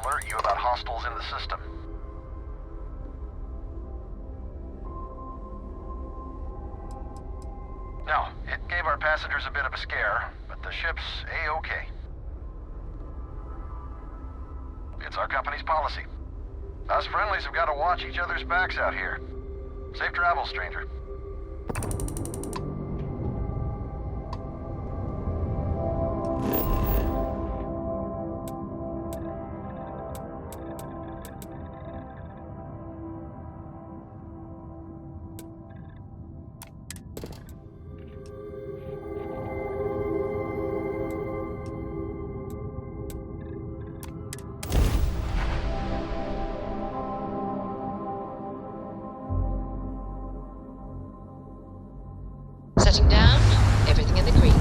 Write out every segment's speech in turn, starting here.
alert you about hostiles in the system. No, it gave our passengers a bit of a scare, but the ship's A-okay. It's our company's policy. Us friendlies have got to watch each other's backs out here. Safe travels, stranger. Setting down, everything in the green.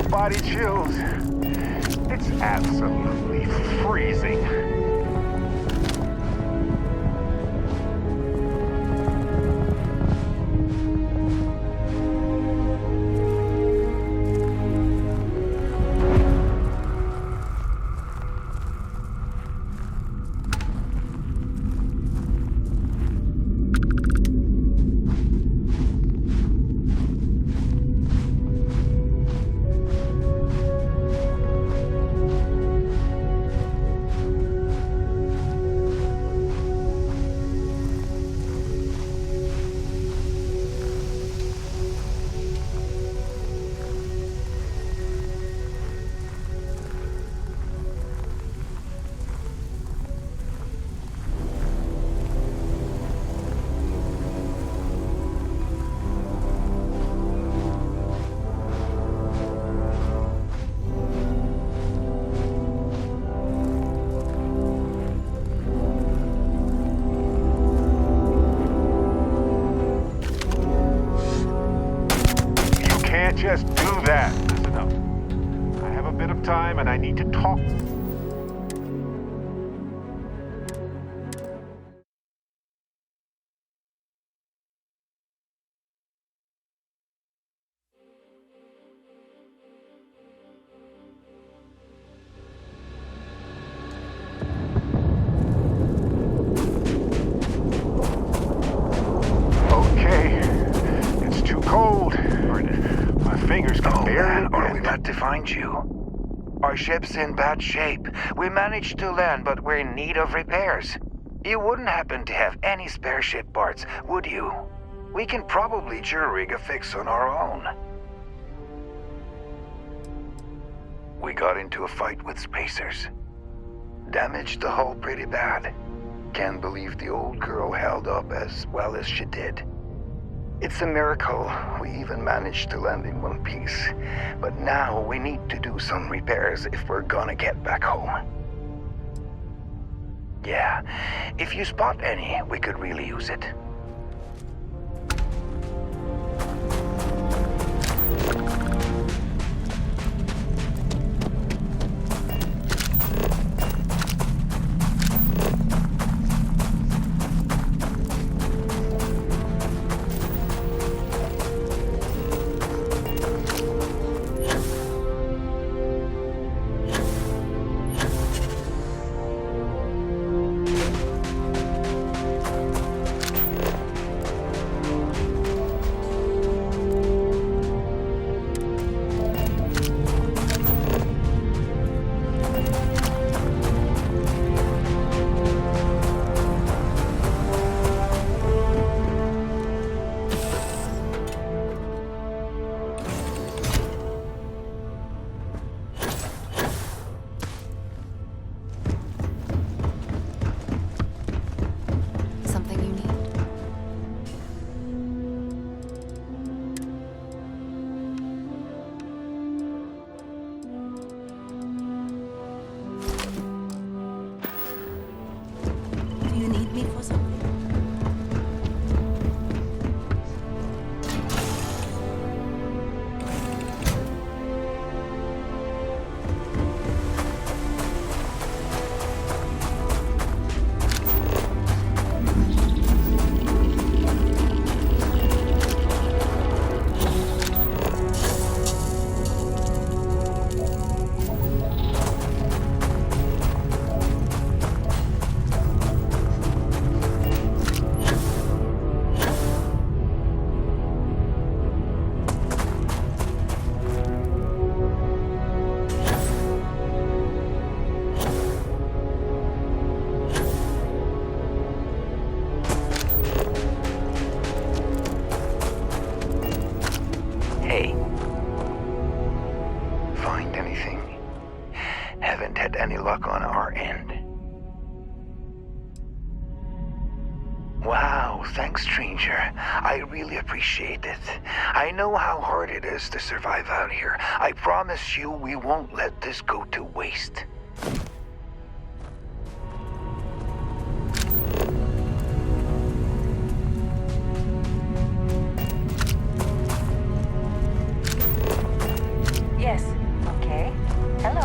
Body chills. It's absolutely freezing. Just do that. Listen up. I have a bit of time and I need to talk. Okay. It's too cold. My fingers can barely bend. Are we about to find you? Our ship's in bad shape. We managed to land, but we're in need of repairs. You wouldn't happen to have any spare ship parts, would you? We can probably jury-rig a fix on our own. We got into a fight with spacers. Damaged the hull pretty bad. Can't believe the old girl held up as well as she did. It's a miracle we even managed to land in one piece. But now we need to do some repairs if we're gonna get back home. Yeah, if you spot any, we could really use it. Something you need? Do you need me for something? Hey. Find anything? Haven't had any luck on our end. Wow, thanks, stranger. I really appreciate it. I know how hard it is to survive out here. I promise you we won't let this go to waste. Yes. Okay. Hello.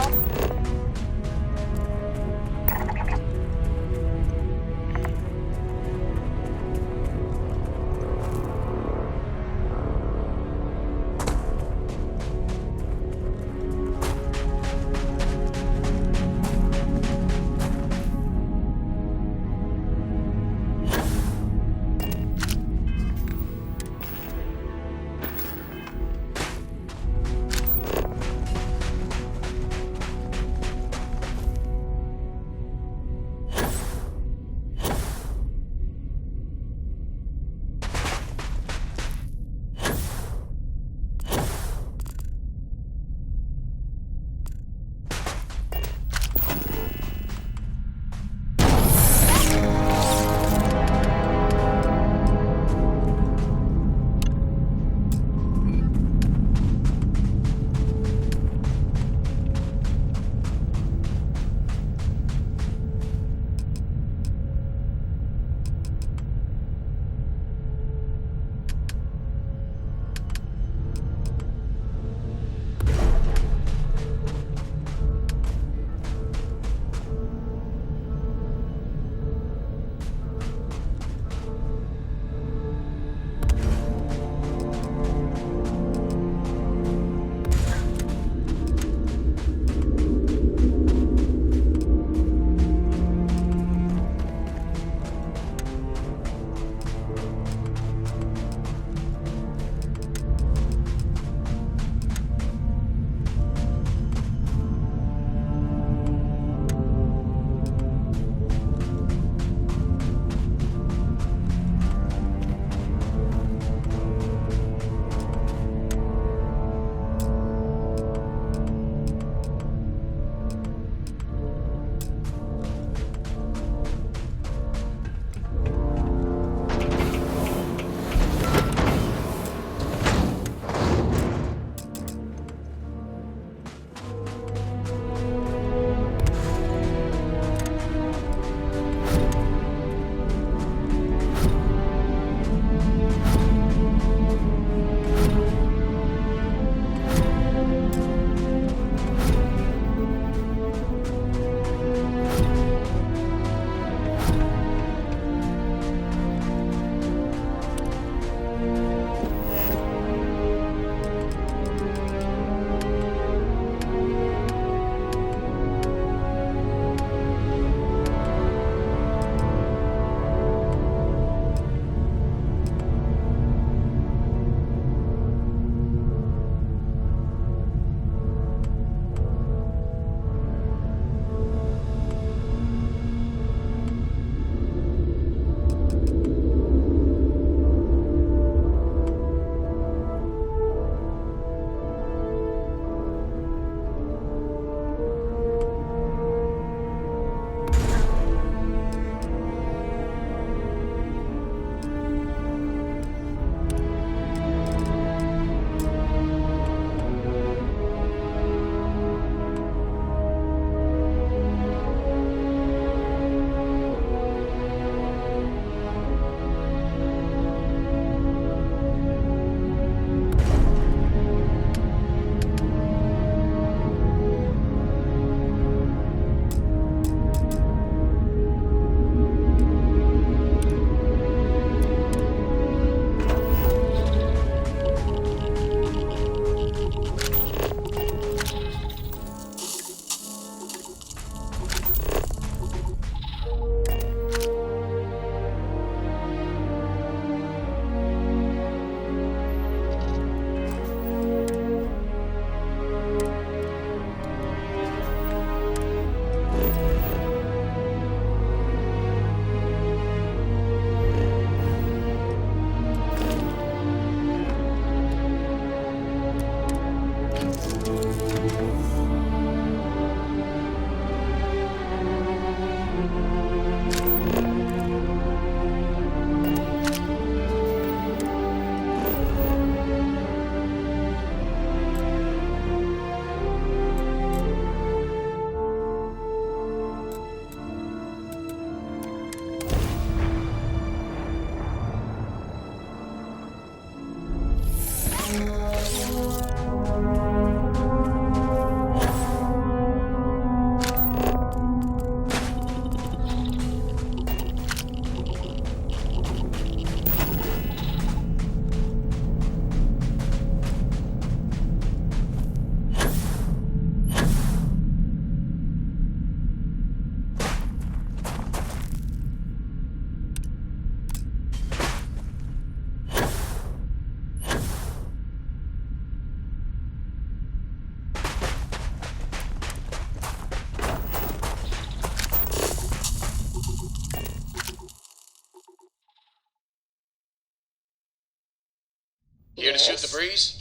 Here to shoot the breeze?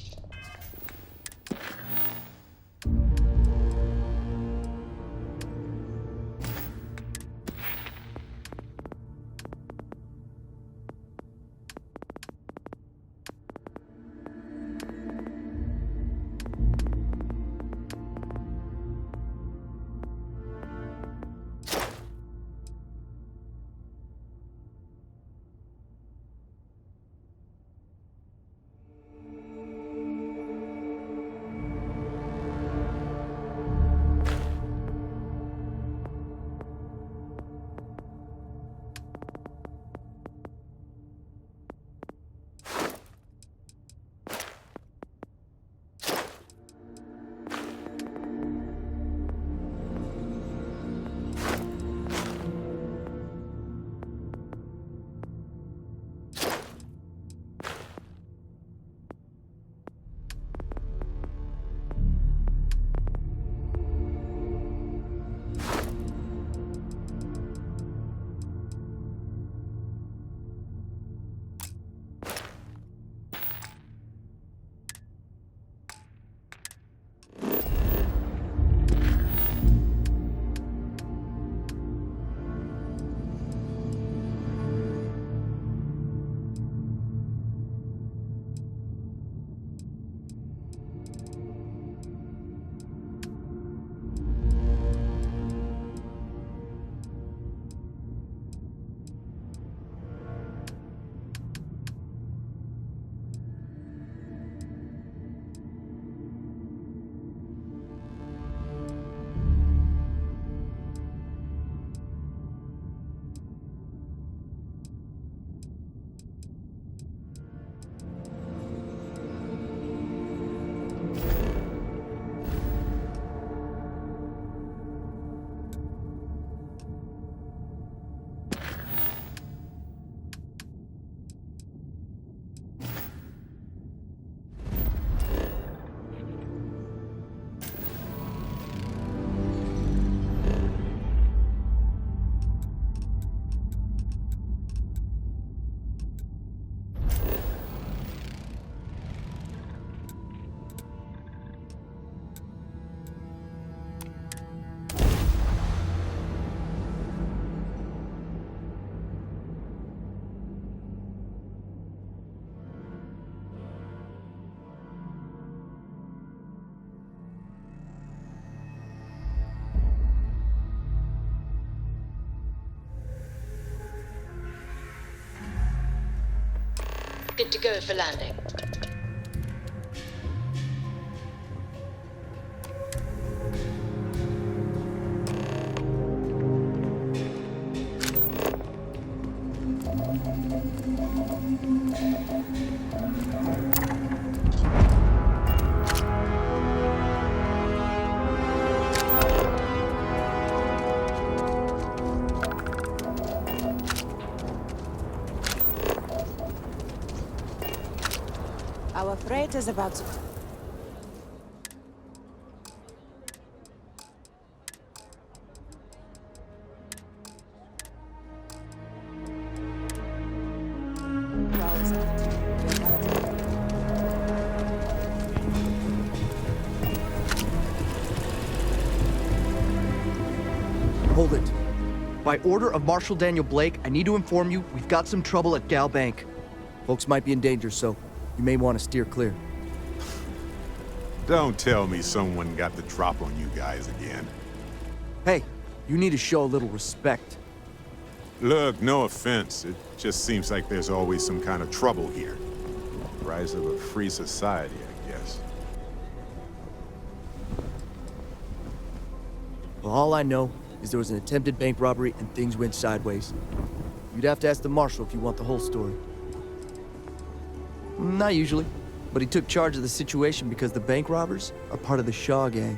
Good to go for landing. Our freight is about to... Hold it. By order of Marshal Daniel Blake, I need to inform you we've got some trouble at Gal Bank. Folks might be in danger, so you may want to steer clear. Don't tell me someone got the drop on you guys again. Hey, you need to show a little respect. Look, no offense. It just seems like there's always some kind of trouble here. Rise of a free society, I guess. Well, all I know is there was an attempted bank robbery and things went sideways. You'd have to ask the Marshal if you want the whole story. Not usually, but he took charge of the situation because the bank robbers are part of the Shaw gang.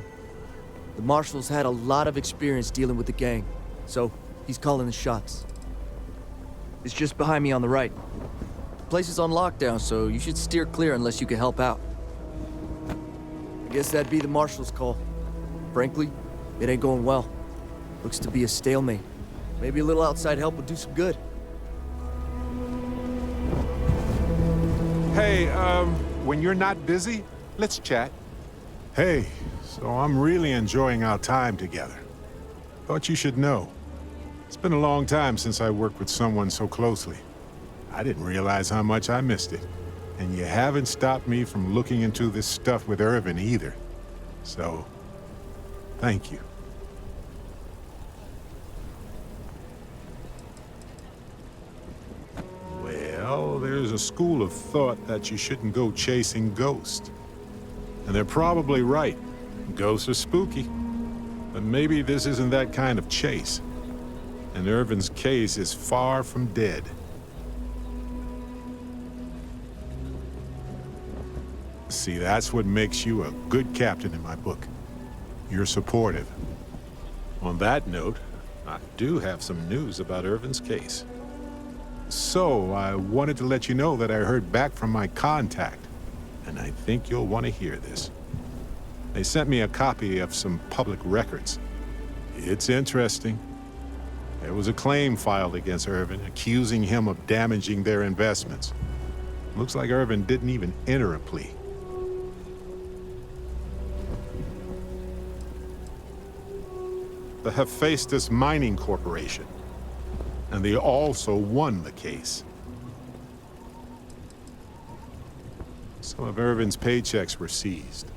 The Marshal's had a lot of experience dealing with the gang, so he's calling the shots. It's just behind me on the right. The place is on lockdown, so you should steer clear unless you can help out. I guess that'd be the Marshal's call. Frankly, it ain't going well. Looks to be a stalemate. Maybe a little outside help would do some good. Hey, when you're not busy, let's chat. Hey, so I'm really enjoying our time together. Thought you should know. It's been a long time since I worked with someone so closely. I didn't realize how much I missed it. And you haven't stopped me from looking into this stuff with Irvin either. So, thank you. Well, there's a school of thought that you shouldn't go chasing ghosts. And they're probably right. Ghosts are spooky. But maybe this isn't that kind of chase. And Irvin's case is far from dead. See, that's what makes you a good captain in my book. You're supportive. On that note, I do have some news about Irvin's case. So, I wanted to let you know that I heard back from my contact, and I think you'll want to hear this. They sent me a copy of some public records. It's interesting. There was a claim filed against Irvin, accusing him of damaging their investments. Looks like Irvin didn't even enter a plea. The Hephaestus Mining Corporation. And they also won the case. Some of Irvin's paychecks were seized,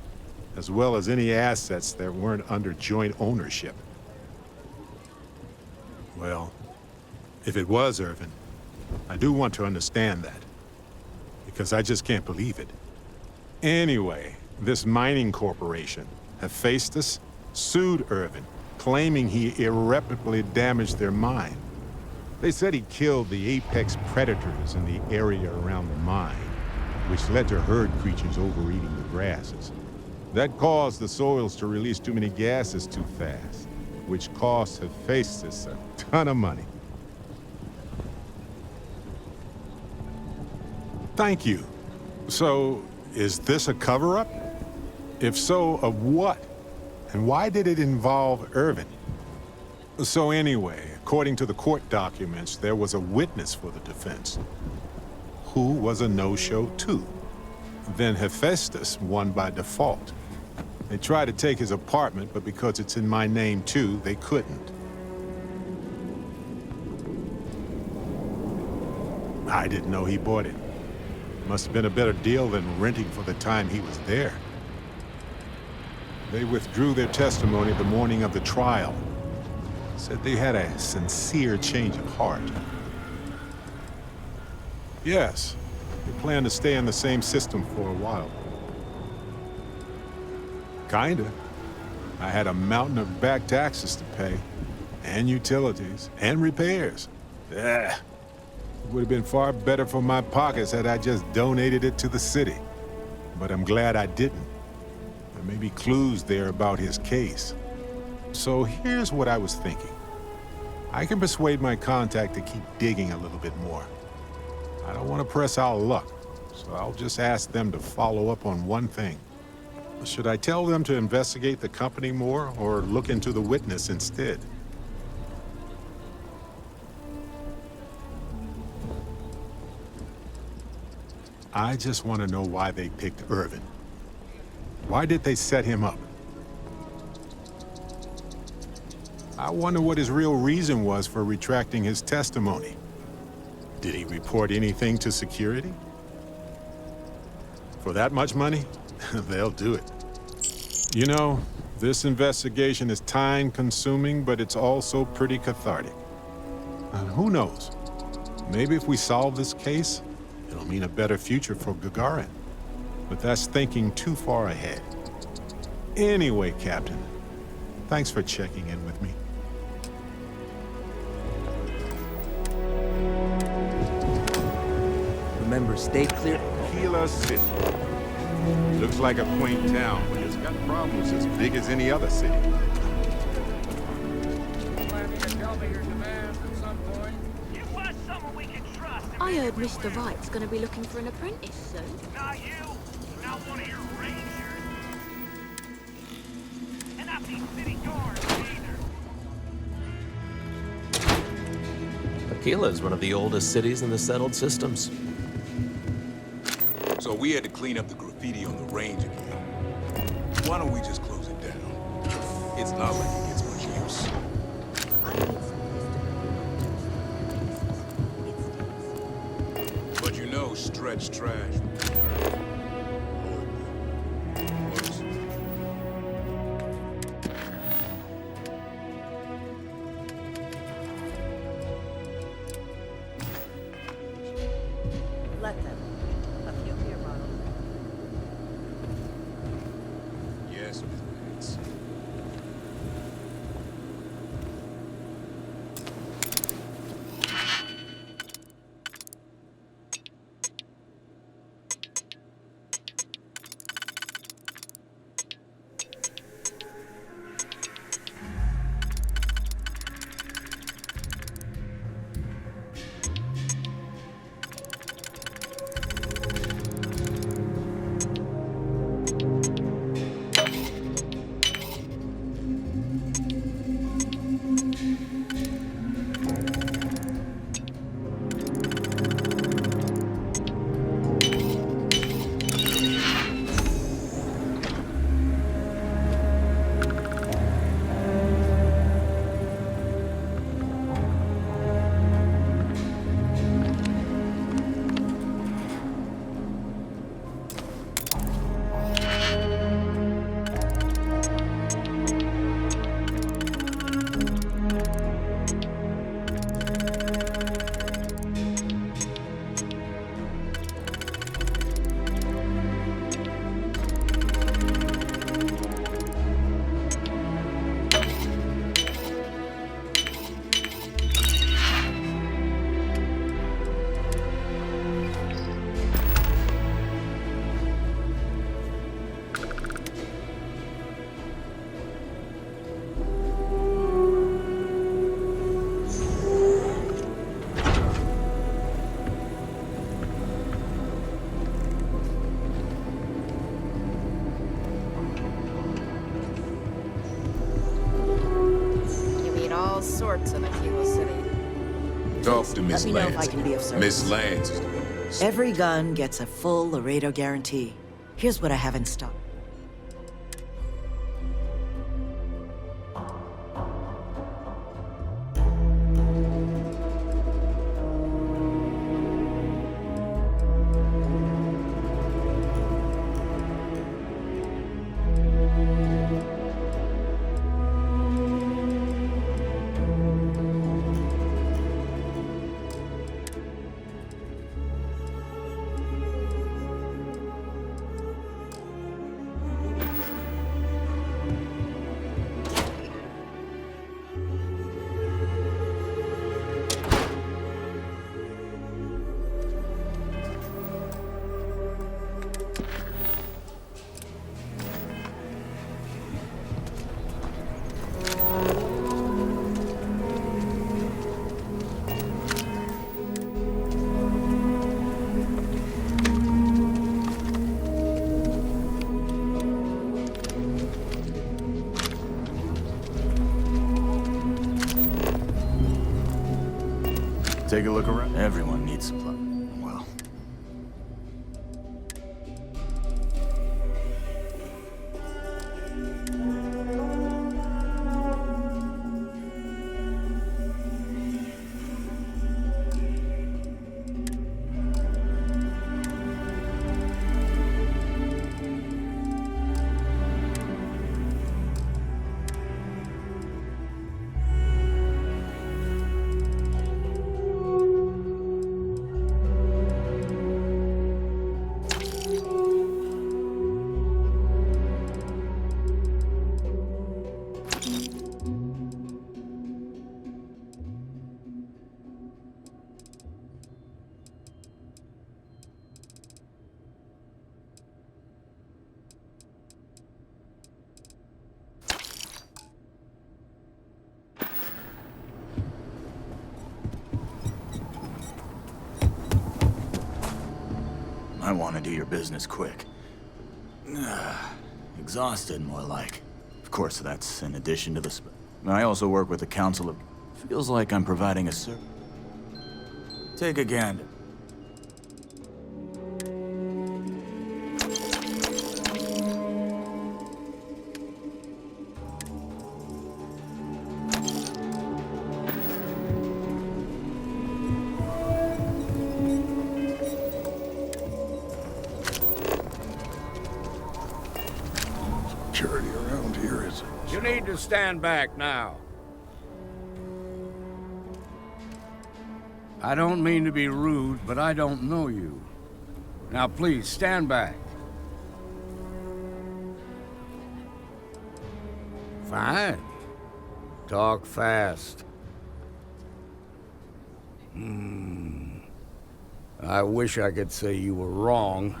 as well as any assets that weren't under joint ownership. Well, if it was Irvin, I do want to understand that, because I just can't believe it. Anyway, this mining corporation, Hephaestus, sued Irvin, claiming he irreparably damaged their mine. They said he killed the apex predators in the area around the mine, which led to herd creatures overeating the grasses. That caused the soils to release too many gases too fast, which cost Hephaestus a ton of money. Thank you. So, is this a cover-up? If so, of what? And why did it involve Irvin? So anyway, according to the court documents, there was a witness for the defense, who was a no-show too. Then Hephaestus won by default. They tried to take his apartment, but because it's in my name too, they couldn't. I didn't know he bought it. Must have been a better deal than renting for the time he was there. They withdrew their testimony the morning of the trial. Said they had a sincere change of heart. Yes, they plan to stay in the same system for a while. Kinda. I had a mountain of back taxes to pay, and utilities, and repairs. It would have been far better for my pockets had I just donated it to the city. But I'm glad I didn't. There may be clues there about his case. So here's what I was thinking. I can persuade my contact to keep digging a little bit more. I don't want to press our luck, so I'll just ask them to follow up on one thing. Should I tell them to investigate the company more, or look into the witness instead? I just want to know why they picked Irvin. Why did they set him up? I wonder what his real reason was for retracting his testimony. Did he report anything to security? For that much money? They'll do it. You know, this investigation is time-consuming, but it's also pretty cathartic. Who knows? Maybe if we solve this case, it'll mean a better future for Gagarin. But that's thinking too far ahead. Anyway, Captain, thanks for checking in with me. Remember, stay clear. Tequila City. Looks like a quaint town, but it's got problems as big as any other city. I heard Mr. Wright's gonna be looking for an apprentice soon. Not you, not one of your rangers. And not these city guards either. Aquila is one of the oldest cities in the settled systems. So we had to clean up the graffiti on the range again. Why don't we just close it down? It's not like it gets much use. I need some But you know, stretch trash. Close. Let them. A few beer bottles. Yes, Miss Vance. You meet all sorts in Aquila City. Talk to Miss Let me know if I Lance. can be of service. Miss Lance is the one. Every gun gets a full Laredo guarantee. Here's what I have in stock. Take a look around. Everyone needs supply. Well. I want to do your business quick. Exhausted, more like. Of course, that's in addition to the I also work with the Council of... Feels like I'm providing a service. Take a gander. to stand back now. I don't mean to be rude, but I don't know you. Now please, stand back. Fine. Talk fast. I wish I could say you were wrong,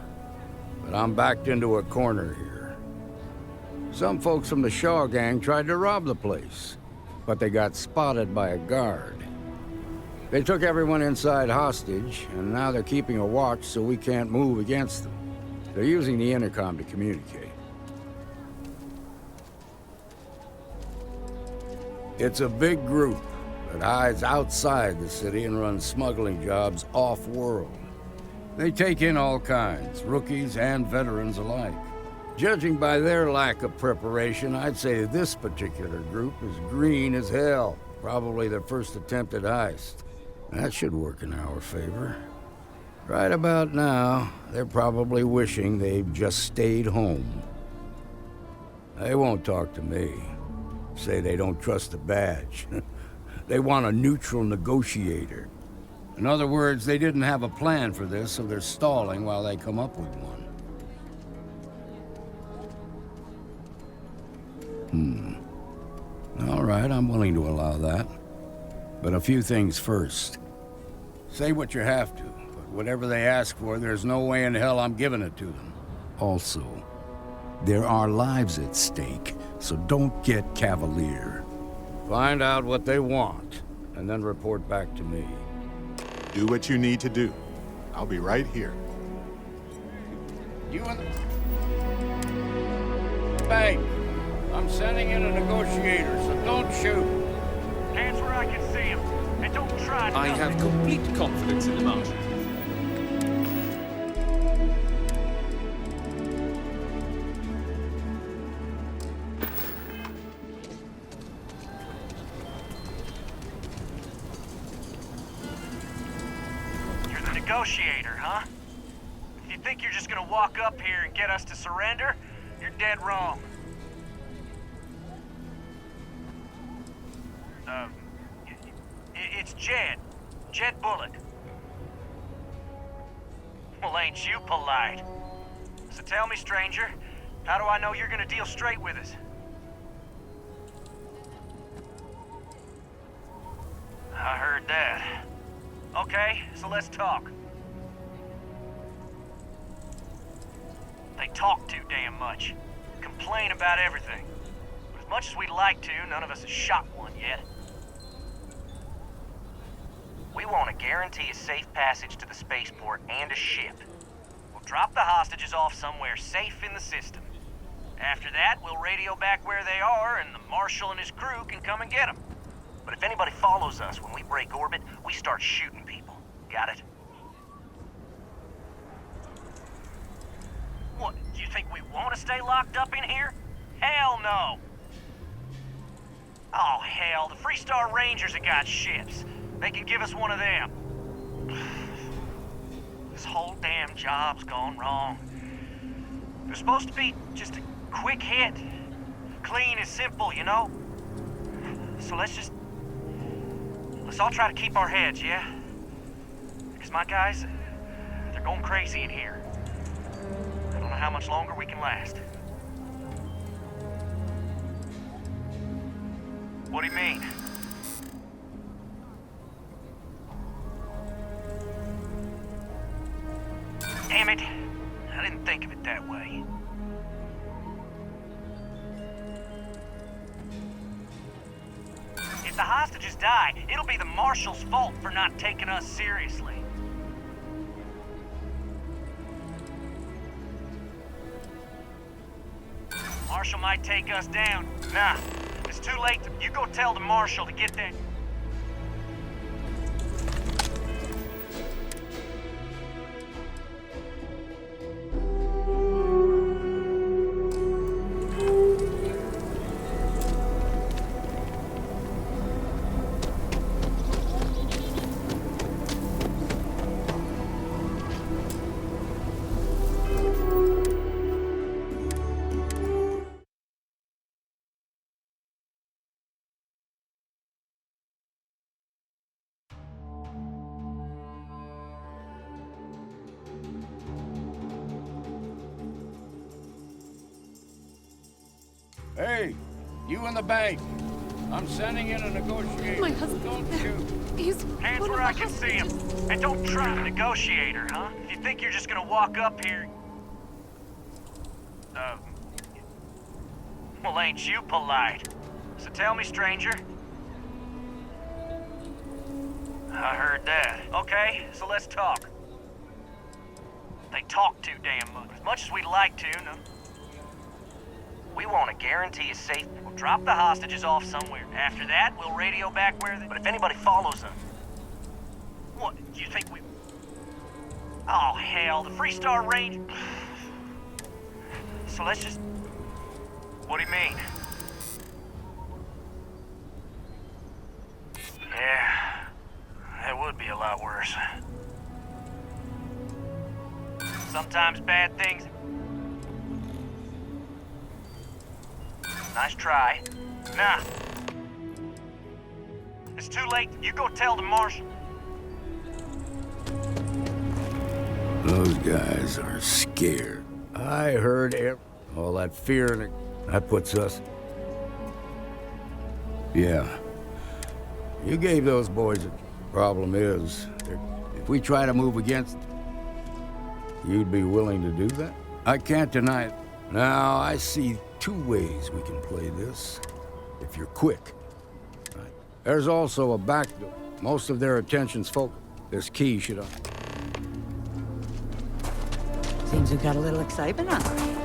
but I'm backed into a corner here. Some folks from the Shaw gang tried to rob the place, but they got spotted by a guard. They took everyone inside hostage, and now they're keeping a watch so we can't move against them. They're using the intercom to communicate. It's a big group that hides outside the city and runs smuggling jobs off-world. They take in all kinds, rookies and veterans alike. Judging by their lack of preparation, I'd say this particular group is green as hell. Probably their first attempt at heist. That should work in our favor. Right about now, they're probably wishing they'd just stayed home. They won't talk to me. Say they don't trust the badge. They want a neutral negotiator. In other words, they didn't have a plan for this, so they're stalling while they come up with one. All right, I'm willing to allow that. But a few things first. Say what you have to, but whatever they ask for, there's no way in hell I'm giving it to them. Also, there are lives at stake, so don't get cavalier. Find out what they want, and then report back to me. Do what you need to do. I'll be right here. You and the bank. I'm sending in a negotiator, so don't shoot. Hands where I can see him. And don't try I have complete confidence in the Marshal. You're the negotiator, huh? If you think you're just gonna walk up here and get us to surrender, you're dead wrong. It's Jed. Jed Bullock. Well, ain't you polite? So tell me, stranger, how do I know you're gonna deal straight with us? I heard that. Okay, so let's talk. They talk too damn much. Complain about everything. But as much as we'd like to, none of us has shot one yet. We want to guarantee a safe passage to the spaceport and a ship. We'll drop the hostages off somewhere safe in the system. After that, we'll radio back where they are, and the Marshal and his crew can come and get them. But if anybody follows us when we break orbit, we start shooting people. Got it? What, you think we want to stay locked up in here? Hell no! Oh, hell, the Freestar Rangers have got ships. They can give us one of them. This whole damn job's gone wrong. It was supposed to be just a quick hit. Clean and simple, you know? So let's all try to keep our heads, yeah? Because my guys, they're going crazy in here. I don't know how much longer we can last. What do you mean? Damn it! I didn't think of it that way. If the hostages die, it'll be the Marshal's fault for not taking us seriously. Marshal might take us down. Nah, it's too late. You go tell the Marshal to get that... Hey, you in the bank. I'm sending in a negotiator. My husband. Don't shoot. He's Hands one of where my I can see him. hostages. And don't try to negotiate her, huh? If you think you're just gonna walk up here... Well, ain't you polite? So tell me, stranger. I heard that. Okay, so let's talk. They talk too damn much. As much as we'd like to, no. We want to guarantee a safe. We'll drop the hostages off somewhere. After that, we'll radio back where they... But if anybody follows us... What, you think we... Oh, hell, the Freestar Range... So let's just... What do you mean? Yeah, that would be a lot worse. Sometimes bad things... Nice try. Nah. It's too late. You go tell the marshal. Those guys are scared. I heard all that fear and that puts us... Yeah. You gave those boys a... Problem is, if we try to move against... You'd be willing to do that? I can't deny it. Now, I see two ways we can play this, if you're quick. Right. There's also a back door. Most of their attention's focused. This key should... Seems we've got a little excitement on our hands.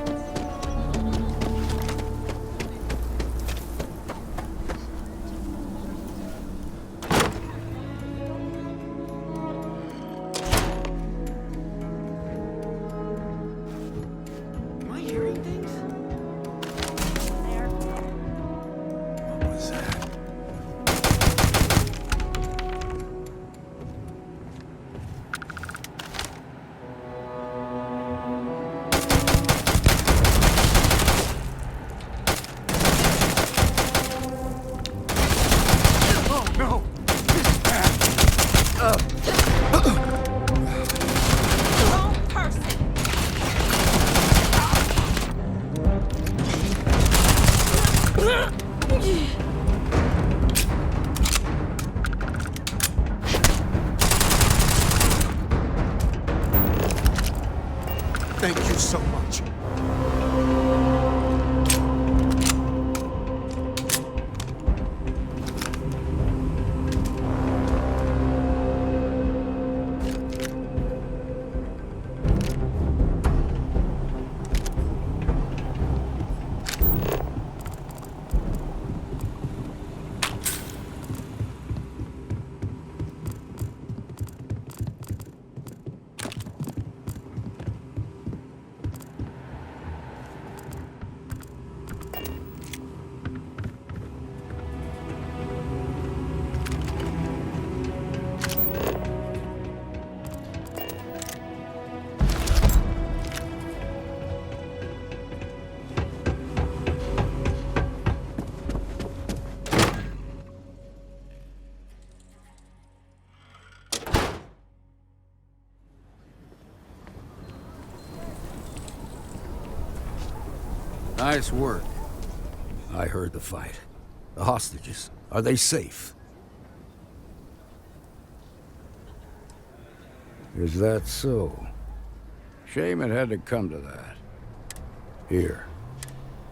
Am I hearing things? What was that? Oh, no! This is bad! Wrong person. Thank you so much. Nice work. I heard the fight. The hostages, are they safe? Is that so? Shame it had to come to that. Here,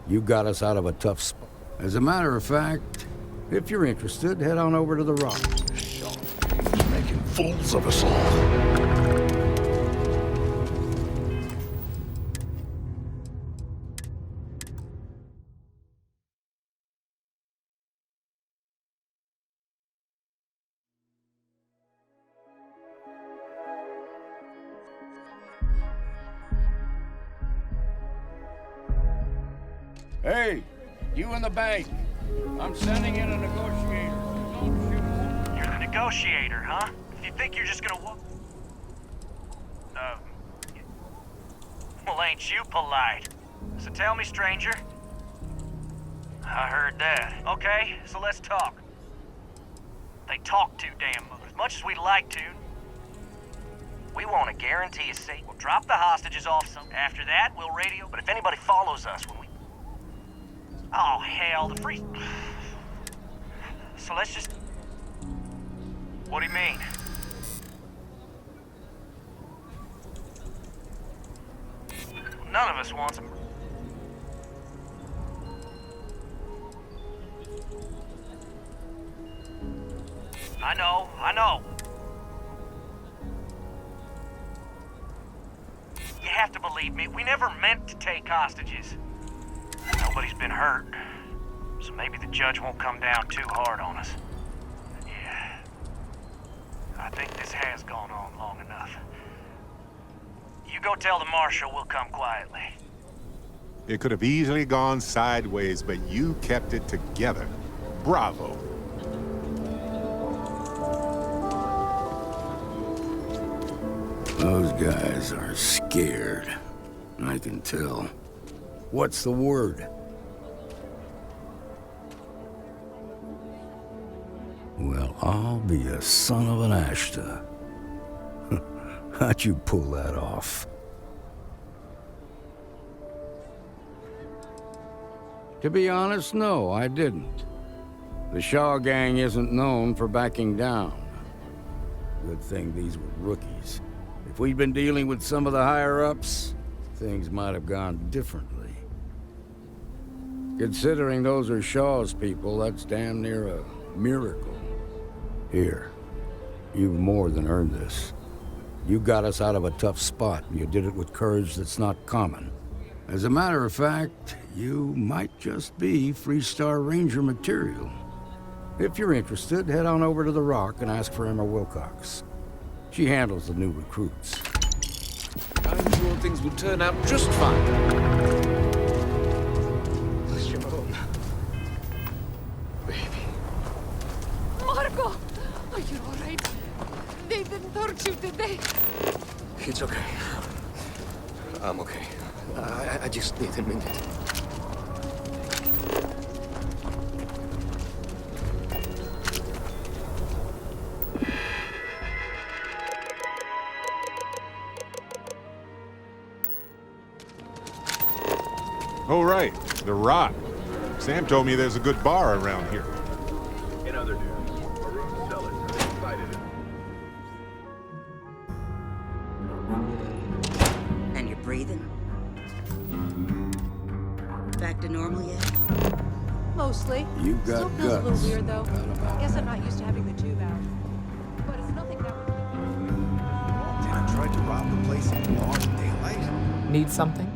you got us out of a tough spot. As a matter of fact, if you're interested, head on over to the Rock. He's making fools of us all. Hey, you in the bank. I'm sending in a negotiator. Don't shoot. You're the negotiator, huh? If you think you're just gonna walk... Well, ain't you polite? So tell me, stranger. I heard that. Okay, so let's talk. They talk too damn much. As much as we'd like to. We want to guarantee a safe. We'll drop the hostages off some. After that, we'll radio. But if anybody follows us when we... Oh, hell, the free... So let's just... What do you mean? None of us wants him. I know. You have to believe me, we never meant to take hostages. Nobody's been hurt, so maybe the judge won't come down too hard on us. Yeah, I think this has gone on long enough. You go tell the marshal we'll come quietly. It could have easily gone sideways, but you kept it together. Bravo. Those guys are scared. I can tell. What's the word? Well, I'll be a son of an Ashta. How'd you pull that off? To be honest, no, I didn't. The Shaw gang isn't known for backing down. Good thing these were rookies. If we'd been dealing with some of the higher-ups, things might have gone differently. Considering those are Shaw's people, that's damn near a miracle. Here, you've more than earned this. You got us out of a tough spot, and you did it with courage that's not common. As a matter of fact, you might just be Freestar Ranger material. If you're interested, head on over to the Rock and ask for Emma Wilcox. She handles the new recruits. I'm sure things will turn out just fine. Sharon. Baby. Marco! Are you alright? They didn't hurt you, did they? It's okay. I'm okay. I just need a minute. Oh, right. The Rock. Sam told me there's a good bar around here. In other news, Maroon sellers have excited And you're breathing? Back to normal yet? Mostly. You got Still feels a guts. little weird, though. Guess I'm not used to having the tube out. But it's nothing that would... Tenant tried to rob the place in broad daylight. Need something?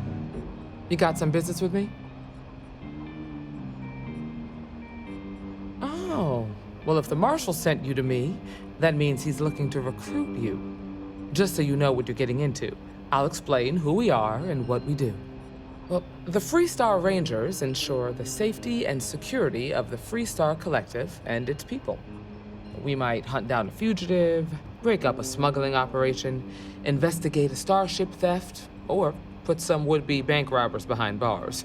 You got some business with me? Oh, well, if the marshal sent you to me, that means he's looking to recruit you. Just so you know what you're getting into, I'll explain who we are and what we do. Well, the Freestar Rangers ensure the safety and security of the Freestar Collective and its people. We might hunt down a fugitive, break up a smuggling operation, investigate a starship theft, or put some would-be bank robbers behind bars.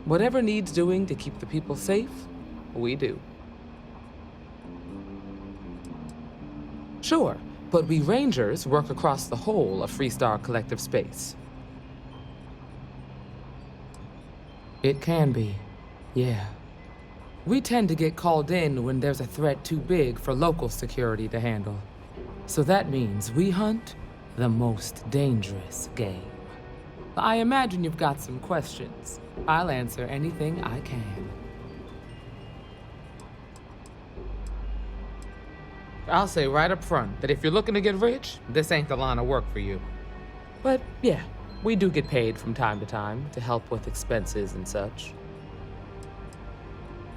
Whatever needs doing to keep the people safe, we do. Sure, but we Rangers work across the whole of Freestar Collective space. It can be, yeah. We tend to get called in when there's a threat too big for local security to handle. So that means we hunt the most dangerous game. I imagine you've got some questions. I'll answer anything I can. I'll say right up front that if you're looking to get rich, this ain't the line of work for you. But yeah, we do get paid from time to time to help with expenses and such.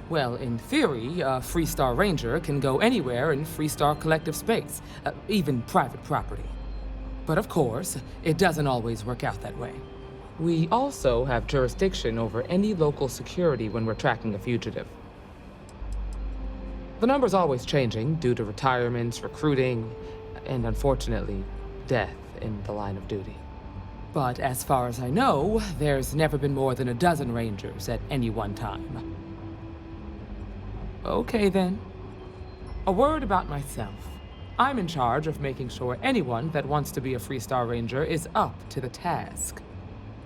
Well, in theory, a Freestar Ranger can go anywhere in Freestar Collective space, even private property. But of course, it doesn't always work out that way. We also have jurisdiction over any local security when we're tracking a fugitive. The number's always changing due to retirements, recruiting, and unfortunately, death in the line of duty. But as far as I know, there's never been more than a dozen Rangers at any one time. Okay then. A word about myself. I'm in charge of making sure anyone that wants to be a Freestar Ranger is up to the task.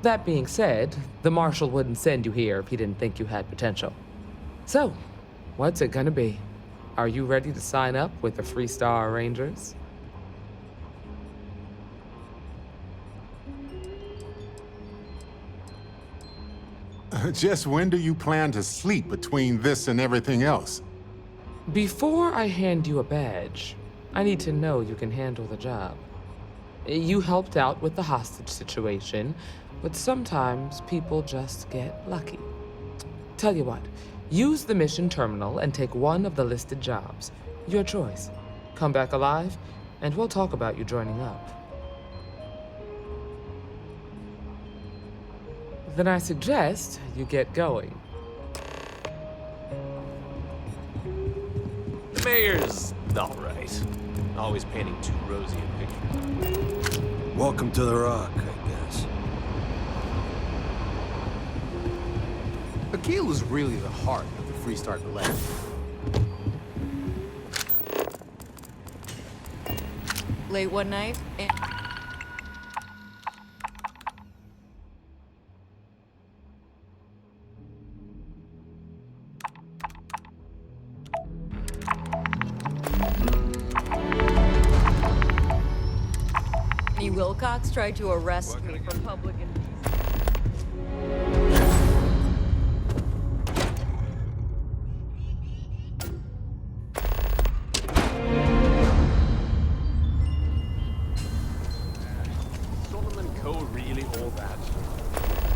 That being said, the Marshal wouldn't send you here if he didn't think you had potential. So, what's it gonna be? Are you ready to sign up with the Freestar Rangers? Just when do you plan to sleep between this and everything else? Before I hand you a badge, I need to know you can handle the job. You helped out with the hostage situation, but sometimes people just get lucky. Tell you what, use the mission terminal and take one of the listed jobs. Your choice. Come back alive, and we'll talk about you joining up. Then I suggest you get going. The mayor's all right. Always painting too rosy a picture. Welcome to the Rock, I guess. Akil is really the heart of the Freestar Collective. Late one night, and Wilcox tried to arrest me for public Solomon Coe really all that?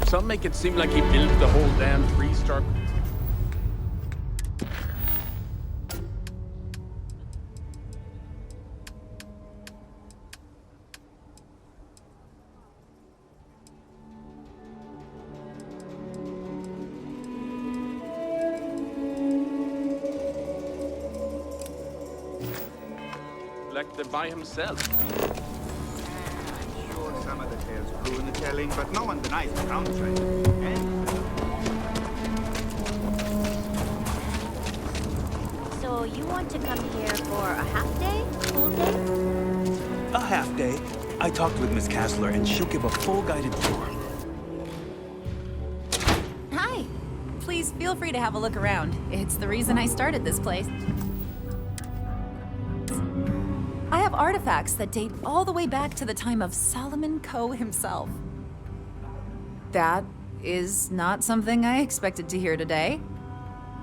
Some make it seem like he built the whole damn Freestar. By himself. Sure, some of the tales grew in the telling, but no one denies the counterfeit. So you want to come here for a half day? Full day? A half day. I talked with Miss Kassler, and she'll give a full guided tour. Hi. Please feel free to have a look around. It's the reason I started this place. I have artifacts that date all the way back to the time of Solomon Coe himself. That is not something I expected to hear today.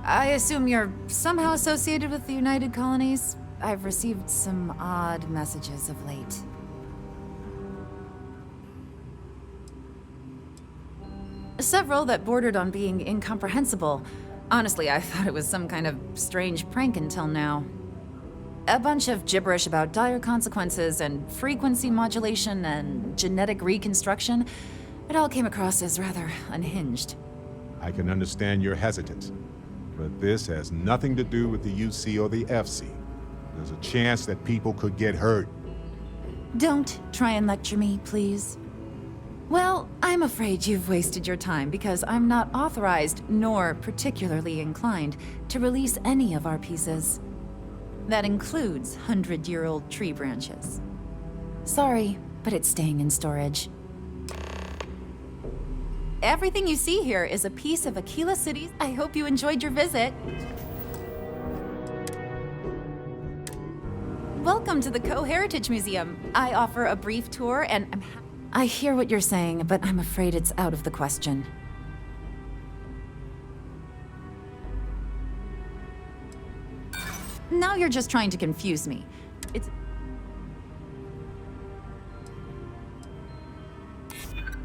I assume you're somehow associated with the United Colonies? I've received some odd messages of late. Several that bordered on being incomprehensible. Honestly, I thought it was some kind of strange prank until now. A bunch of gibberish about dire consequences and frequency modulation and genetic reconstruction. It all came across as rather unhinged. I can understand your hesitance, but this has nothing to do with the UC or the FC. There's a chance that people could get hurt. Don't try and lecture me, please. Well, I'm afraid you've wasted your time because I'm not authorized nor particularly inclined to release any of our pieces. That includes 100-year-old tree branches. Sorry, but it's staying in storage. Everything you see here is a piece of Aquila City's. I hope you enjoyed your visit. Welcome to the Coe Heritage Museum. I offer a brief tour and I hear what you're saying, but I'm afraid it's out of the question. Now you're just trying to confuse me.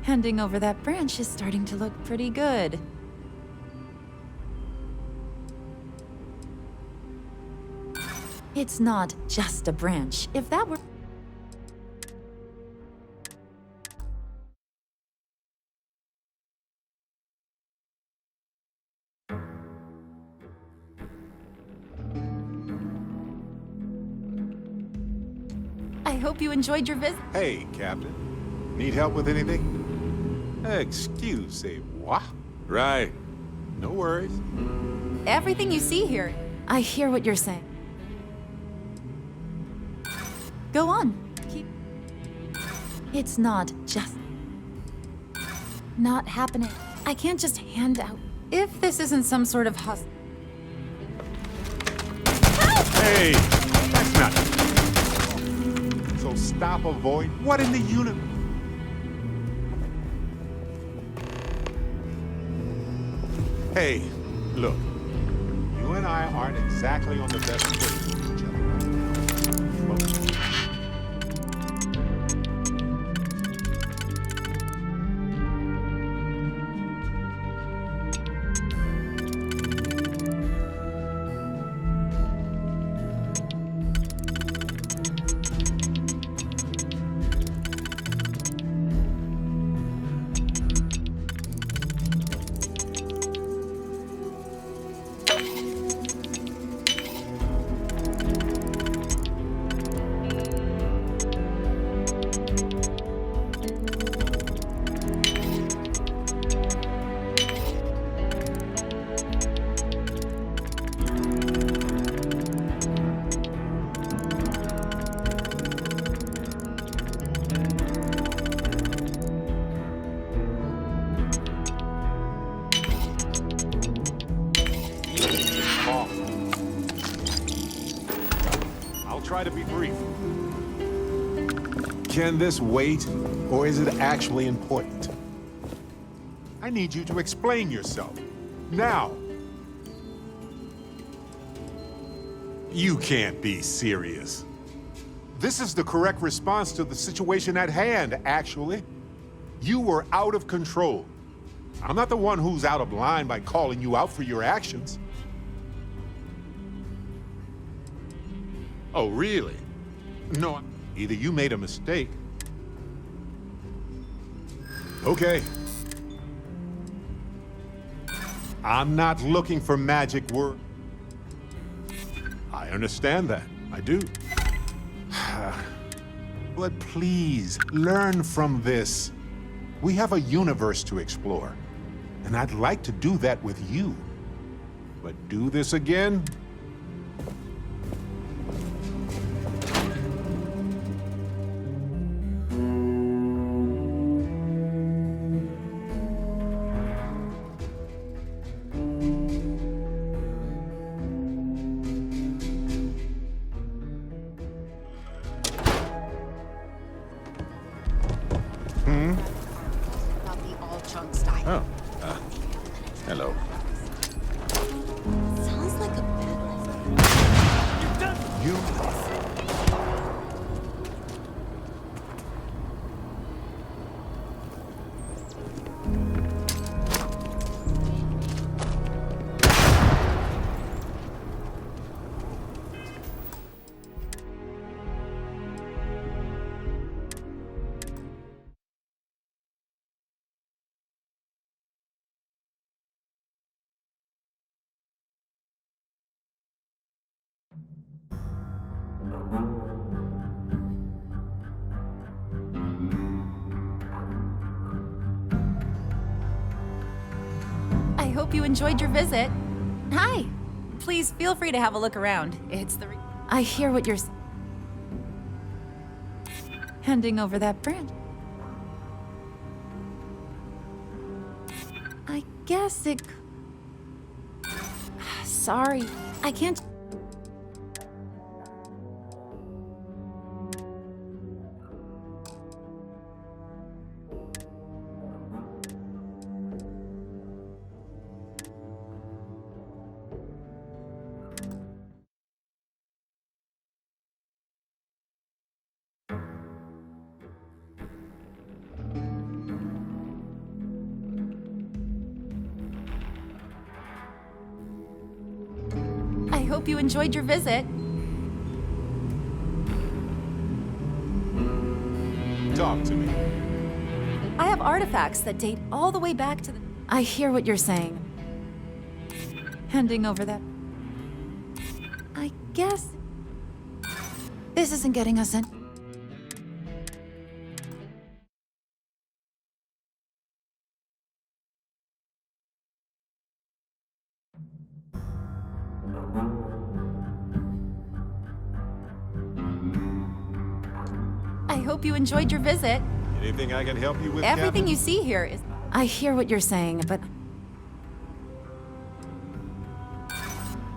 Handing over that branch is starting to look pretty good. It's not just a branch. If that were... I hope you enjoyed your visit. Hey, Captain. Need help with anything? Excusez-moi. Right. No worries. Everything you see here, I hear what you're saying. Go on. It's not just... not happening. I can't just hand out. If this isn't some sort of Hey, that's not. So stop avoid. What in the universe? Hey, look. You and I aren't exactly on the best footing with each other right now. Look. Try to be brief. Can this wait, or is it actually important? I need you to explain yourself. Now. You can't be serious. This is the correct response to the situation at hand, actually. You were out of control. I'm not the one who's out of line by calling you out for your actions. Oh, really? No, either you made a mistake. Okay. I'm not looking for magic words. I understand that. I do. But please, learn from this. We have a universe to explore, and I'd like to do that with you. But do this again? About the all-chunk style. Oh, hello. Sounds like a bad idea. You. I hope you enjoyed your visit. Hi. Please feel free to have a look around. It's the I hear what you're handing over that branch. I guess it Sorry. I can't I hope you enjoyed your visit. Talk to me. I have artifacts that date all the way back to the... I hear what you're saying. Handing over that... I guess... This isn't getting us in... I hope you enjoyed your visit. Anything I can help you with, Everything Captain? you see here is... I hear what you're saying, but...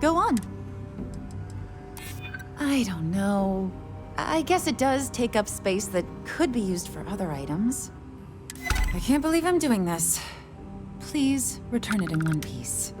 Go on. I don't know. I guess it does take up space that could be used for other items. I can't believe I'm doing this. Please return it in one piece.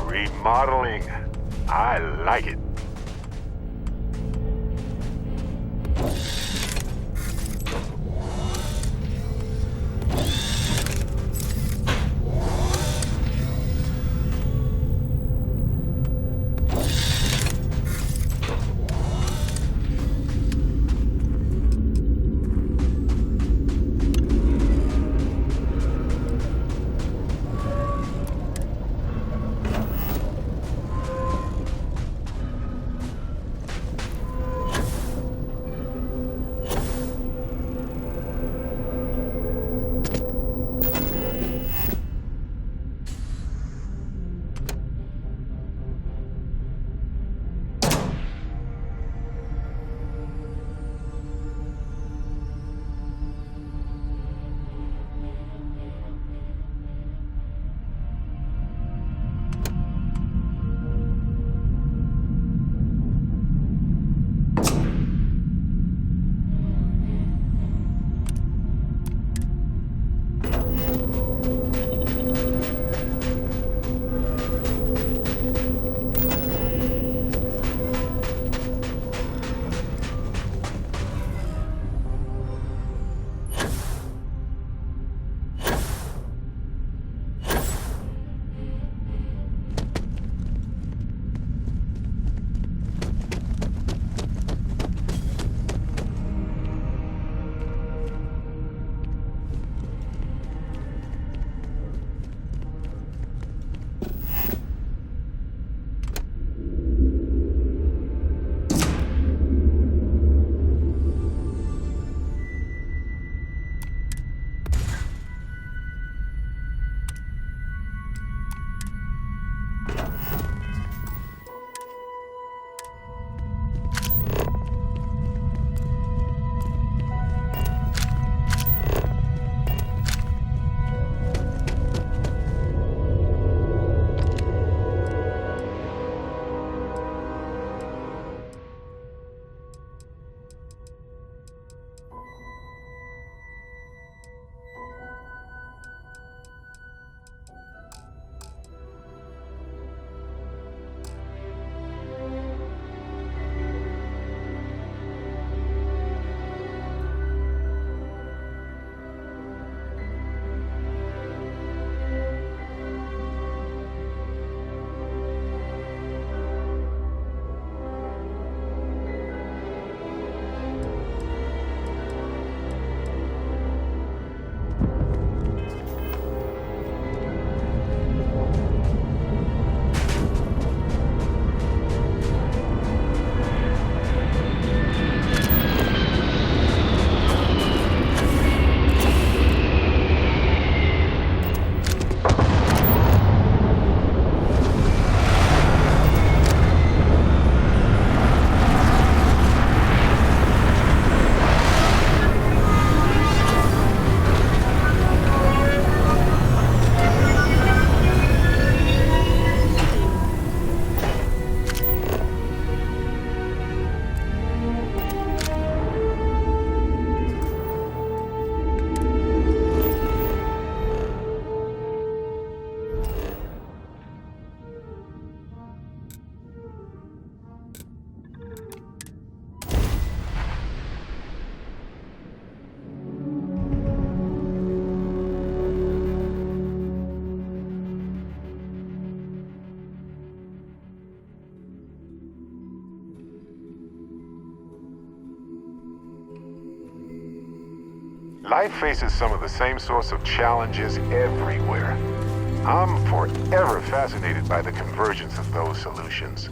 Remodeling. I like it. Life faces some of the same sorts of challenges everywhere. I'm forever fascinated by the convergence of those solutions.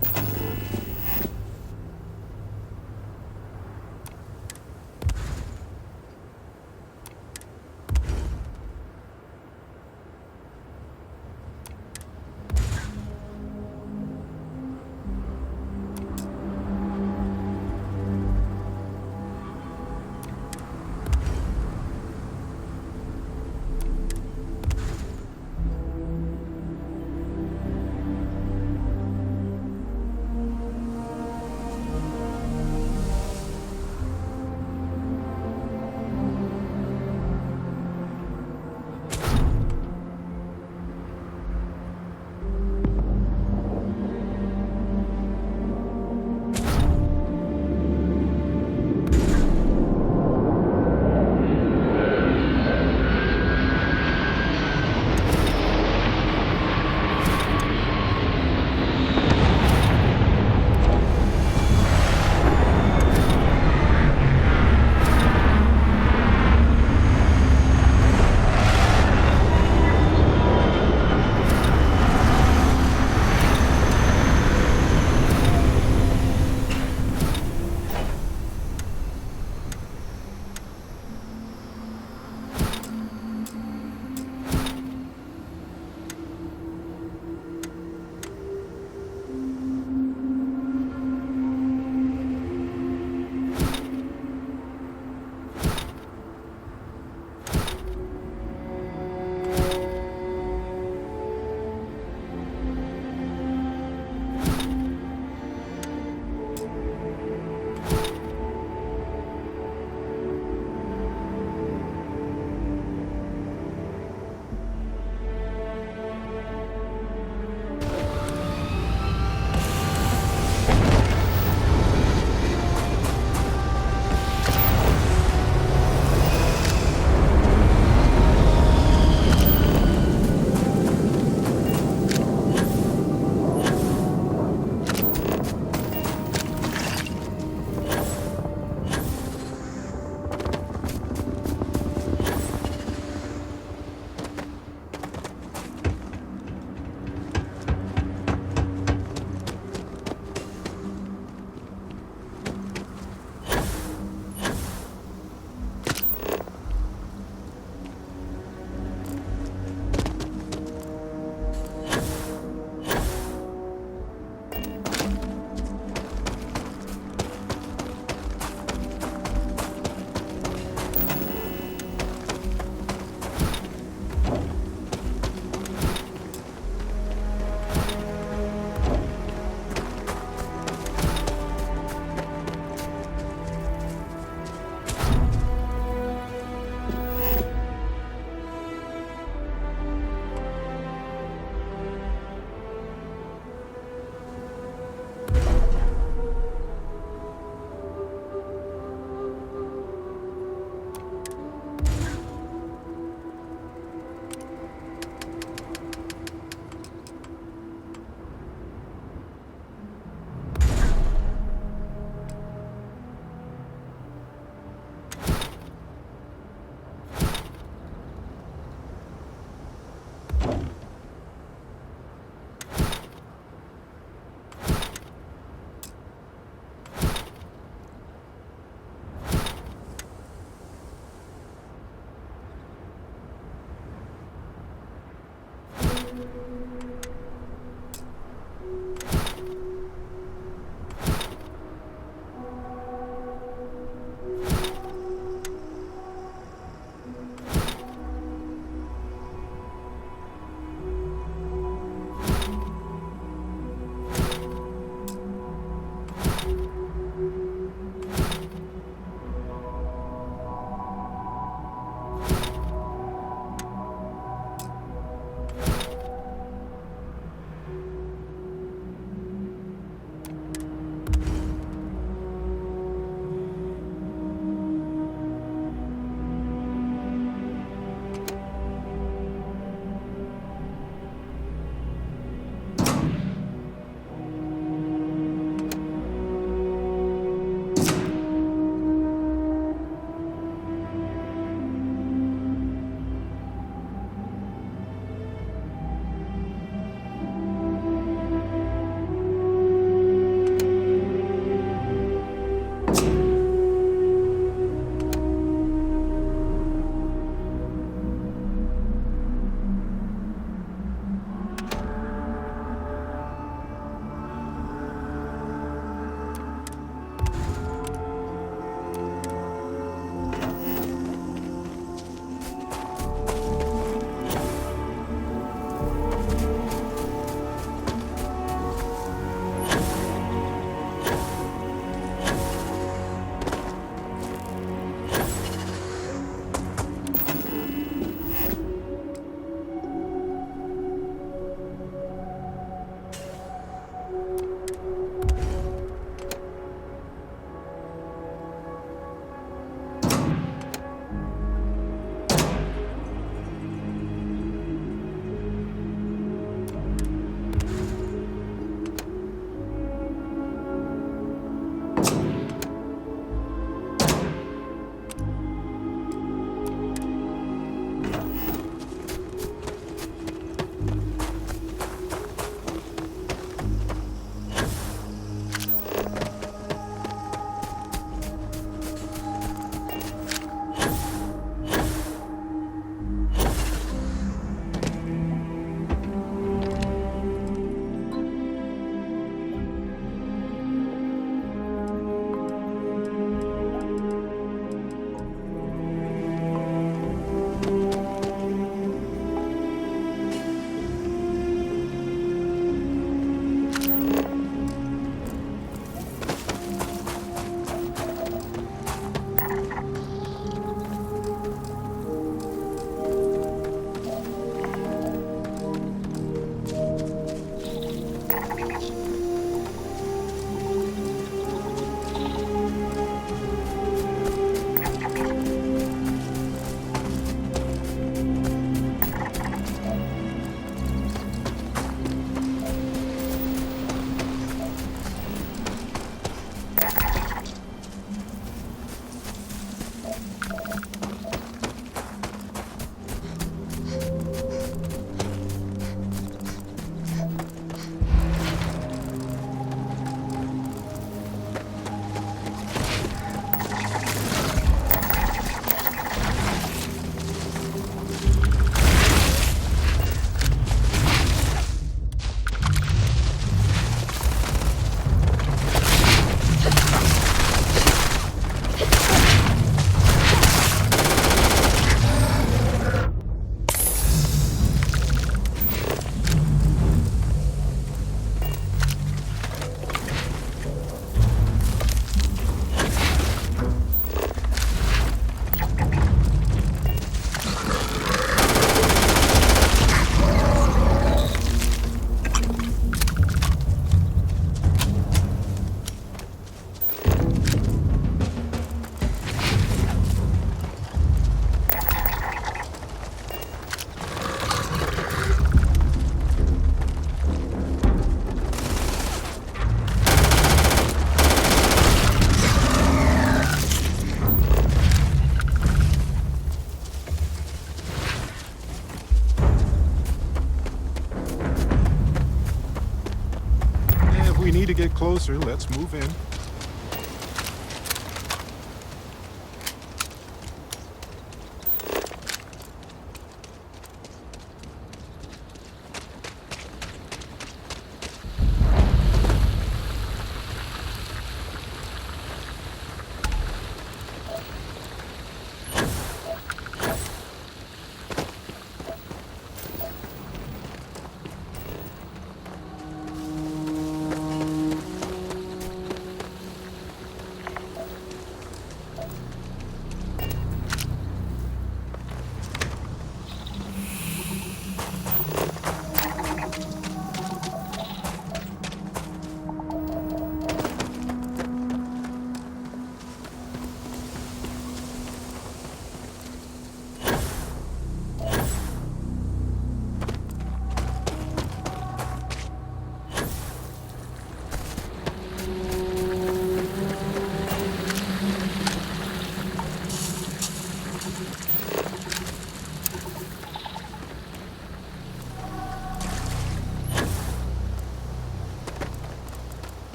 closer. Let's move in.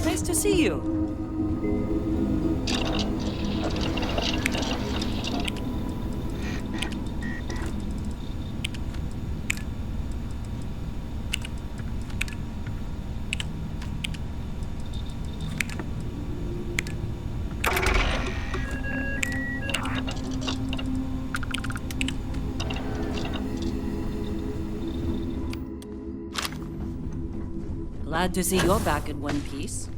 Nice to see you. Glad to see you're back in one piece.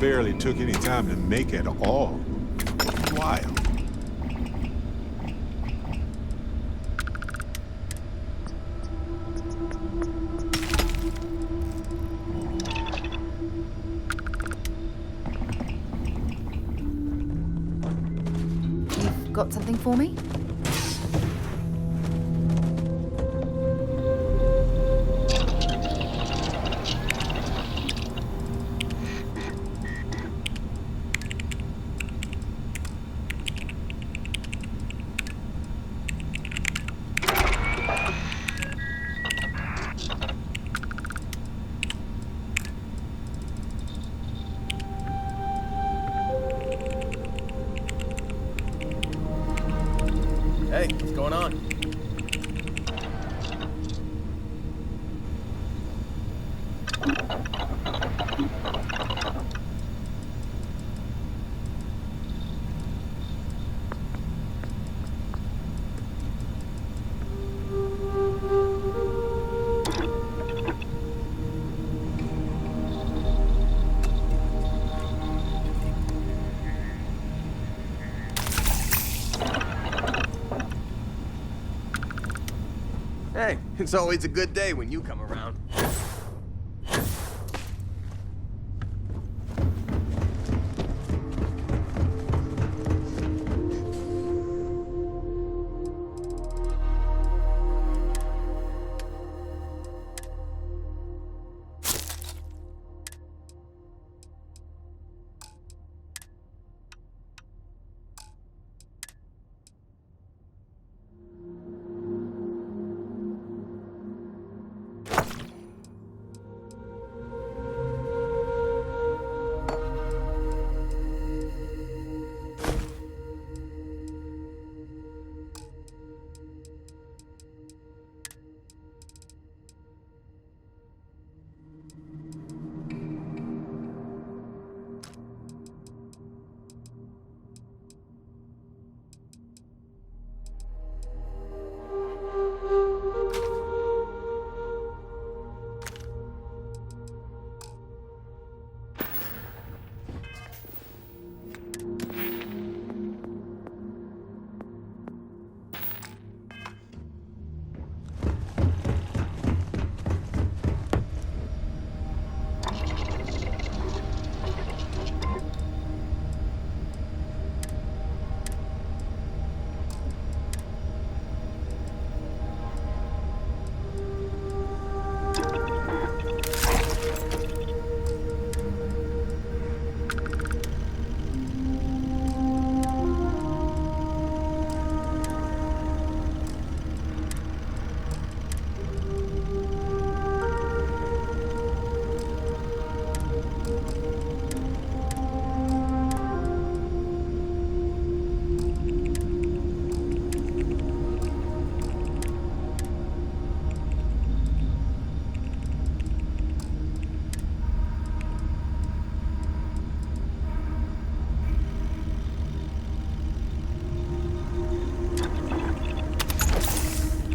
barely took any time to make at all. Wild. You've got something for me? Hey, what's going on? Hey, it's always a good day when you come around.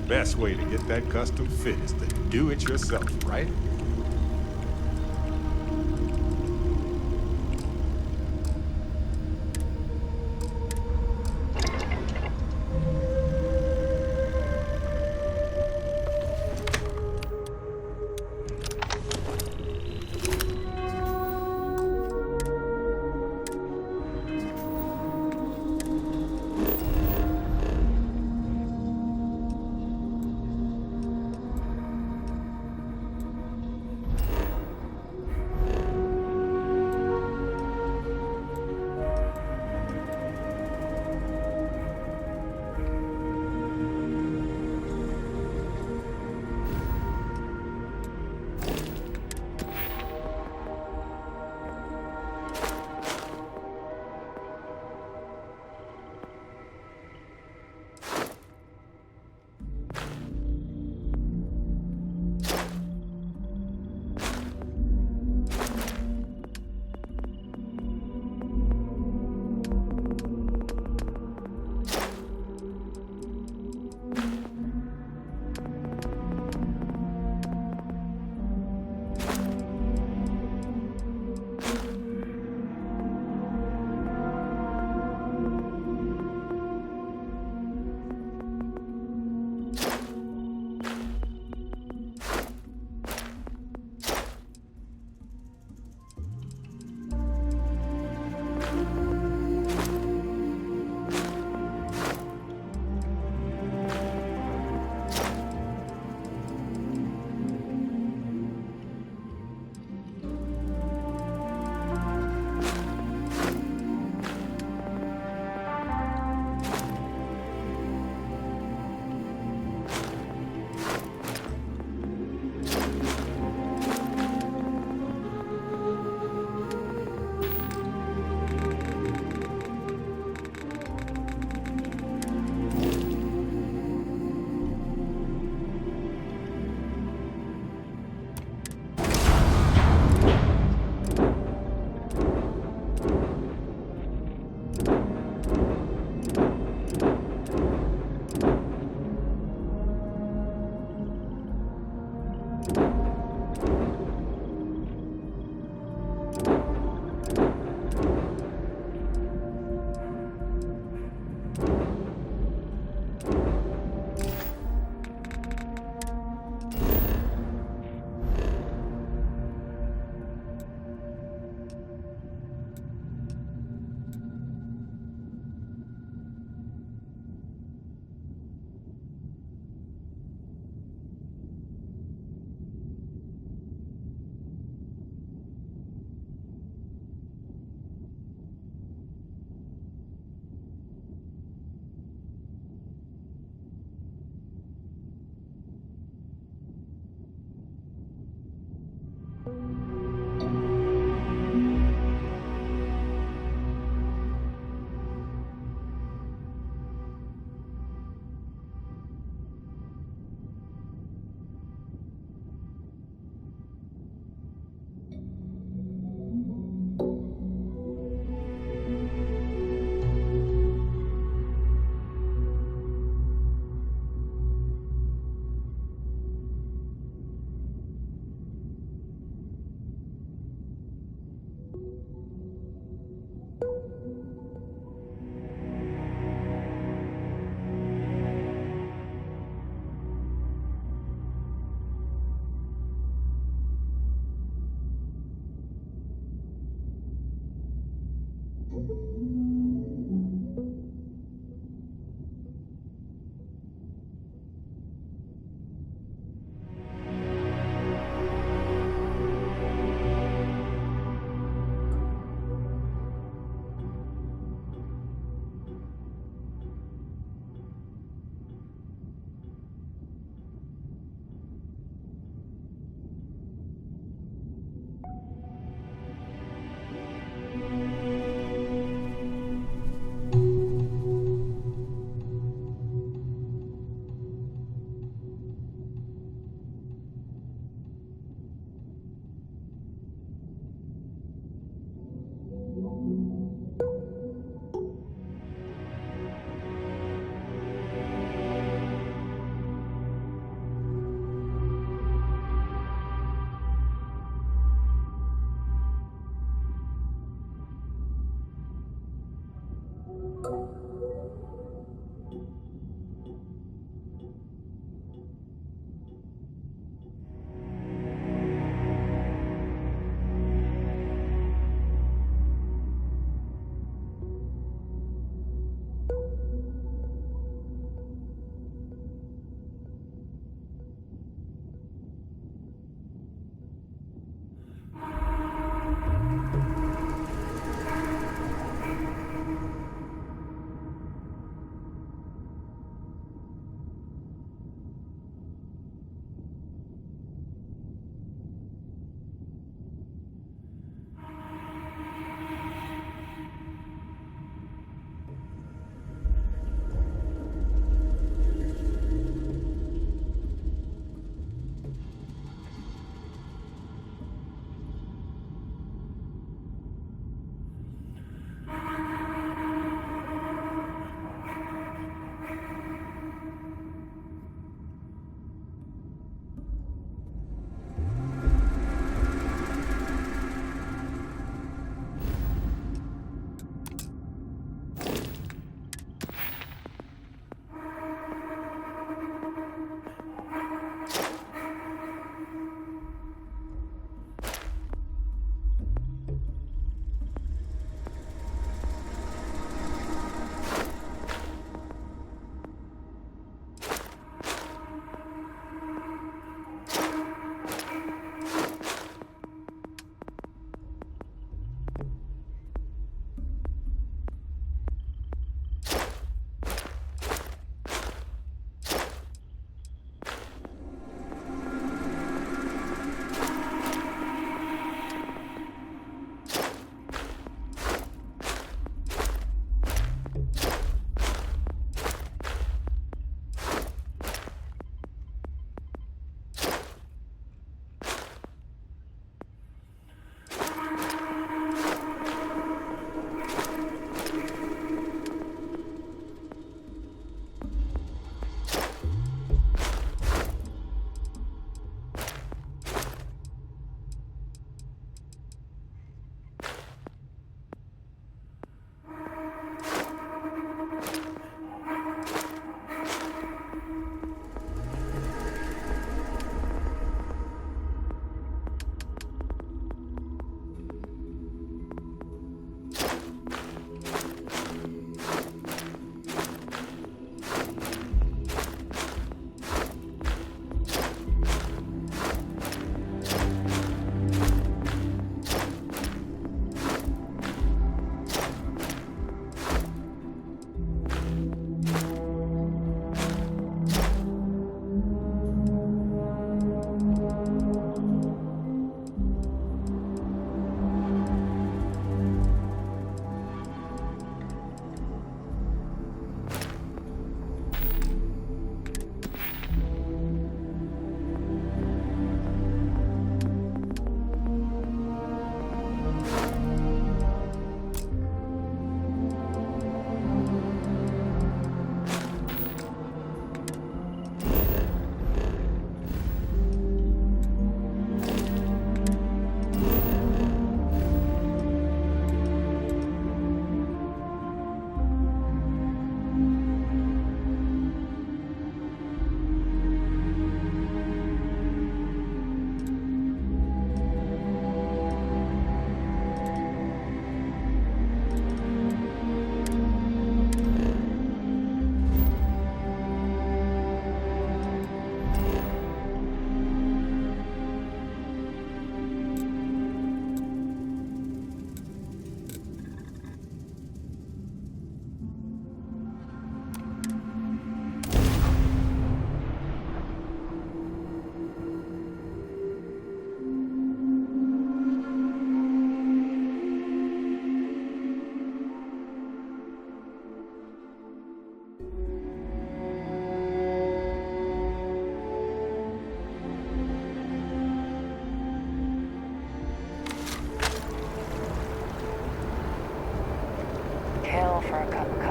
Best way to get that custom fit is to do it yourself, right?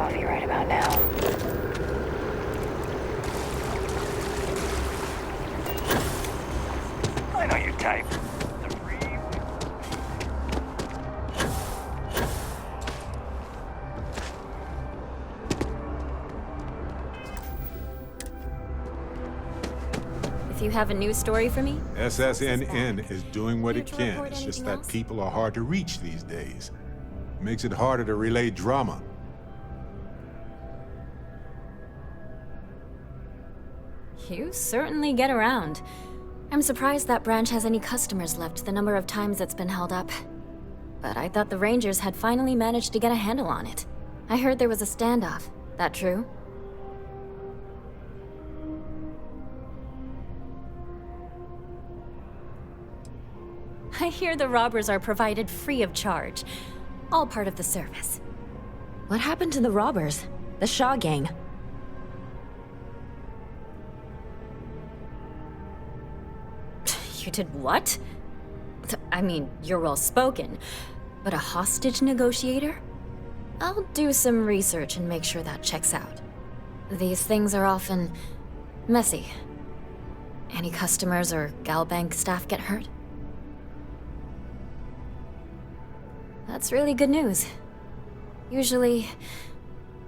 coffee right about now. I know your type. If you have a news story for me? SSNN is doing what it can. It's just that people are hard to reach these days. Makes it harder to relay drama. You certainly get around. I'm surprised that branch has any customers left the number of times it's been held up. But I thought the Rangers had finally managed to get a handle on it. I heard there was a standoff. That true? I hear the robbers are provided free of charge. All part of the service. What happened to the robbers? The Shaw gang? You did what? I mean, you're well spoken, but a hostage negotiator? I'll do some research and make sure that checks out. These things are often messy. Any customers or Galbank staff get hurt? That's really good news. Usually,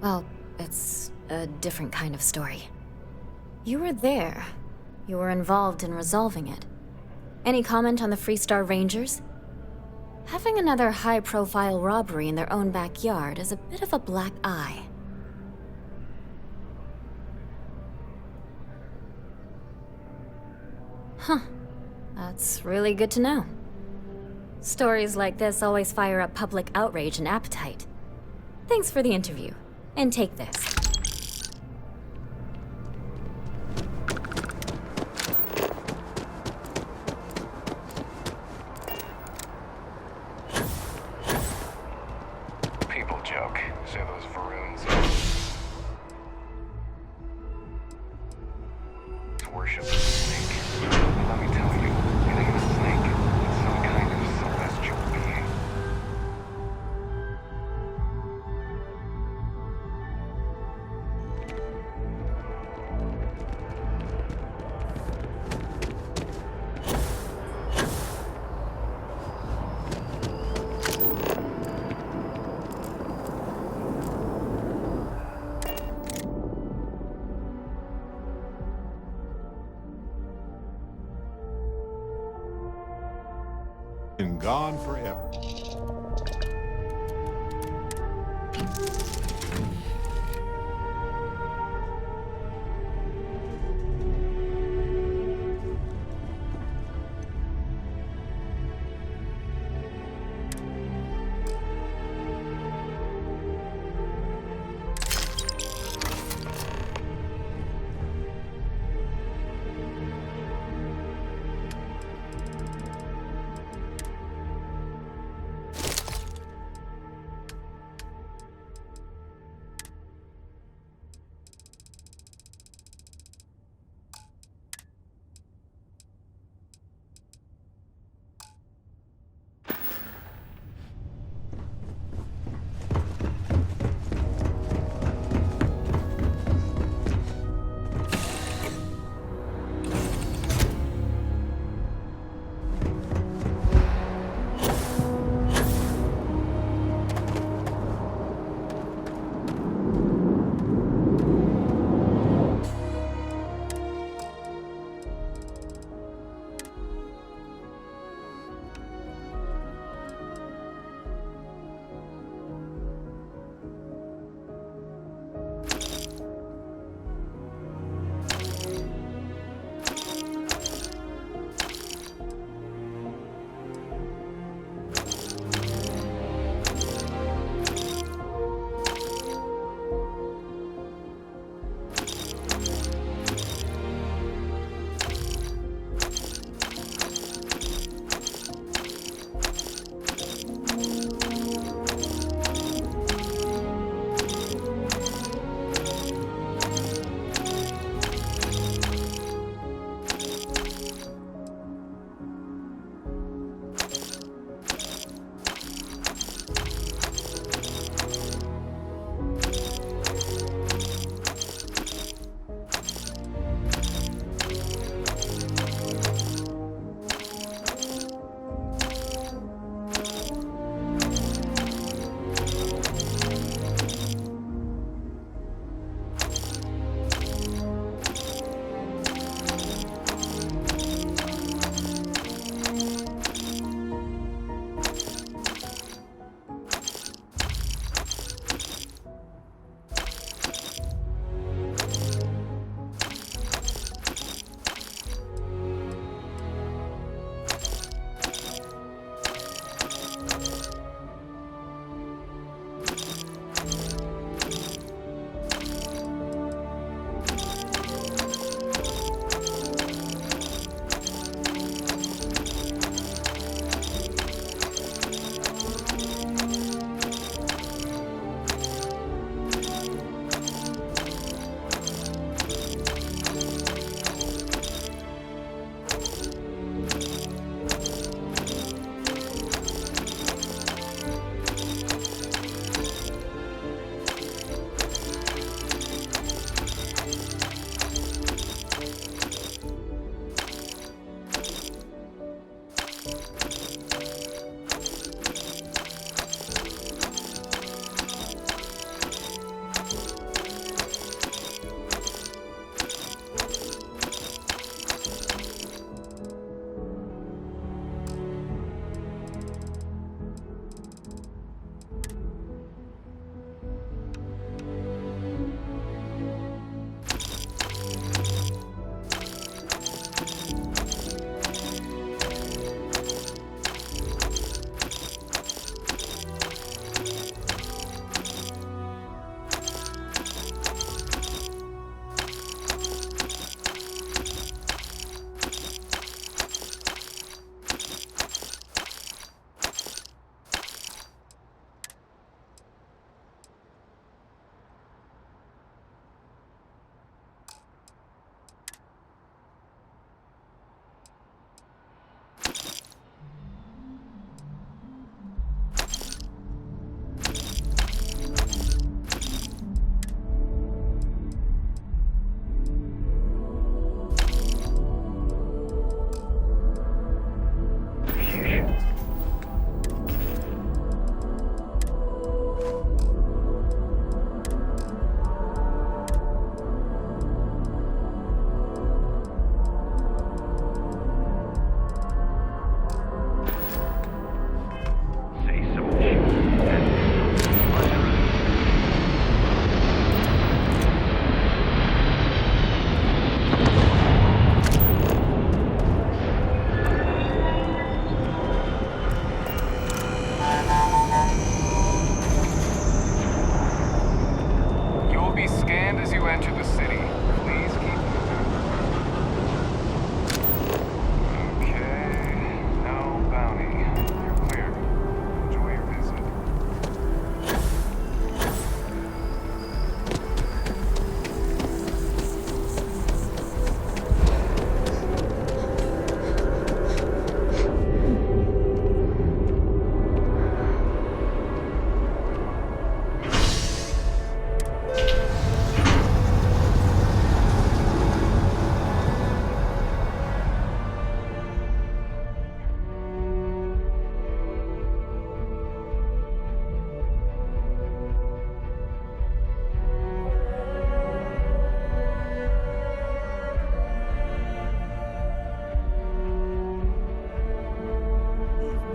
well, it's a different kind of story. You were there. You were involved in resolving it. Any comment on the Freestar Rangers? Having another high-profile robbery in their own backyard is a bit of a black eye. Huh. That's really good to know. Stories like this always fire up public outrage and appetite. Thanks for the interview. And take this. People joke, say those Varoons. Worship the snake. But let me tell you, it ain't a snake. It's some kind of celestial being. And gone forever.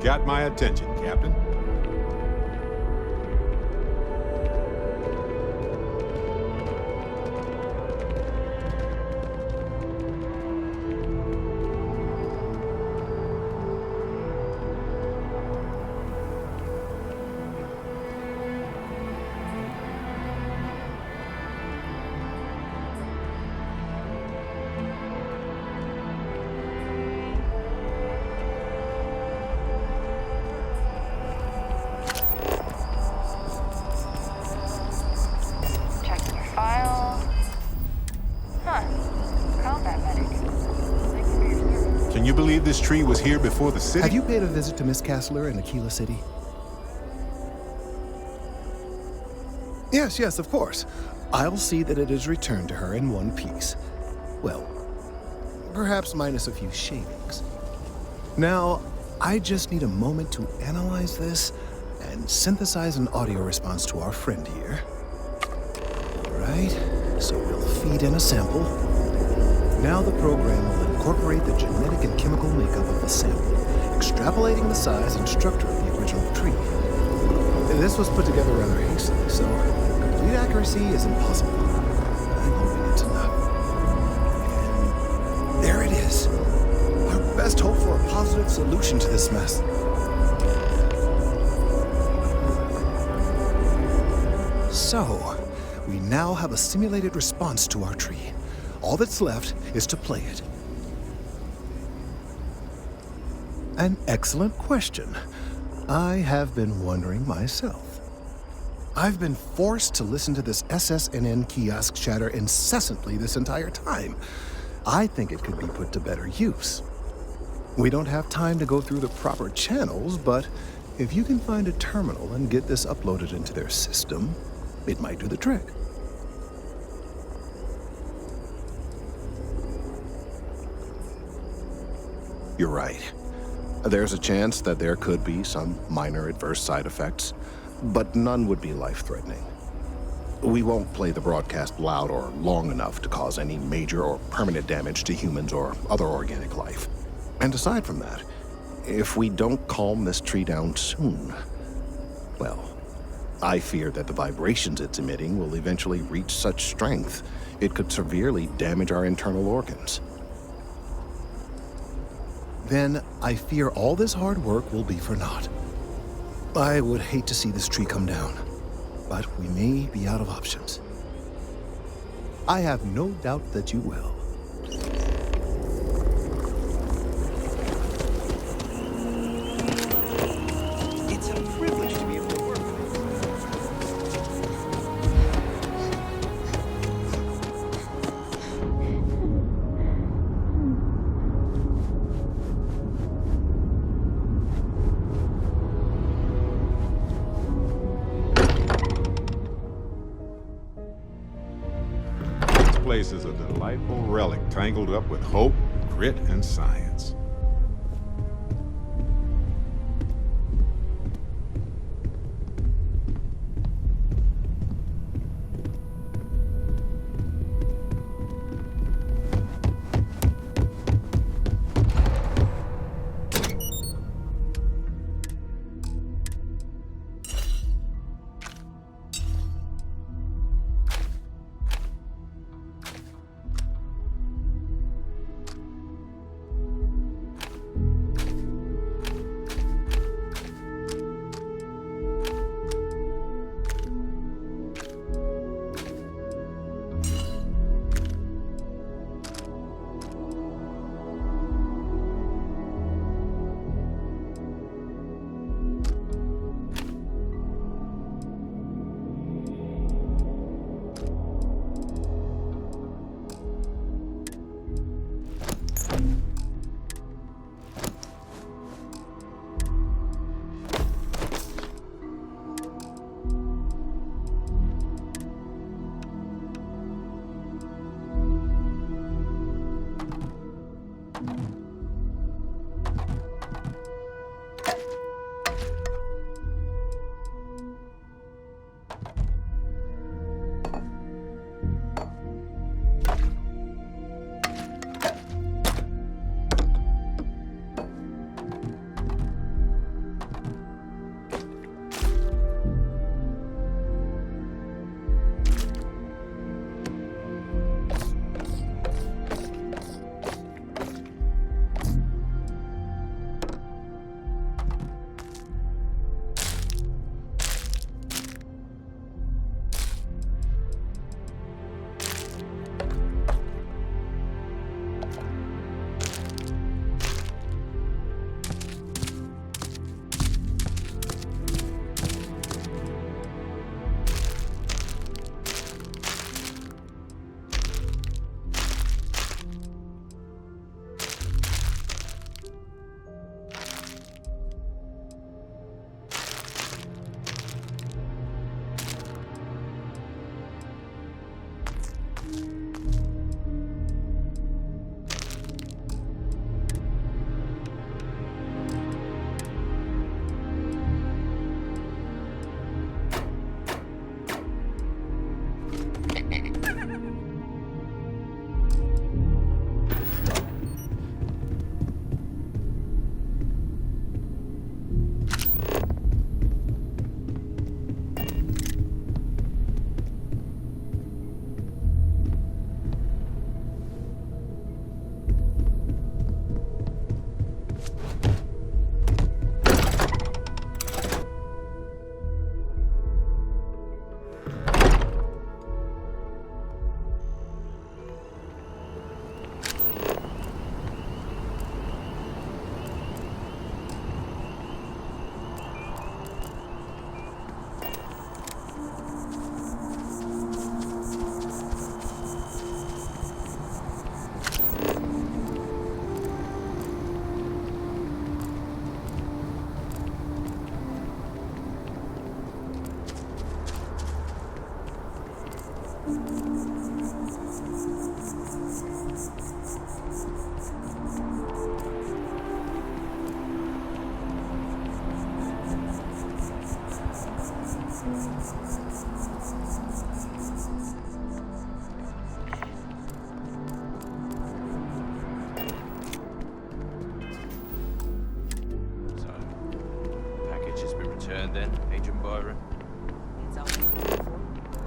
got my attention, Captain. Checking your file. Huh. Combat medic. Thanks for your service. Can you believe this tree was here before the city? Have you paid a visit to Miss Castler in Aquila City? Yes, of course. I'll see that it is returned to her in one piece. Well, perhaps minus a few shavings. Now, I just need a moment to analyze this and synthesize an audio response to our friend here. Right, so we'll feed in a sample. Now the program will incorporate the genetic and chemical makeup of the sample, extrapolating the size and structure of the original tree. This was put together rather hastily, so complete accuracy is impossible. I'm hoping it's enough. And there it is. Our best hope for a positive solution to this mess. So, we now have a simulated response to our tree. All that's left is to play it. An excellent question. I have been wondering myself. I've been forced to listen to this SSNN kiosk chatter incessantly this entire time. I think it could be put to better use. We don't have time to go through the proper channels, but if you can find a terminal and get this uploaded into their system, it might do the trick. You're right. There's a chance that there could be some minor adverse side effects, but none would be life-threatening. We won't play the broadcast loud or long enough to cause any major or permanent damage to humans or other organic life. And aside from that, if we don't calm this tree down soon, well, I fear that the vibrations it's emitting will eventually reach such strength it could severely damage our internal organs. Then I fear all this hard work will be for naught. I would hate to see this tree come down, but we may be out of options. I have no doubt that you will. It's a privilege to be able to work. This place is a delightful relic tangled up with hope, grit, and science. turn then, Agent Byron? It's all we can hope for.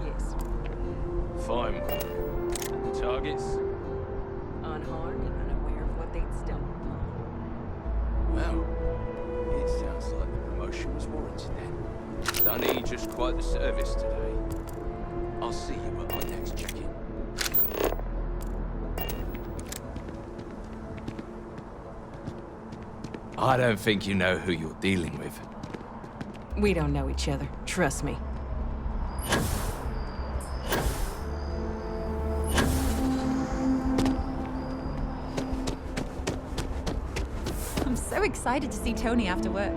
Yes. Fine one. And the targets? Unharmed and unaware of what they'd stumbled upon. Well, it sounds like the promotion was warranted then. Done you just quite the service today. I'll see you at my next check-in. I don't think you know who you're dealing with. We don't know each other. Trust me. I'm so excited to see Tony after work.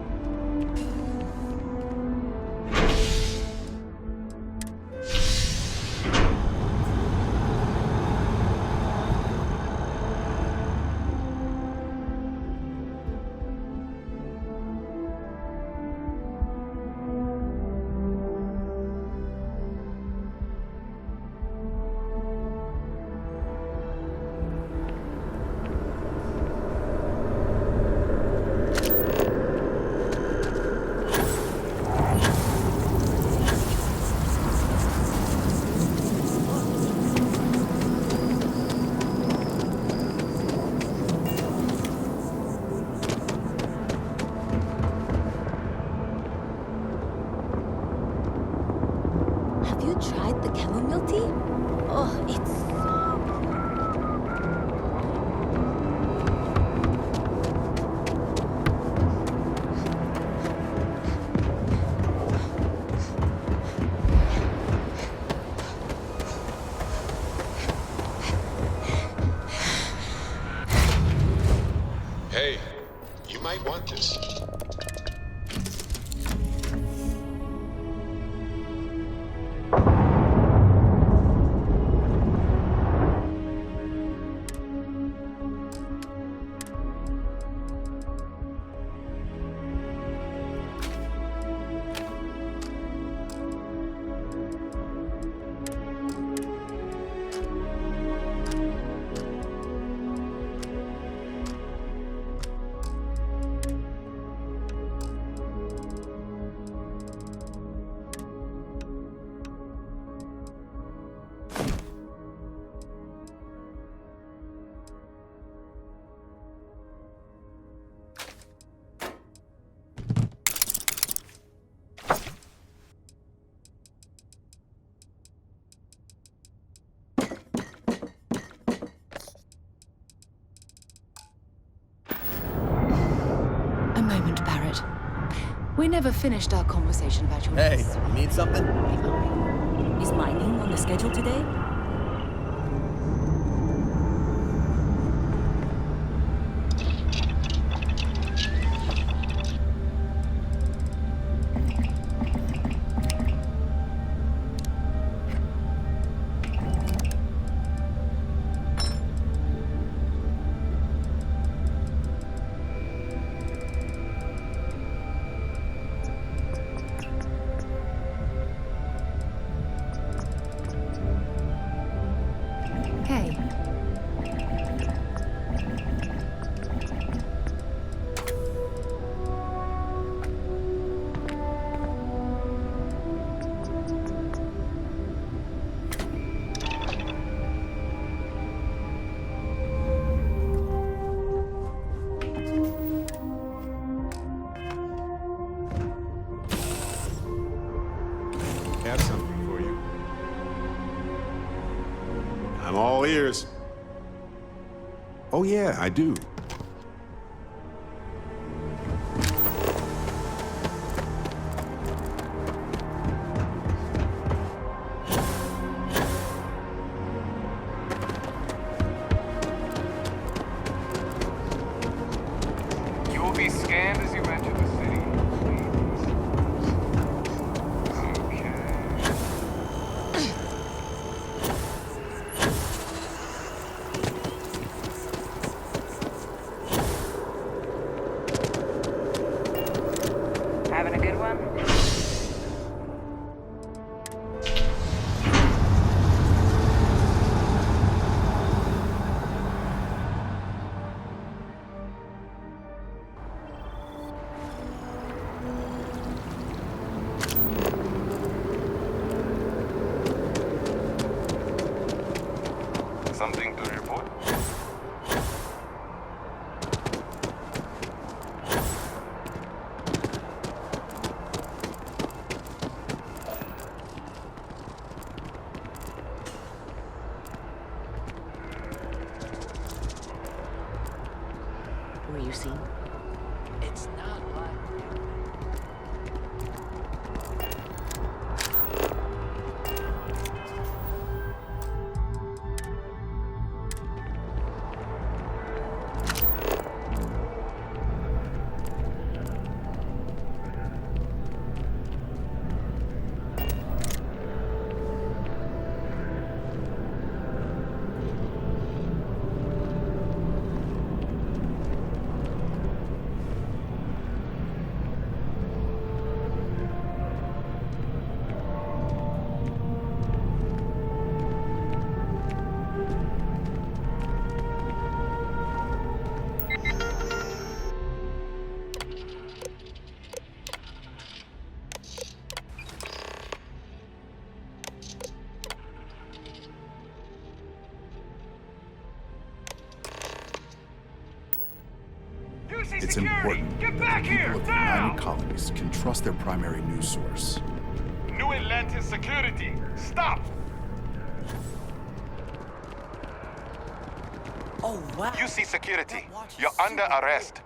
Have you tried the chamomile tea? Oh, it's so Hey, you might want this. A moment, Barrett. We never finished our conversation about your Hey, niece. you need something? Is mining on the schedule today? Hey. Have something for you. I'm all ears. Oh yeah, I do. You will be scanned as you enter the city. Having a good one? UC? It's not like... It's important Get that back the people here, of the now! United Colonies can trust their primary news source. New Atlantis security, stop! Oh, wow. UC security, you're under arrest.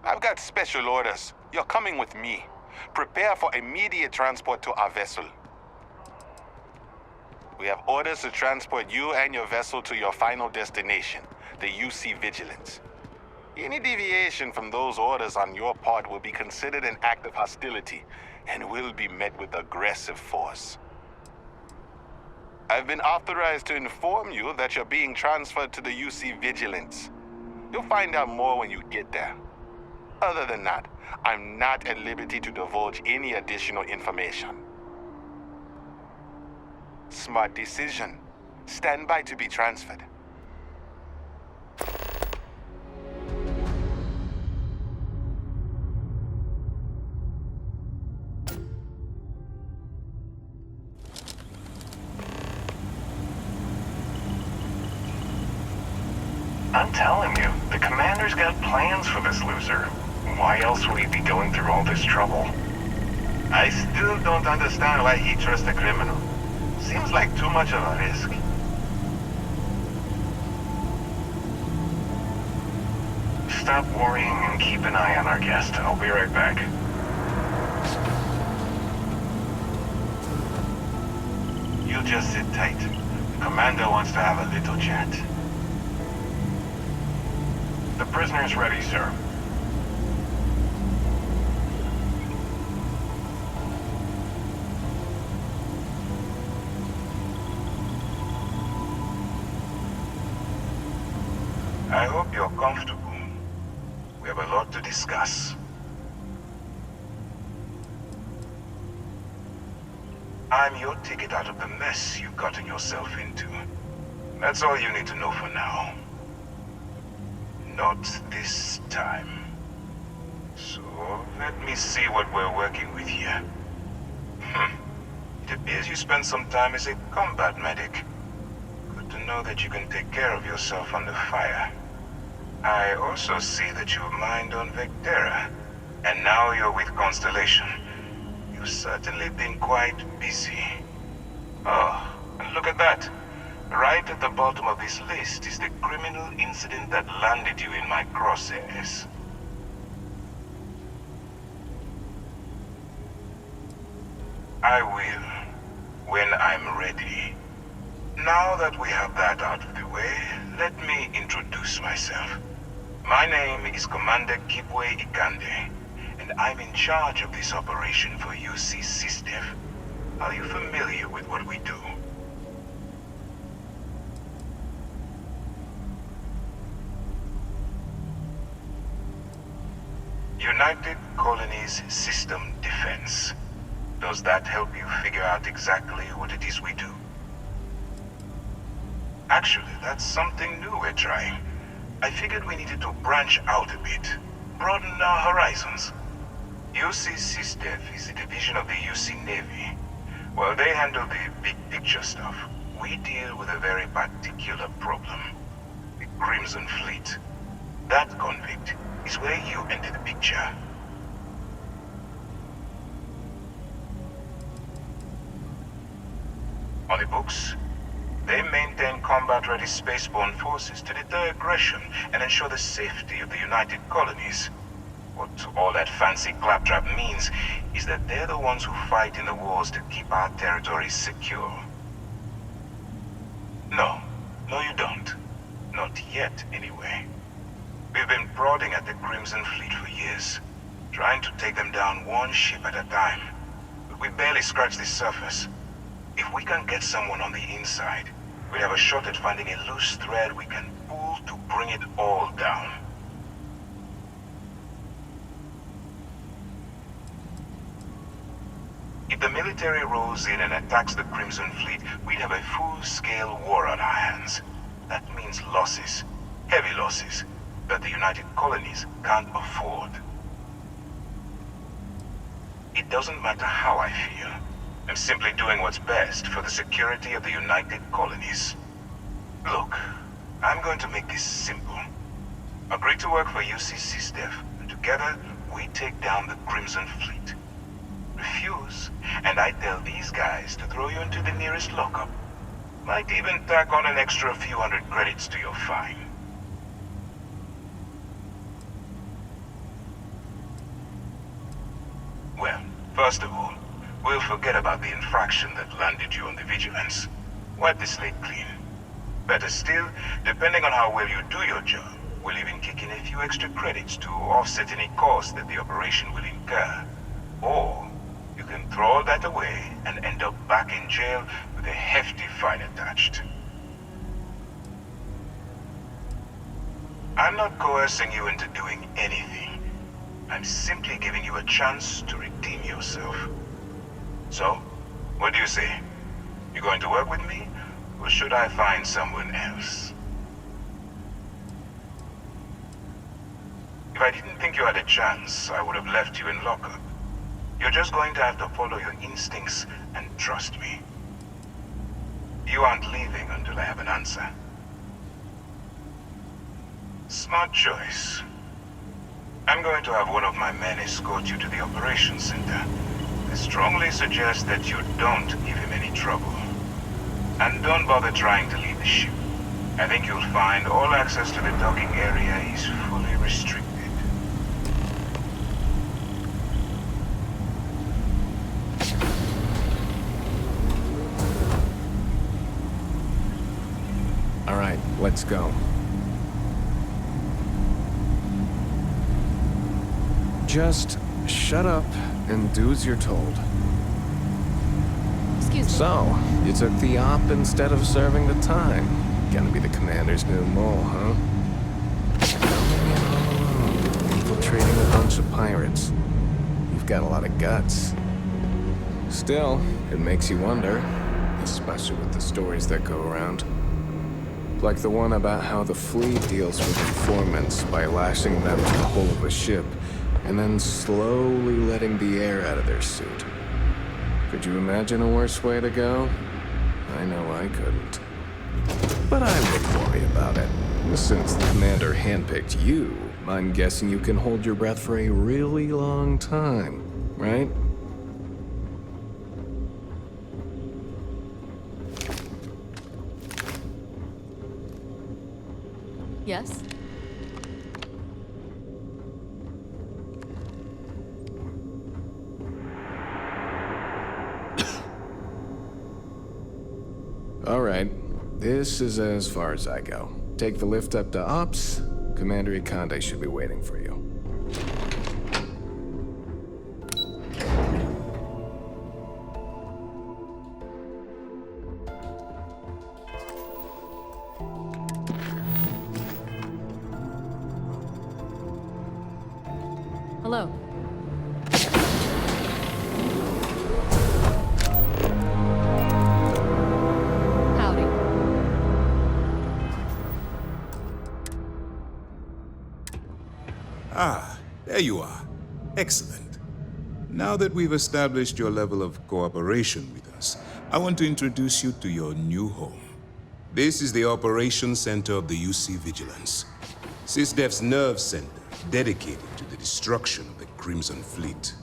I've got special orders. You're coming with me. Prepare for immediate transport to our vessel. We have orders to transport you and your vessel to your final destination, the UC Vigilance. Any deviation from those orders on your part will be considered an act of hostility and will be met with aggressive force. I've been authorized to inform you that you're being transferred to the UC Vigilance. You'll find out more when you get there. Other than that, I'm not at liberty to divulge any additional information. Smart decision. Stand by to be transferred. I'm telling you, the commander's got plans for this loser. Why else would he be going through all this trouble? I still don't understand why he trusts a criminal. Seems like too much of a risk. Stop worrying and keep an eye on our guest. I'll be right back. You just sit tight. The commander wants to have a little chat. The prisoner's ready, sir. I hope you're comfortable. We have a lot to discuss. I'm your ticket out of the mess you've gotten yourself into. That's all you need to know for now. Not this time. So, let me see what we're working with here. It appears you spent some time as a combat medic. Good to know that you can take care of yourself under fire. I also see that you mined on Vectera, and now you're with Constellation. You've certainly been quite busy. Oh, and look at that. Right at the bottom of this list is the criminal incident that landed you in my crosshairs. I will, when I'm ready. Now that we have that out of the way, let me introduce myself. My name is Commander Kipwe Ikande, and I'm in charge of this operation for UC SysDev. Are you familiar with what we do? United Colonies System Defense. Does that help you figure out exactly what it is we do? Actually, that's something new we're trying. I figured we needed to branch out a bit, broaden our horizons. UC SysDev is a division of the UC Navy. While they handle the big picture stuff, we deal with a very particular problem. The Crimson Fleet. That convict is where you enter the picture. On the books, They maintain combat-ready spaceborne forces to deter aggression and ensure the safety of the United Colonies. What all that fancy claptrap means is that they're the ones who fight in the wars to keep our territories secure. No, you don't. Not yet, anyway. We've been prodding at the Crimson Fleet for years, trying to take them down one ship at a time. But we barely scratched the surface. If we can get someone on the inside, we'd have a shot at finding a loose thread we can pull to bring it all down. If the military rolls in and attacks the Crimson Fleet, we'd have a full-scale war on our hands. That means losses, heavy losses, that the United Colonies can't afford. It doesn't matter how I feel. I'm simply doing what's best for the security of the United Colonies. Look, I'm going to make this simple. Agree to work for UC SysDef, and together we take down the Crimson Fleet. Refuse, and I tell these guys to throw you into the nearest lockup. Might even tack on an extra few hundred credits to your fine. Well, first of all, we'll forget about the infraction that landed you on the Vigilance. Wipe the slate clean. Better still, depending on how well you do your job, we'll even kick in a few extra credits to offset any cost that the operation will incur. Or you can throw all that away and end up back in jail with a hefty fine attached. I'm not coercing you into doing anything. I'm simply giving you a chance to redeem yourself. So, what do you say? You going to work with me, or should I find someone else? If I didn't think you had a chance, I would have left you in lockup. You're just going to have to follow your instincts and trust me. You aren't leaving until I have an answer. Smart choice. I'm going to have one of my men escort you to the operations center. I strongly suggest that you don't give him any trouble. And don't bother trying to leave the ship. I think you'll find all access to the docking area is fully restricted. All right, let's go. Just shut up and do as you're told. Excuse me. So, you took the op instead of serving the time. Gonna be the commander's new mole, huh? Coming in all alone, infiltrating a bunch of pirates. You've got a lot of guts. Still, it makes you wonder, especially with the stories that go around. Like the one about how the fleet deals with informants by lashing them to the hull of a ship and then slowly letting the air out of their suit. Could you imagine a worse way to go? I know I couldn't. But I wouldn't worry about it. Since the commander handpicked you, I'm guessing you can hold your breath for a really long time, right? Yes? All right, this is as far as I go. Take the lift up to Ops. Commander Ikande should be waiting for you. Hello. Howdy. Ah, there you are. Excellent. Now that we've established your level of cooperation with us, I want to introduce you to your new home. This is the Operations Center of the UC Vigilance, SysDef's nerve center dedicated to the destruction of the Crimson Fleet.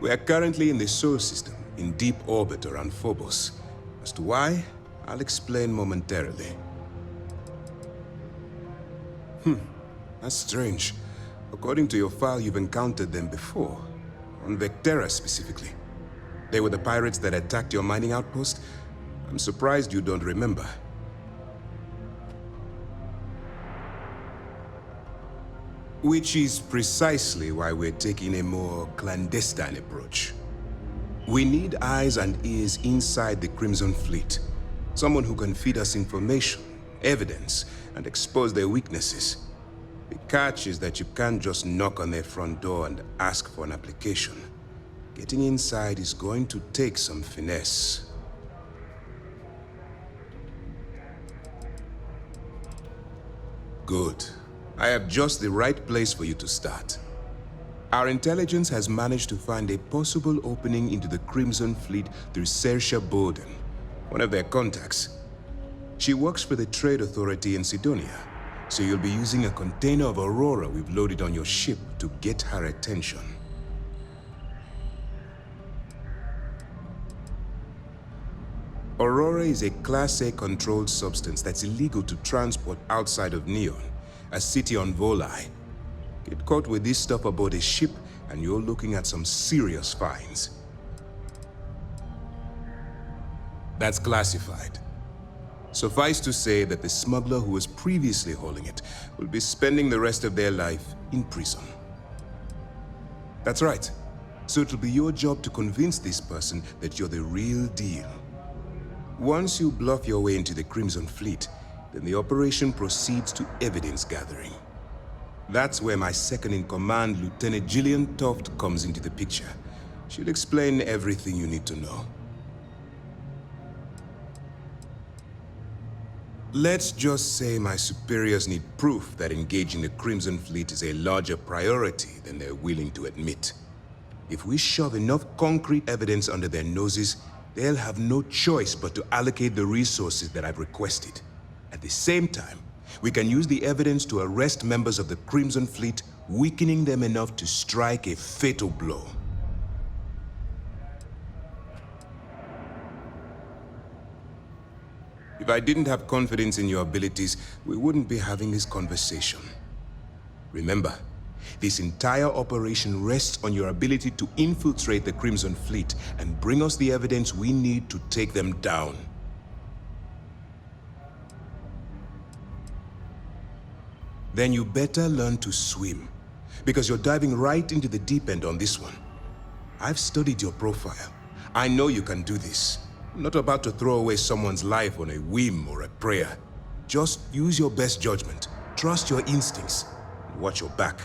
We are currently in the Sol system, in deep orbit around Phobos. As to why, I'll explain momentarily. That's strange. According to your file, you've encountered them before. On Vectera specifically. They were the pirates that attacked your mining outpost? I'm surprised you don't remember. Which is precisely why we're taking a more clandestine approach. We need eyes and ears inside the Crimson Fleet. Someone who can feed us information, evidence, and expose their weaknesses. The catch is that you can't just knock on their front door and ask for an application. Getting inside is going to take some finesse. Good. I have just the right place for you to start. Our intelligence has managed to find a possible opening into the Crimson Fleet through Saoirse Bowden, one of their contacts. She works for the Trade Authority in Sidonia, so you'll be using a container of Aurora we've loaded on your ship to get her attention. Aurora is a Class A controlled substance that's illegal to transport outside of Neon, a city on Volai. Get caught with this stuff aboard a ship, and you're looking at some serious fines. That's classified. Suffice to say that the smuggler who was previously hauling it will be spending the rest of their life in prison. That's right. So it'll be your job to convince this person that you're the real deal. Once you bluff your way into the Crimson Fleet, then the operation proceeds to evidence gathering. That's where my second-in-command, Lieutenant Gillian Toft, comes into the picture. She'll explain everything you need to know. Let's just say my superiors need proof that engaging the Crimson Fleet is a larger priority than they're willing to admit. If we shove enough concrete evidence under their noses, they'll have no choice but to allocate the resources that I've requested. At the same time, we can use the evidence to arrest members of the Crimson Fleet, weakening them enough to strike a fatal blow. If I didn't have confidence in your abilities, we wouldn't be having this conversation. Remember, this entire operation rests on your ability to infiltrate the Crimson Fleet and bring us the evidence we need to take them down. Then you better learn to swim, because you're diving right into the deep end on this one. I've studied your profile. I know you can do this. I'm not about to throw away someone's life on a whim or a prayer. Just use your best judgment, trust your instincts, and watch your back.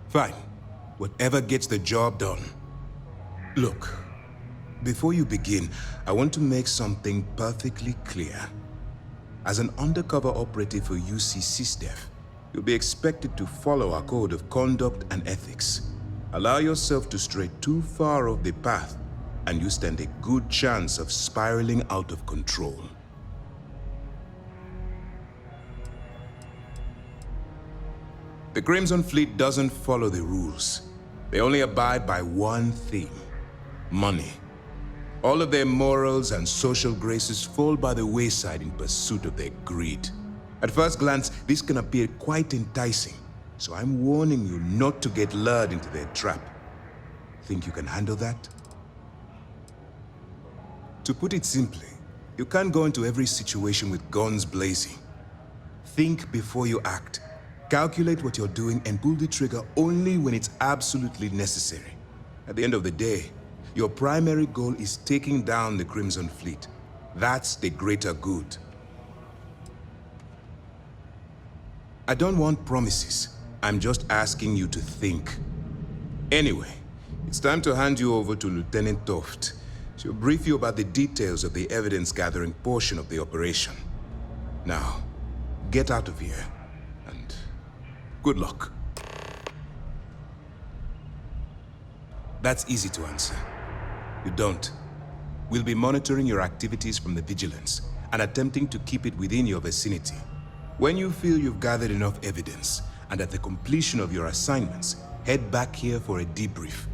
Fine. Whatever gets the job done. Look, before you begin, I want to make something perfectly clear. As an undercover operative for UC SysDef, you'll be expected to follow our code of conduct and ethics. Allow yourself to stray too far off the path, and you stand a good chance of spiraling out of control. The Crimson Fleet doesn't follow the rules. They only abide by one theme: money. All of their morals and social graces fall by the wayside in pursuit of their greed. At first glance, this can appear quite enticing, so I'm warning you not to get lured into their trap. Think you can handle that? To put it simply, you can't go into every situation with guns blazing. Think before you act. Calculate what you're doing and pull the trigger only when it's absolutely necessary. At the end of the day, your primary goal is taking down the Crimson Fleet. That's the greater good. I don't want promises. I'm just asking you to think. Anyway, it's time to hand you over to Lieutenant Toft. She'll brief you about the details of the evidence-gathering portion of the operation. Now, get out of here, and good luck. That's easy to answer. You don't. We'll be monitoring your activities from the Vigilance and attempting to keep it within your vicinity. When you feel you've gathered enough evidence, and at the completion of your assignments, head back here for a debrief.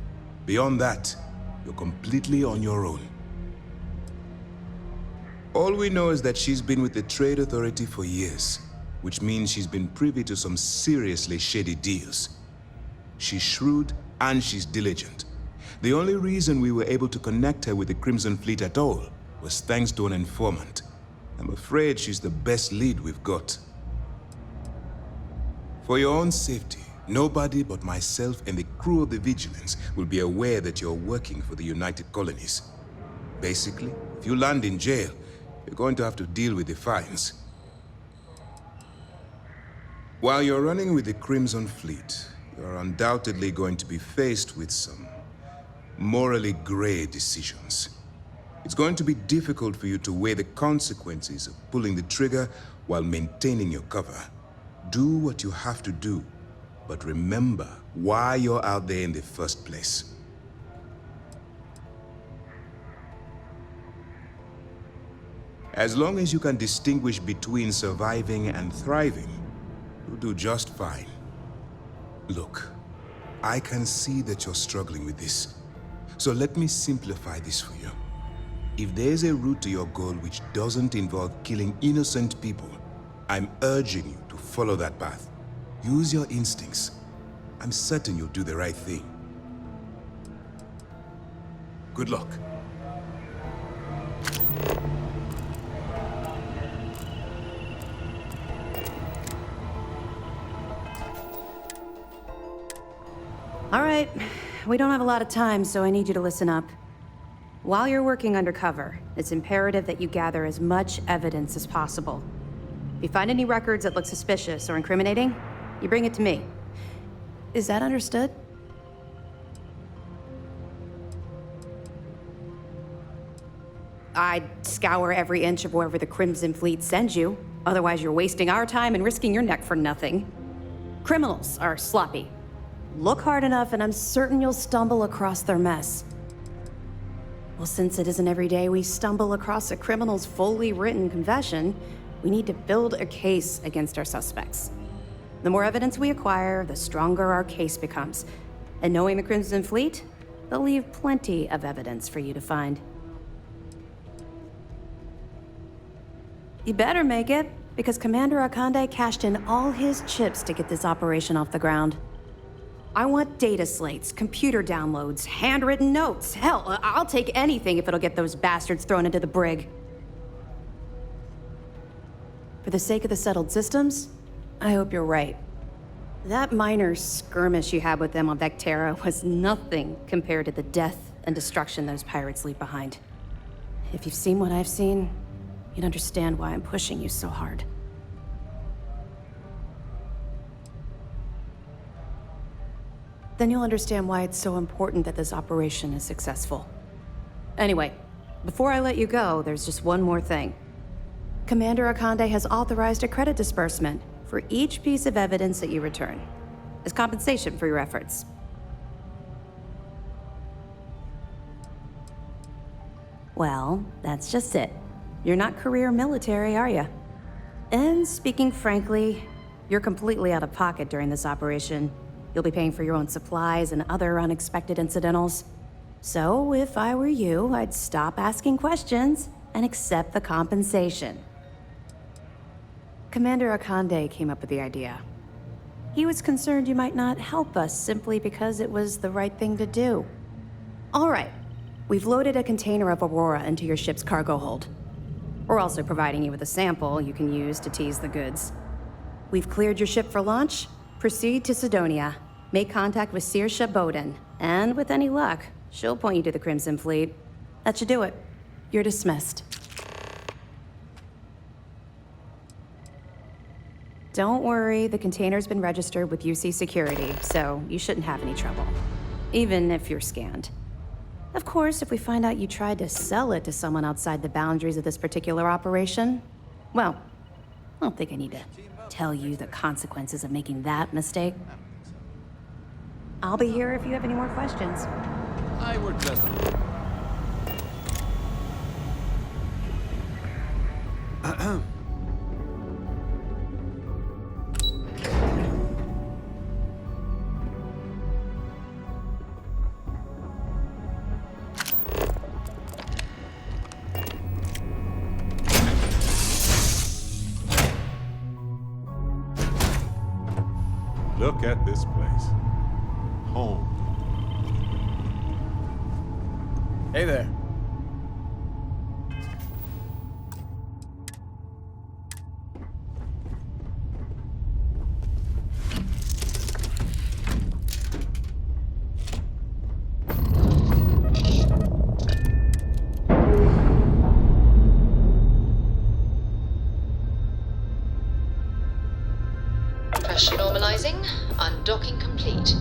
Beyond that, you're completely on your own. All we know is that she's been with the Trade Authority for years, which means she's been privy to some seriously shady deals. She's shrewd and she's diligent. The only reason we were able to connect her with the Crimson Fleet at all was thanks to an informant. I'm afraid she's the best lead we've got. For your own safety, nobody but myself and the crew of the Vigilance will be aware that you're working for the United Colonies. Basically, if you land in jail, you're going to have to deal with the fines. While you're running with the Crimson Fleet, you're undoubtedly going to be faced with some morally gray decisions. It's going to be difficult for you to weigh the consequences of pulling the trigger while maintaining your cover. Do what you have to do, but remember why you're out there in the first place. As long as you can distinguish between surviving and thriving, you'll do just fine. Look, I can see that you're struggling with this. So let me simplify this for you. If there's a route to your goal which doesn't involve killing innocent people, I'm urging you to follow that path. Use your instincts. I'm certain you'll do the right thing. Good luck. All right, we don't have a lot of time, so I need you to listen up. While you're working undercover, it's imperative that you gather as much evidence as possible. If you find any records that look suspicious or incriminating, you bring it to me. Is that understood? I'd scour every inch of wherever the Crimson Fleet sends you. Otherwise, you're wasting our time and risking your neck for nothing. Criminals are sloppy. Look hard enough, and I'm certain you'll stumble across their mess. Well, since it isn't every day we stumble across a criminal's fully written confession, we need to build a case against our suspects. The more evidence we acquire, the stronger our case becomes. And knowing the Crimson Fleet, they'll leave plenty of evidence for you to find. You better make it, because Commander Akande cashed in all his chips to get this operation off the ground. I want data slates, computer downloads, handwritten notes. Hell, I'll take anything if it'll get those bastards thrown into the brig. For the sake of the settled systems, I hope you're right. That minor skirmish you had with them on Vectera was nothing compared to the death and destruction those pirates leave behind. If you've seen what I've seen, you'd understand why I'm pushing you so hard. Then you'll understand why it's so important that this operation is successful. Anyway, before I let you go, there's just one more thing. Commander Akande has authorized a credit disbursement for each piece of evidence that you return, as compensation for your efforts. Well, that's just it. You're not career military, are you? And speaking frankly, you're completely out of pocket during this operation. You'll be paying for your own supplies and other unexpected incidentals. So, if I were you, I'd stop asking questions and accept the compensation. Commander Akande came up with the idea. He was concerned you might not help us simply because it was the right thing to do. All right, we've loaded a container of Aurora into your ship's cargo hold. We're also providing you with a sample you can use to tease the goods. We've cleared your ship for launch. Proceed to Sidonia, make contact with Saoirse Bowden, and with any luck, she'll point you to the Crimson Fleet. That should do it. You're dismissed. Don't worry, the container's been registered with UC Security, so you shouldn't have any trouble, even if you're scanned. Of course, if we find out you tried to sell it to someone outside the boundaries of this particular operation, well, I don't think I need to tell you the consequences of making that mistake. I'll be here if you have any more questions. I work best on. Look at this place. Home. Hey there. Pressure normalizing. Undocking complete.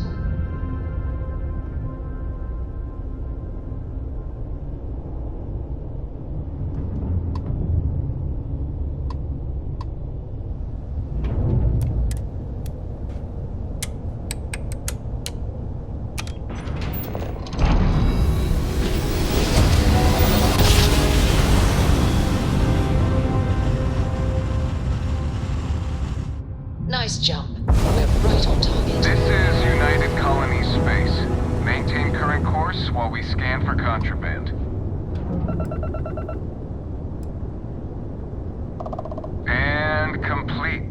Nice jump. We're right on target. This is United Colony Space. Maintain current course while we scan for contraband. And complete.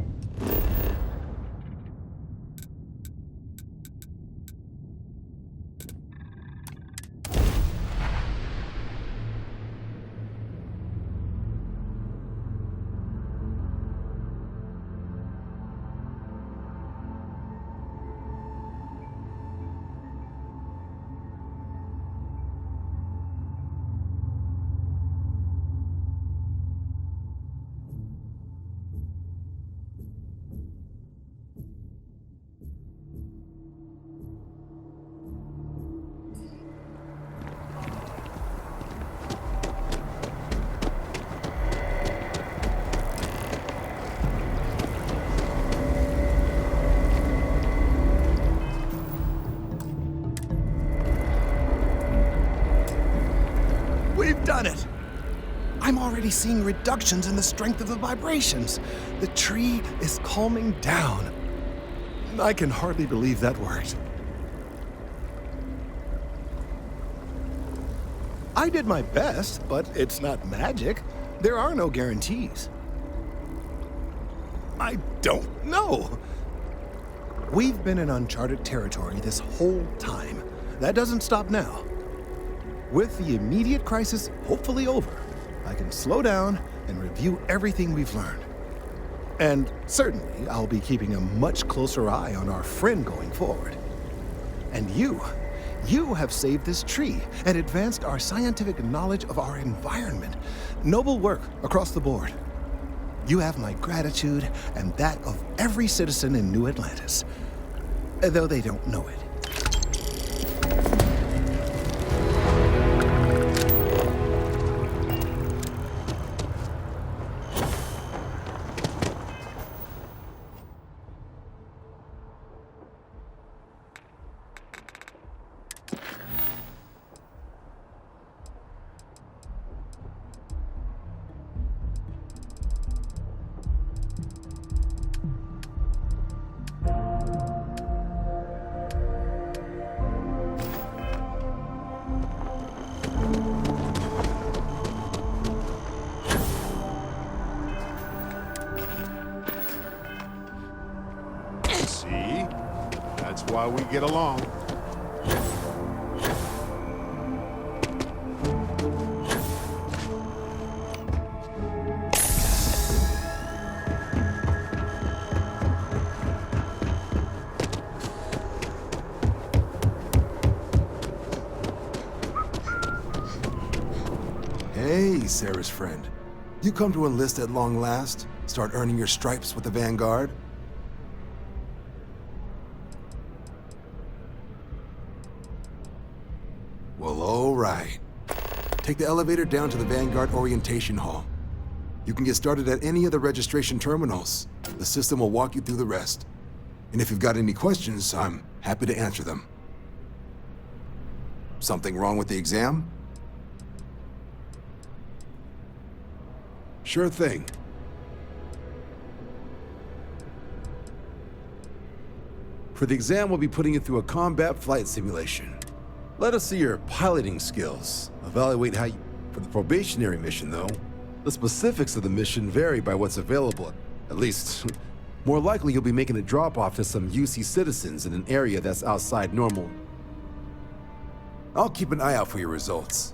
We've done it! I'm already seeing reductions in the strength of the vibrations. The tree is calming down. I can hardly believe that worked. I did my best, but it's not magic. There are no guarantees. I don't know. We've been in uncharted territory this whole time. That doesn't stop now. With the immediate crisis hopefully over, I can slow down and review everything we've learned. And certainly, I'll be keeping a much closer eye on our friend going forward. And you have saved this tree and advanced our scientific knowledge of our environment. Noble work across the board. You have my gratitude and that of every citizen in New Atlantis, though they don't know it. That's why we get along. Hey, Sarah's friend. You come to enlist at long last? Start earning your stripes with the Vanguard? Well, all right. Take the elevator down to the Vanguard Orientation Hall. You can get started at any of the registration terminals. The system will walk you through the rest. And if you've got any questions, I'm happy to answer them. Something wrong with the exam? Sure thing. For the exam, we'll be putting you through a combat flight simulation. Let us see your piloting skills. Evaluate how you... For the probationary mission, though, the specifics of the mission vary by what's available. At least, More likely, you'll be making a drop-off to some UC citizens in an area that's outside normal. I'll keep an eye out for your results.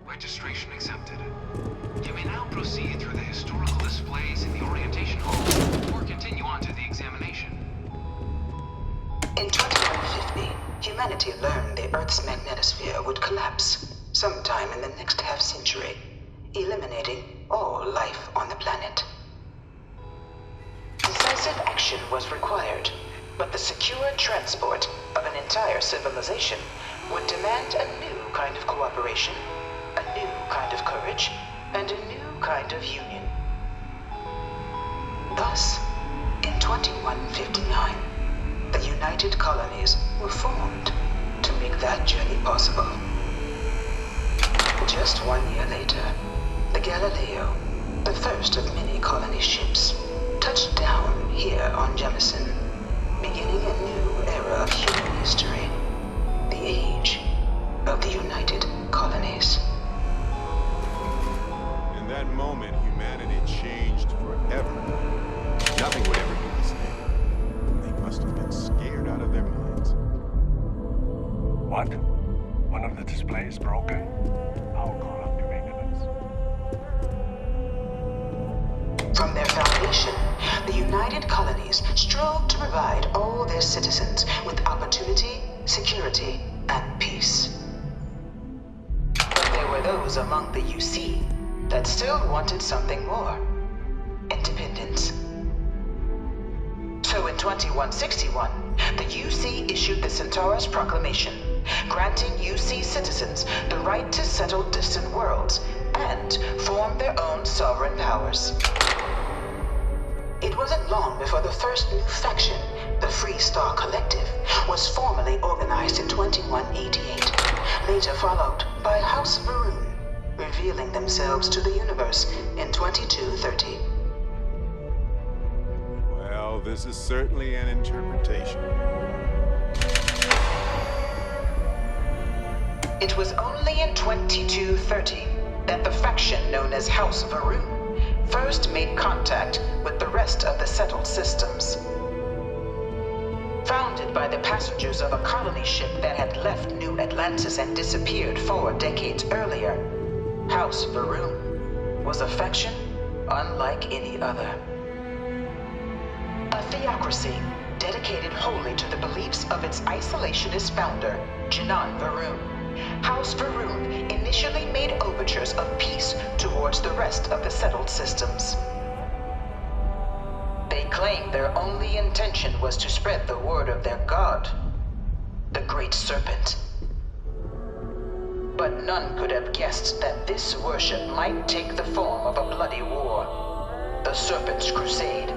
Registration accepted. You may now proceed through the historical displays in the orientation hall, or continue on to the examination. In 2150, humanity learned the Earth's magnetosphere would collapse sometime in the next half-century, eliminating all life on the planet. Decisive action was required, but the secure transport of an entire civilization would demand a new kind of cooperation, a new kind of courage, and a new kind of union. Thus, in 2159, the United Colonies were formed to make that journey possible. Just 1 year later, the Galileo, the first of many colony ships, touched down here on Jemison, beginning a new era of human history, the age of the United Colonies. In that moment, humanity changed forever. Nothing would ever be the same. They must have been scared out of their minds. What? One of the displays broken? I'll call up your maintenance. From their foundation, the United Colonies strove to provide all their citizens with opportunity, security, and peace. But there were those among the UC that still wanted something more. Independence. So in 2161, the UC issued the Centaurus Proclamation, granting UC citizens the right to settle distant worlds and form their own sovereign powers. It wasn't long before the first new faction, the Free Star Collective, was formally organized in 2188, later followed by House Varun, revealing themselves to the universe in 2230. Well, this is certainly an interpretation. It was only in 2230 that the faction known as House Varun first made contact with the rest of the settled systems. Founded by the passengers of a colony ship that had left New Atlantis and disappeared 4 decades earlier, House Varun was a faction unlike any other. A theocracy dedicated wholly to the beliefs of its isolationist founder, Janan Varun. House Varun initially made overtures of peace towards the rest of the settled systems. They claimed their only intention was to spread the word of their god, the Great Serpent. But none could have guessed that this worship might take the form of a bloody war, the Serpent's Crusade.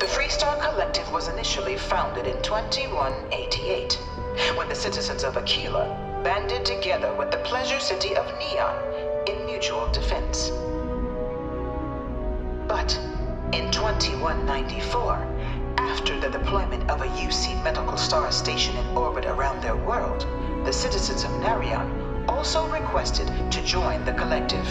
The Freestar Collective was initially founded in 2188, when the citizens of Aquila banded together with the pleasure city of Neon in mutual defense. But in 2194, after the deployment of a UC medical star station in orbit around their world, the citizens of Narion also requested to join the collective.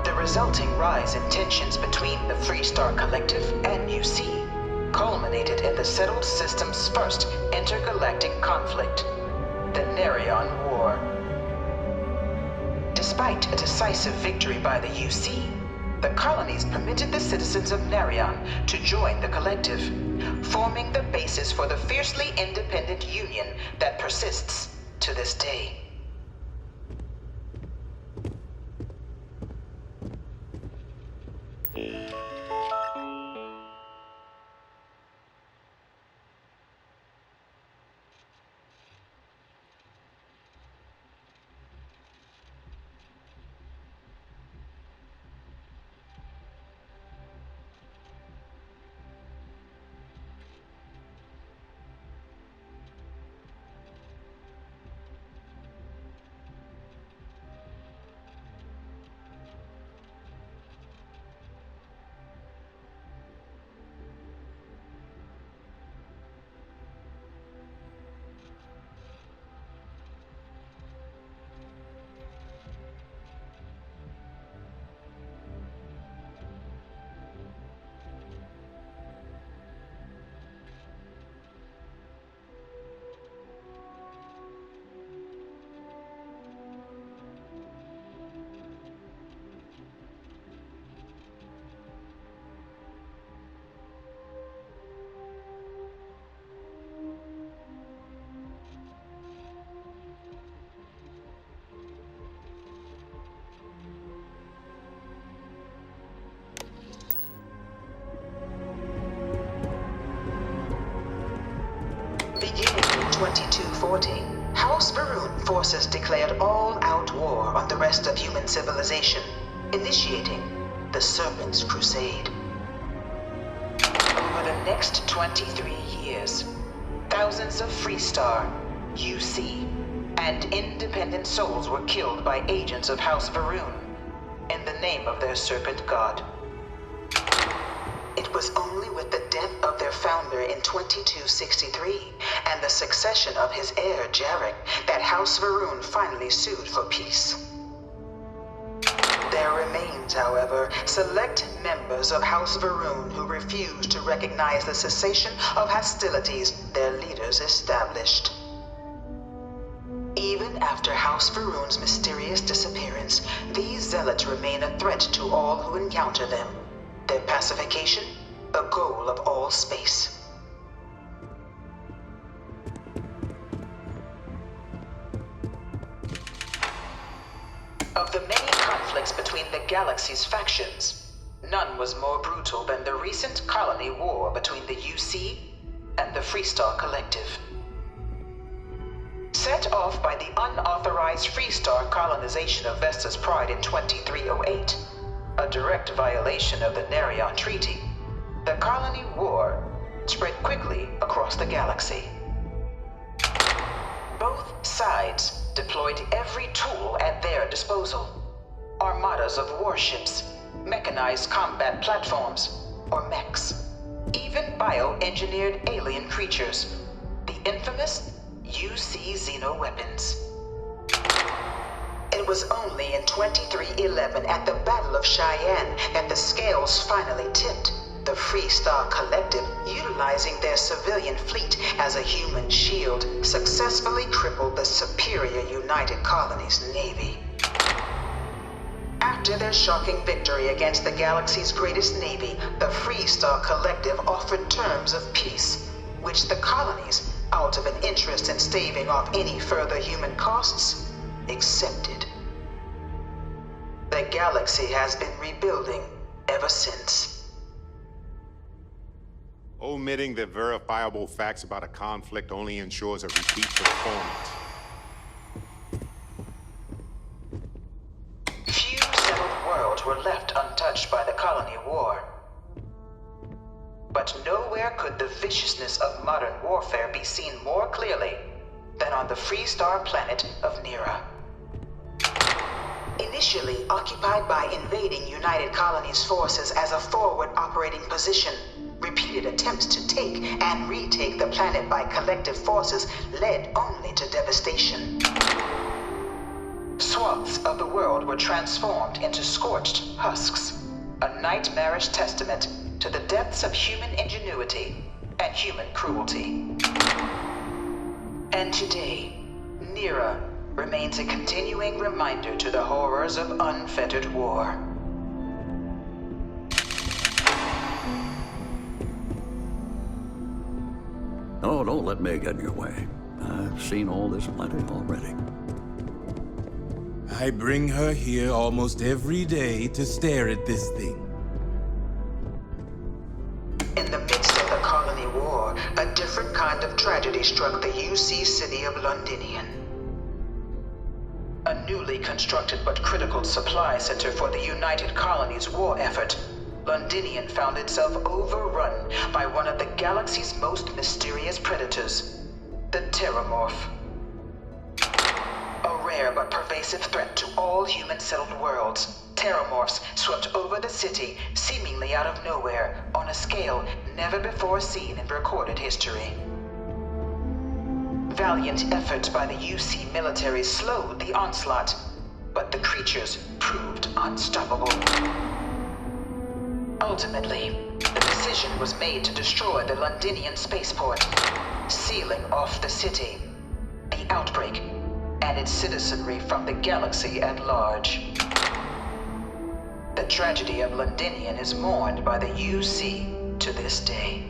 The resulting rise in tensions between the Freestar Collective and UC culminated in the settled system's first intergalactic conflict, the Narion War. Despite a decisive victory by the UC, the colonies permitted the citizens of Nerion to join the collective, forming the basis for the fiercely independent union that persists to this day. Beginning in 2240, House Varun forces declared all-out war on the rest of human civilization, initiating the Serpent's Crusade. Over the next 23 years, thousands of Freestar, UC, and independent souls were killed by agents of House Varun in the name of their Serpent God. It was only with the death of their founder in 2263 and the succession of his heir, Jarek, that House Varun finally sued for peace. There remains, however, select members of House Varun who refuse to recognize the cessation of hostilities their leaders established. Even after House Varun's mysterious disappearance, these zealots remain a threat to all who encounter them. Their pacification, a goal of all space. Of the many conflicts between the galaxy's factions, none was more brutal than the recent colony war between the UC and the Freestar Collective. Set off by the unauthorized Freestar colonization of Vesta's Pride in 2308, a direct violation of the Nerion Treaty, the colony war spread quickly across the galaxy. Both sides deployed every tool at their disposal. Armadas of warships, mechanized combat platforms, or mechs, even bioengineered alien creatures, the infamous UC xeno-weapons. It was only in 2311 at the Battle of Cheyenne that the scales finally tipped, the Freestar Collective, utilizing their civilian fleet as a human shield, successfully crippled the superior United Colonies Navy. After their shocking victory against the galaxy's greatest navy, the Freestar Collective offered terms of peace, which the colonies, out of an interest in staving off any further human costs, accepted. The galaxy has been rebuilding ever since. Omitting the verifiable facts about a conflict only ensures a repeat performance. Few settled worlds were left untouched by the colony war. But nowhere could the viciousness of modern warfare be seen more clearly than on the Freestar planet of Nera. Initially occupied by invading United Colonies forces as a forward operating position, repeated attempts to take and retake the planet by collective forces led only to devastation. Swaths of the world were transformed into scorched husks, a nightmarish testament to the depths of human ingenuity and human cruelty. And today, Nera remains a continuing reminder to the horrors of unfettered war. Oh, don't let me get in your way. I've seen all this plenty already. I bring her here almost every day to stare at this thing. In the midst of the Colony War, a different kind of tragedy struck the UC city of Londinian. A newly constructed but critical supply center for the United Colonies' war effort, Londinian found itself overrun by one of the galaxy's most mysterious predators, the Terramorph. A rare but pervasive threat to all human-settled worlds, Terramorphs swept over the city, seemingly out of nowhere, on a scale never before seen in recorded history. Valiant efforts by the UC military slowed the onslaught, but the creatures proved unstoppable. Ultimately, the decision was made to destroy the Londinian spaceport, sealing off the city, the outbreak, and its citizenry from the galaxy at large. The tragedy of Londinian is mourned by the UC to this day.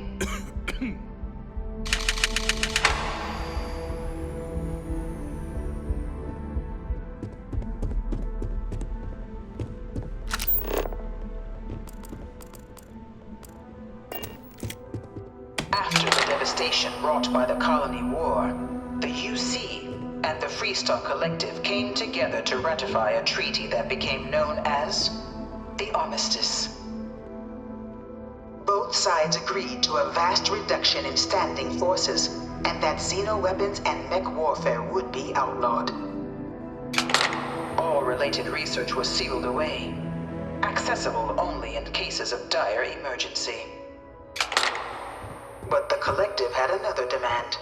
After the devastation wrought by the Colony War, the UC and the Freestar Collective came together to ratify a treaty that became known as the Armistice. Both sides agreed to a vast reduction in standing forces, and that xenoweapons and mech warfare would be outlawed. All related research was sealed away, accessible only in cases of dire emergency. But the Collective had another demand,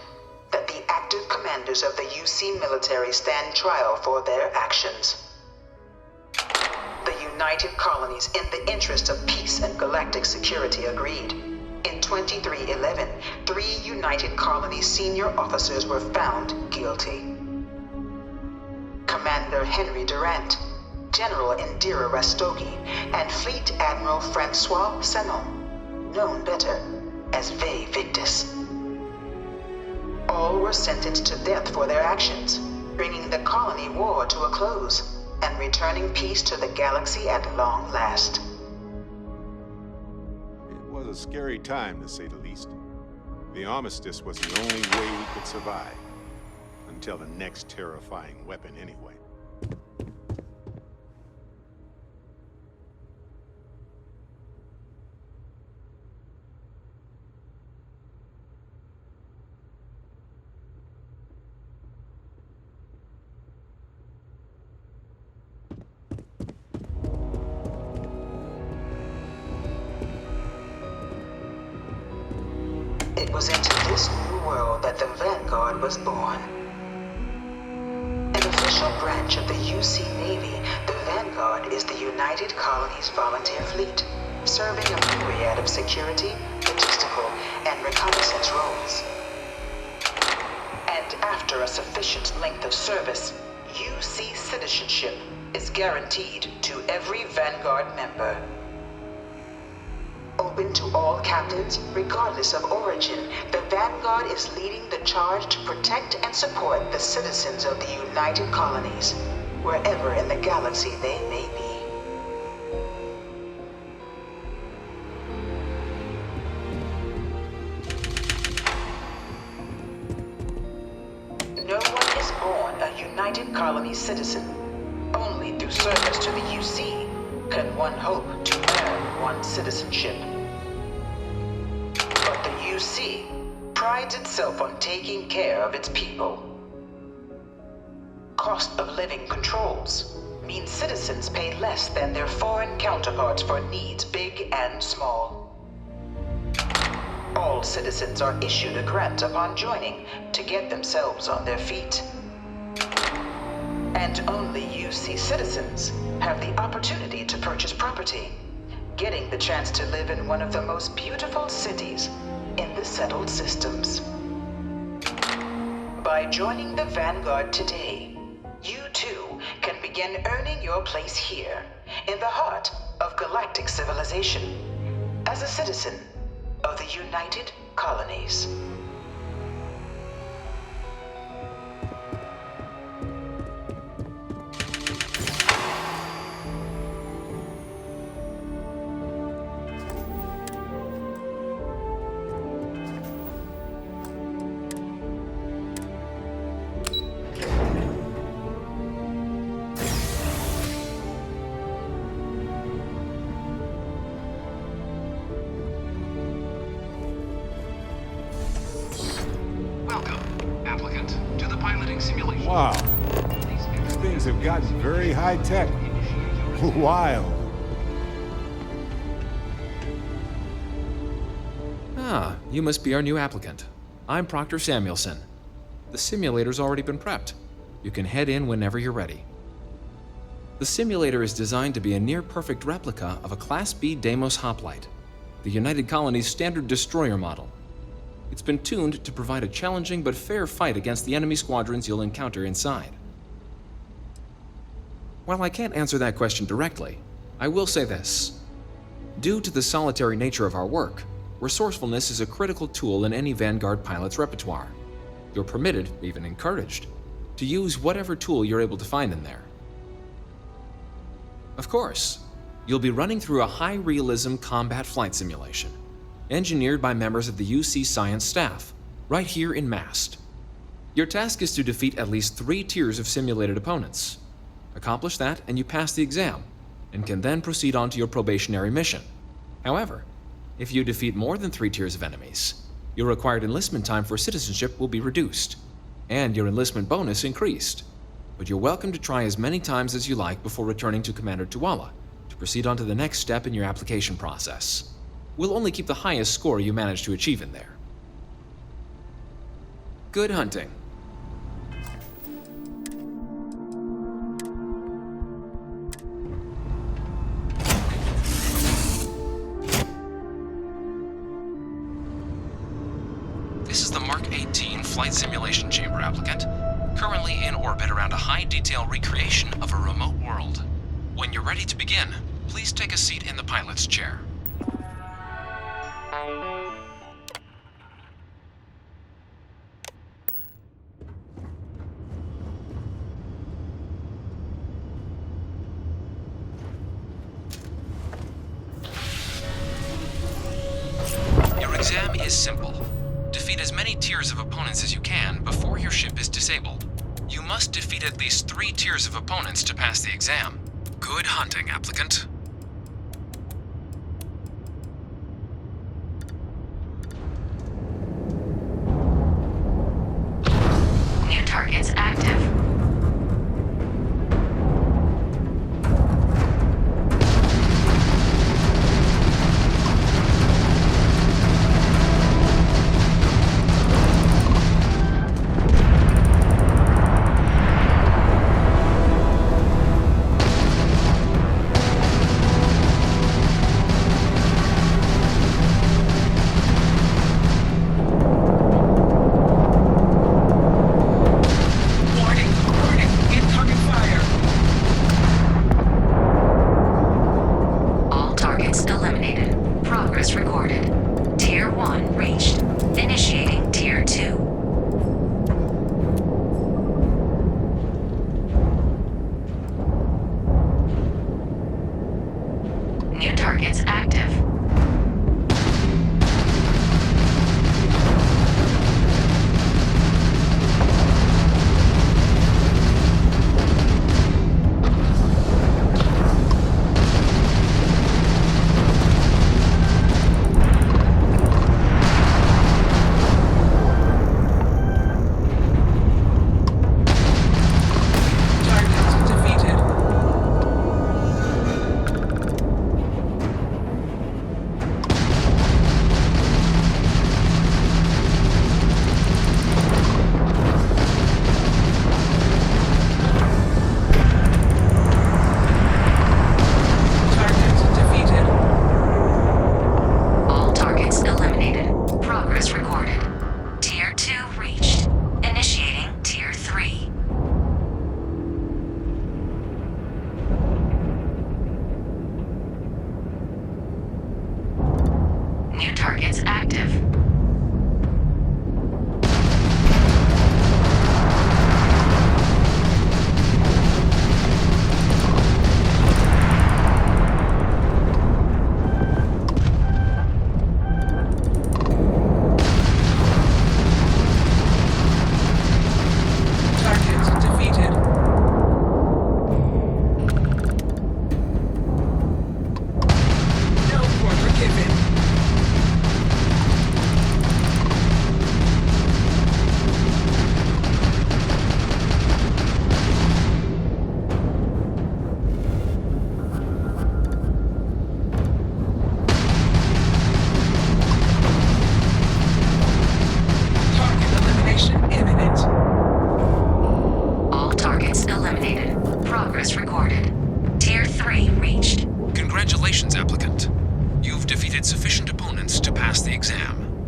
that the active commanders of the UC military stand trial for their actions. The United Colonies, in the interest of peace and galactic security, agreed. In 2311, 3 United Colonies senior officers were found guilty. Commander Henry Durant, General Indira Rastogi, and Fleet Admiral Francois Sanon, known better as Ve Victus. All were sentenced to death for their actions, bringing the Colony War to a close and returning peace to the galaxy at long last. It was a scary time, to say the least. The Armistice was the only way we could survive. Until the next terrifying weapon, anyway. It was into this new world that the Vanguard was born. An official branch of the UC Navy, the Vanguard is the United Colonies Volunteer Fleet, serving a myriad of security, logistical, and reconnaissance roles. And after a sufficient length of service, UC citizenship is guaranteed to every Vanguard member. Open to all captains, regardless of origin, the Vanguard is leading the charge to protect and support the citizens of the United Colonies, wherever in the galaxy they may be. No one is born a United Colonies citizen. Only through service to the UC can one hope to earn one's citizenship. But the UC prides itself on taking care of its people. Cost of living controls mean citizens pay less than their foreign counterparts for needs big and small. All citizens are issued a grant upon joining to get themselves on their feet. And only UC citizens have the opportunity to purchase property, getting the chance to live in one of the most beautiful cities in the settled systems. By joining the Vanguard today, you too can begin earning your place here, in the heart of galactic civilization, as a citizen of the United Colonies. applicant to the piloting simulation. Wow. These things have gotten very high-tech. Wild. Ah, you must be our new applicant. I'm Proctor Samuelson. The simulator's already been prepped. You can head in whenever you're ready. The simulator is designed to be a near-perfect replica of a Class B Deimos hoplite, the United Colony's standard destroyer model. It's been tuned to provide a challenging but fair fight against the enemy squadrons you'll encounter inside. While I can't answer that question directly, I will say this. Due to the solitary nature of our work, resourcefulness is a critical tool in any Vanguard pilot's repertoire. You're permitted, even encouraged, to use whatever tool you're able to find in there. Of course, you'll be running through a high-realism combat flight simulation, engineered by members of the UC science staff, right here in Mast. Your task is to defeat at least 3 tiers of simulated opponents. Accomplish that and you pass the exam, and can then proceed on to your probationary mission. However, if you defeat more than 3 tiers of enemies, your required enlistment time for citizenship will be reduced, and your enlistment bonus increased. But you're welcome to try as many times as you like before returning to Commander Tuala to proceed on to the next step in your application process. We'll only keep the highest score you manage to achieve in there. Good hunting. This is the Mark 18 Flight Simulation Chamber applicant, currently in orbit around a high-detail recreation of a remote world. When you're ready to begin, please take a seat in the pilot's chair. Your exam is simple. Defeat as many tiers of opponents as you can before your ship is disabled. You must defeat at least 3 tiers of opponents to pass the exam. Good hunting, applicant. New targets active.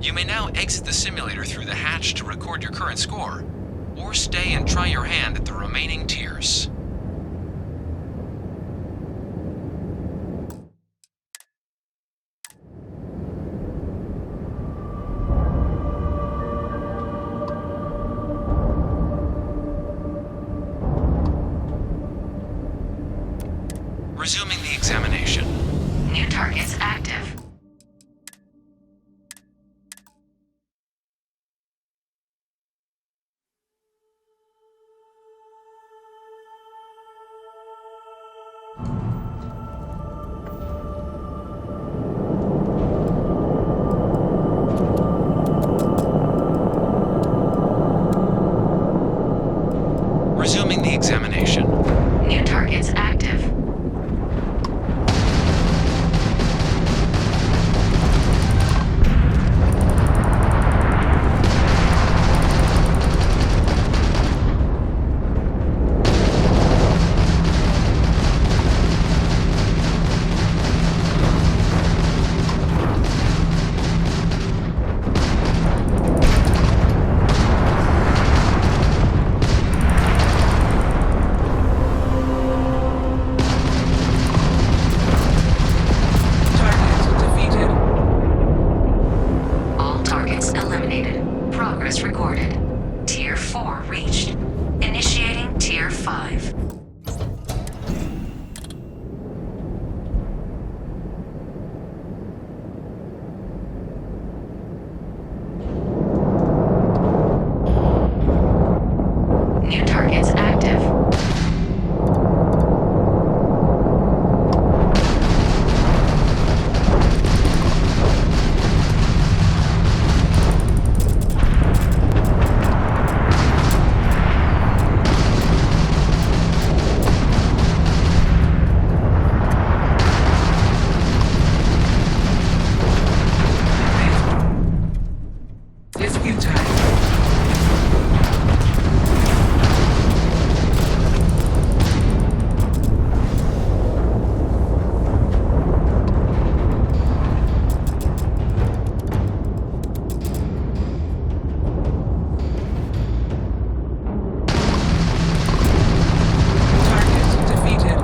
You may now exit the simulator through the hatch to record your current score, or stay and try your hand at the remaining tiers. Resuming the examination. New targets active. Resuming the examination. New targets active. All targets eliminated. Progress recorded. Tier 4 reached. Initiating Tier 5. New targets active. Dispute time. Target defeated.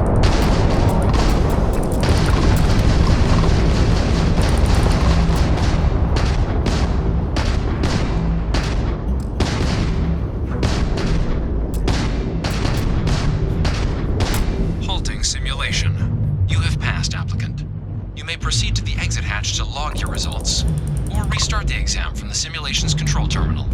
Halting simulation. You have passed, applicant. You may proceed to the exit hatch to log your results, or restart the exam from the simulation's control terminal.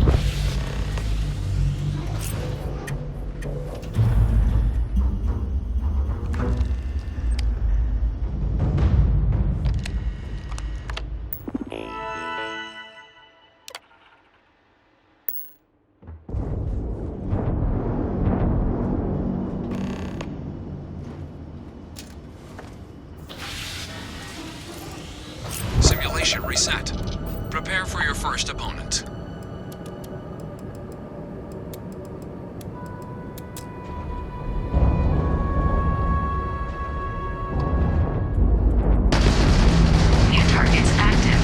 Simulation reset. Prepare for your first opponent. New targets active.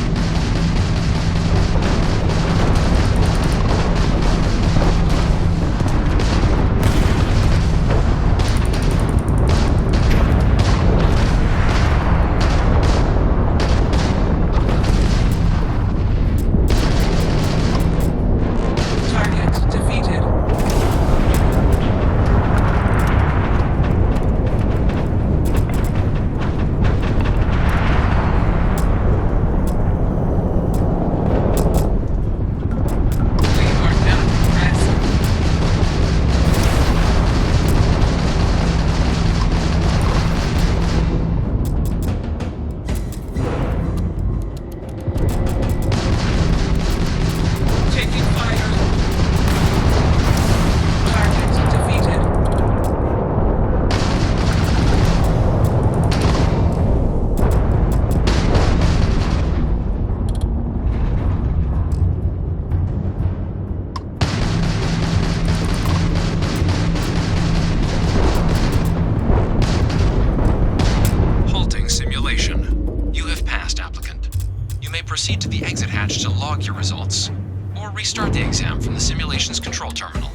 results. Or restart the exam from the simulation's control terminal.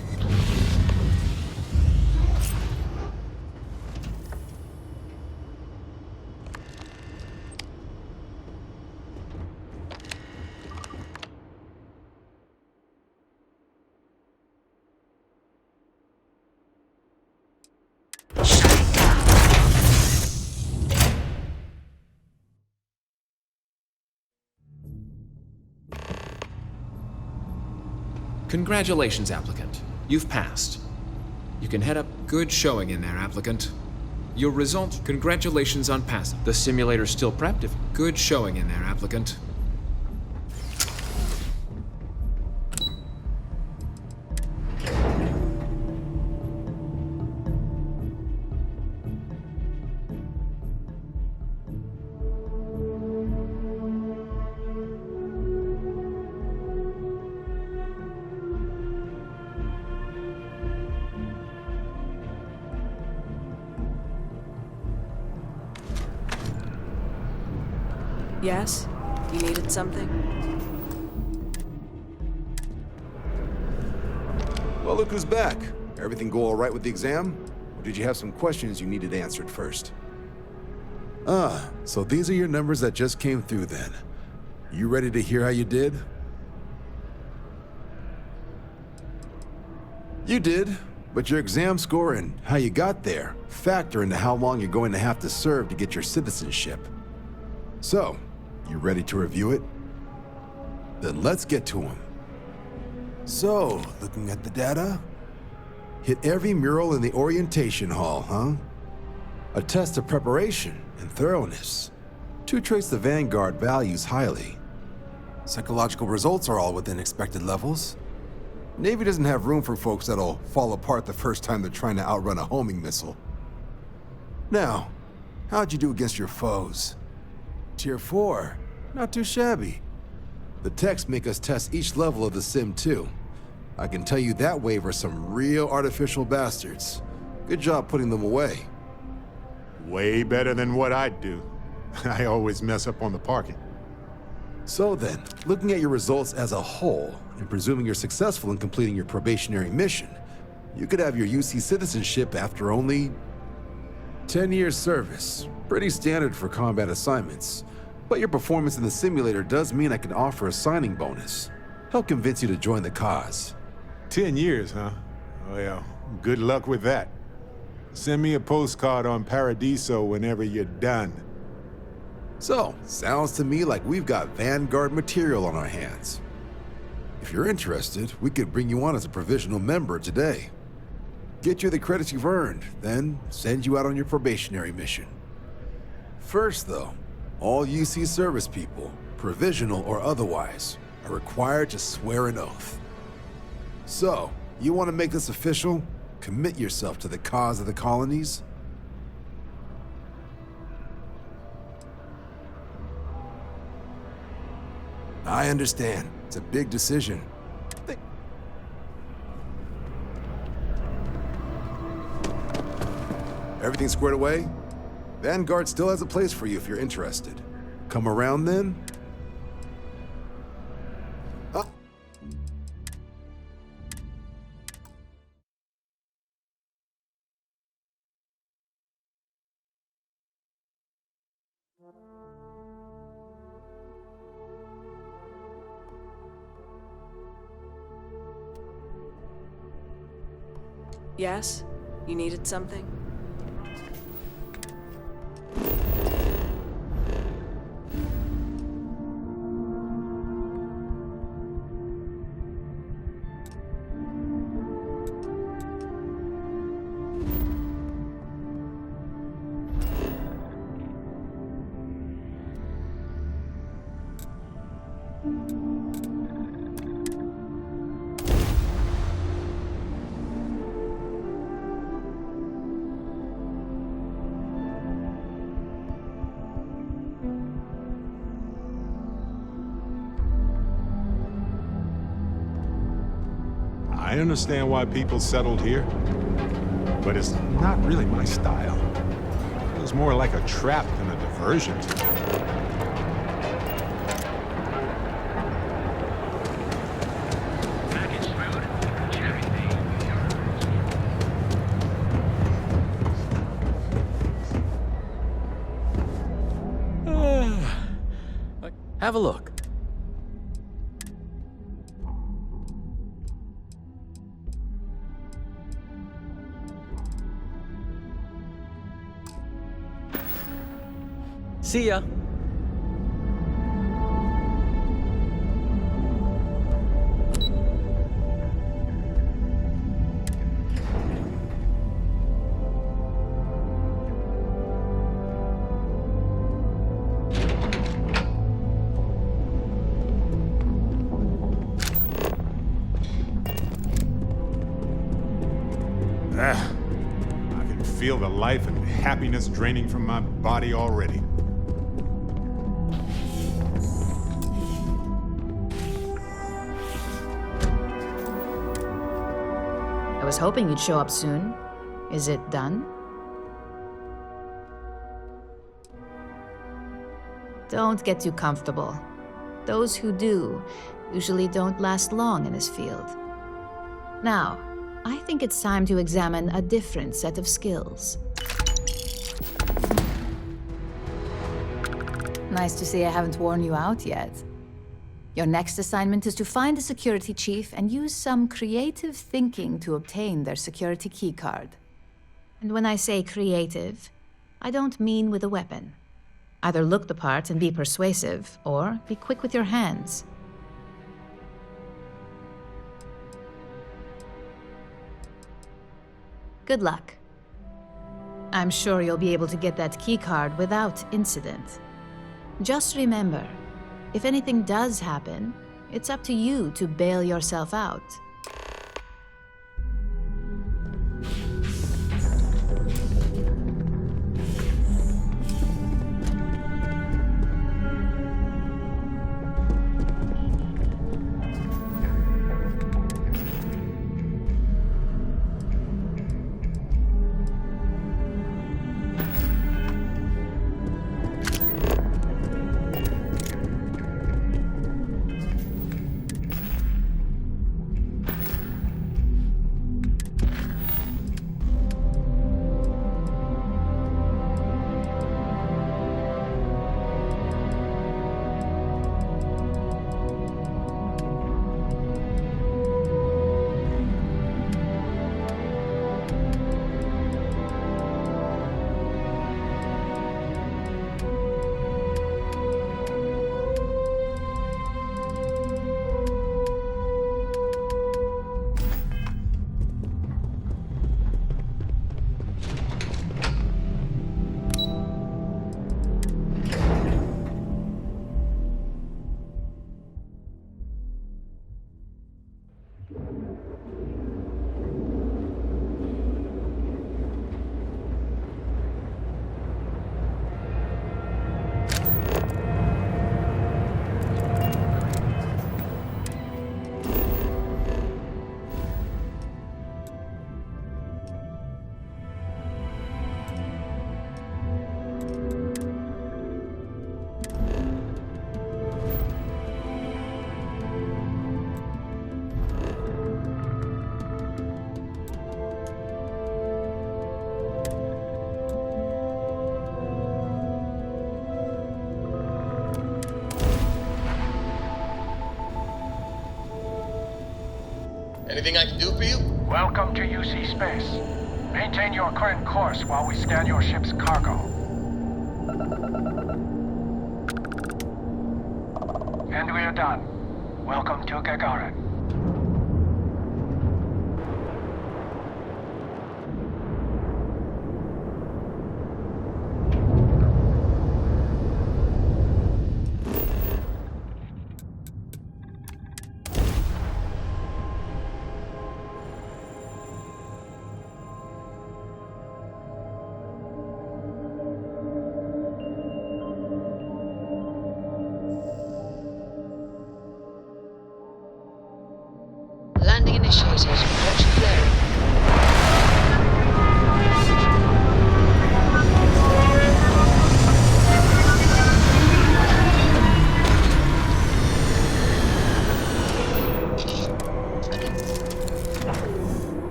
Congratulations, applicant. You've passed. You can head up. Good showing in there, applicant. Your result, congratulations on passing. The simulator's still prepped. Good showing in there, applicant. Yes? You needed something? Well, look who's back. Everything go all right with the exam? Or did you have some questions you needed answered first? Ah, so these are your numbers that just came through then. You ready to hear how you did? You did, but your exam score and how you got there factor into how long you're going to have to serve to get your citizenship. So, you ready to review it? Then let's get to them. So, looking at the data, hit every mural in the orientation hall, huh? A test of preparation and thoroughness. 2 traits the Vanguard values highly. Psychological results are all within expected levels. Navy doesn't have room for folks that'll fall apart the first time they're trying to outrun a homing missile. Now, how'd you do against your foes? Tier 4, not too shabby. The techs make us test each level of the sim too. I can tell you that wave are some real artificial bastards. Good job putting them away. Way better than what I'd do. I always mess up on the parking. So then, looking at your results as a whole, and presuming you're successful in completing your probationary mission, you could have your UC citizenship after only 10 years service. Pretty standard for combat assignments. But your performance in the simulator does mean I can offer a signing bonus. Help convince you to join the cause. 10 years, huh? Well, good luck with that. Send me a postcard on Paradiso whenever you're done. So, sounds to me like we've got Vanguard material on our hands. If you're interested, we could bring you on as a provisional member today. Get you the credits you've earned, then send you out on your probationary mission. First, though, all UC service people, provisional or otherwise, are required to swear an oath. So, you want to make this official? Commit yourself to the cause of the colonies? I understand. It's a big decision. Everything squared away? Vanguard still has a place for you if you're interested. Come around then? Yes? You needed something? I understand why people settled here, but it's not really my style. It was more like a trap than a diversion to me. Have a look. See ya. I can feel the life and happiness draining from my body already. I was hoping you'd show up soon. Is it done? Don't get too comfortable. Those who do usually don't last long in this field. Now, I think it's time to examine a different set of skills. Nice to see I haven't worn you out yet. Your next assignment is to find a security chief and use some creative thinking to obtain their security keycard. And when I say creative, I don't mean with a weapon. Either look the part and be persuasive, or be quick with your hands. Good luck. I'm sure you'll be able to get that keycard without incident. Just remember, if anything does happen, it's up to you to bail yourself out. Anything I can do for you? Welcome to UC Space. Maintain your current course while we scan your ship's cargo. And we are done. Welcome to Gagarin. Landing initiated. Watch clearing.